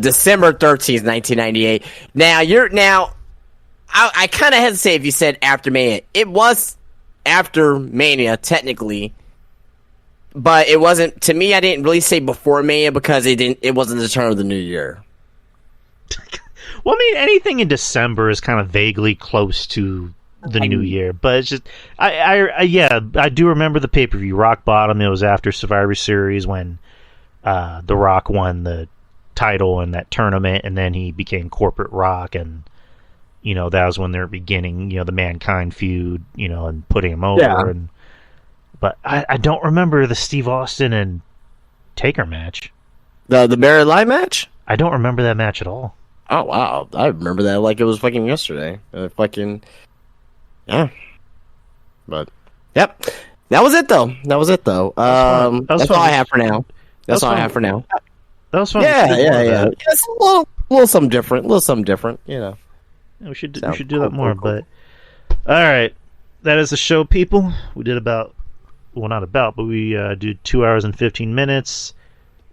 December 13th, 1998. Now, I kind of hesitate if you said after Mania. It was after Mania, technically. but it wasn't, to me, I didn't really say before Mania because it wasn't the turn of the new year. Well, I mean, anything in December is kind of vaguely close to the new year, but it's just, I do remember the pay-per-view, Rock Bottom. It was after Survivor Series when The Rock won the title in that tournament, and then he became Corporate Rock, and that was when they were beginning, the Mankind feud, and putting him over. Yeah. But I don't remember the Steve Austin and Taker match. The Barry Live match? I don't remember that match at all. Oh, wow. I remember that like it was fucking yesterday. Yeah. But, yep. That was it, though. That's all I have for now. That was fun. Yeah. It's a little something different. We should do that more. Cool. But all right, that is the show, people. We did we did 2 hours and 15 minutes,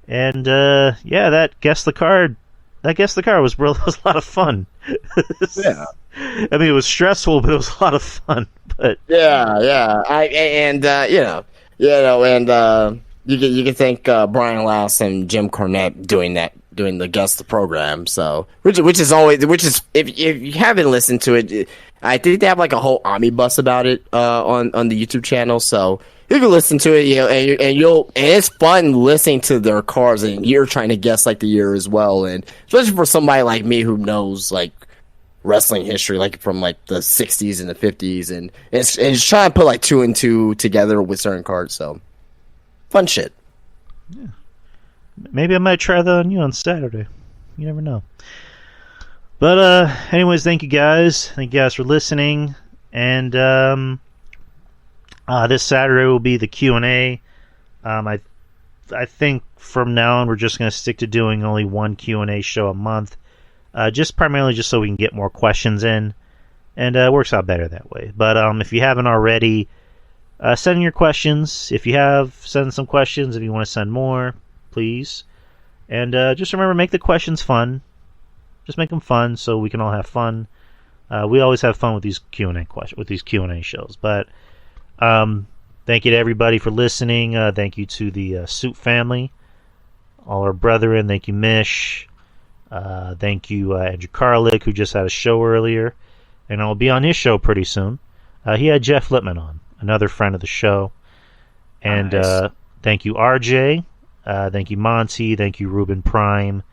and that guess the card was a lot of fun. Yeah, I mean, it was stressful, but it was a lot of fun. But yeah. You can thank Brian Lass and Jim Cornette doing the guest the program. So which is if you haven't listened to it, I think they have like a whole omnibus about it on the YouTube channel. So you can listen to it, and it's fun listening to their cards, and you're trying to guess like the year as well, and especially for somebody like me who knows like wrestling history like from like the 60s and the 50s, and it's trying to put like 2 and 2 together with certain cards. So fun shit. Yeah. Maybe I might try that on you on Saturday. You never know. But anyways, thank you guys. Thank you guys for listening. And this Saturday will be the Q&A. I think from now on we're just going to stick to doing only one Q&A show a month. Just primarily just so we can get more questions in. And it works out better that way. But if you haven't already, send in your questions. If you have, send some questions. If you want to send more, please. And just remember, make the questions fun. Just make them fun so we can all have fun. We always have fun with these Q&A shows. But thank you to everybody for listening. Thank you to the Soup family, all our brethren. Thank you, Mish. Thank you, Andrew Karlik, who just had a show earlier, and I'll be on his show pretty soon. He had Jeff Lippman on, another friend of the show. And nice. Thank you, RJ. Thank you, Monty. Thank you, Ruben Prime.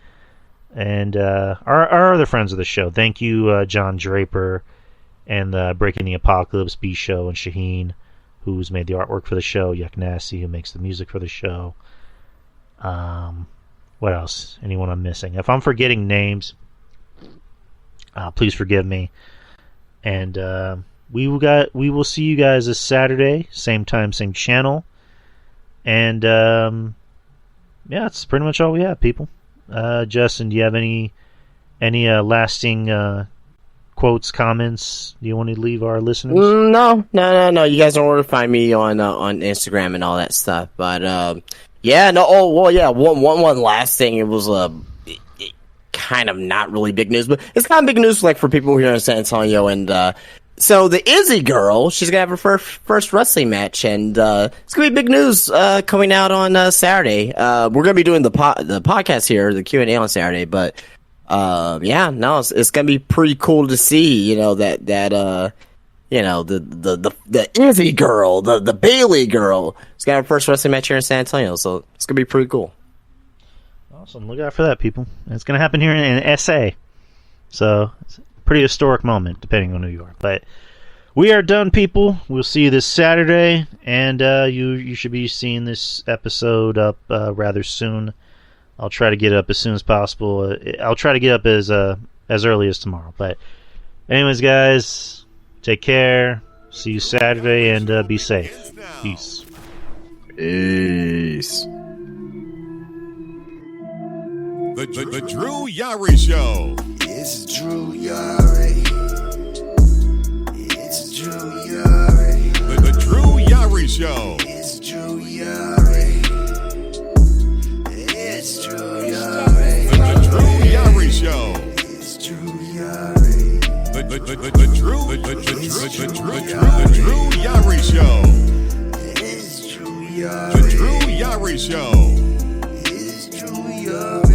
And our other friends of the show. Thank you, John Draper and Breaking the Apocalypse, B Show, and Shaheen, who's made the artwork for the show. Yuck Nasty, who makes the music for the show. What else? Anyone I'm missing? If I'm forgetting names, please forgive me. And we will see you guys this Saturday, same time, same channel. And that's pretty much all we have, people. Justin, do you have any lasting quotes, comments you want to leave our listeners? No. You guys don't want to find me on Instagram and all that stuff. But one last thing. It was kind of not really big news, but it's kind of big news like for people here in San Antonio. And so the Izzy girl, she's gonna have her first wrestling match, and it's gonna be big news coming out on Saturday. We're gonna be doing the podcast here, the Q&A on Saturday, but it's gonna be pretty cool to see, the Izzy girl, the Bailey girl, is gonna have her first wrestling match here in San Antonio, so it's gonna be pretty cool. Awesome, look out for that, people. It's gonna happen here in SA, so it's a pretty historic moment, depending on New York. But we are done, people. We'll see you this Saturday, and you should be seeing this episode up rather soon. I'll try to get it up as soon as possible. I'll try to get up as early as tomorrow. But anyways, guys, take care. See you Saturday, and be safe. Peace. Peace. The Drew Yari Show. It's Drew Yari. It's Drew Yari. The Drew Yari Show. It's Drew Yari. It's Drew Yari. The Drew Yari Show. It's Drew Yari. The Drew Yari Show. It's Drew The Drew Yari Show. It's Drew Yari.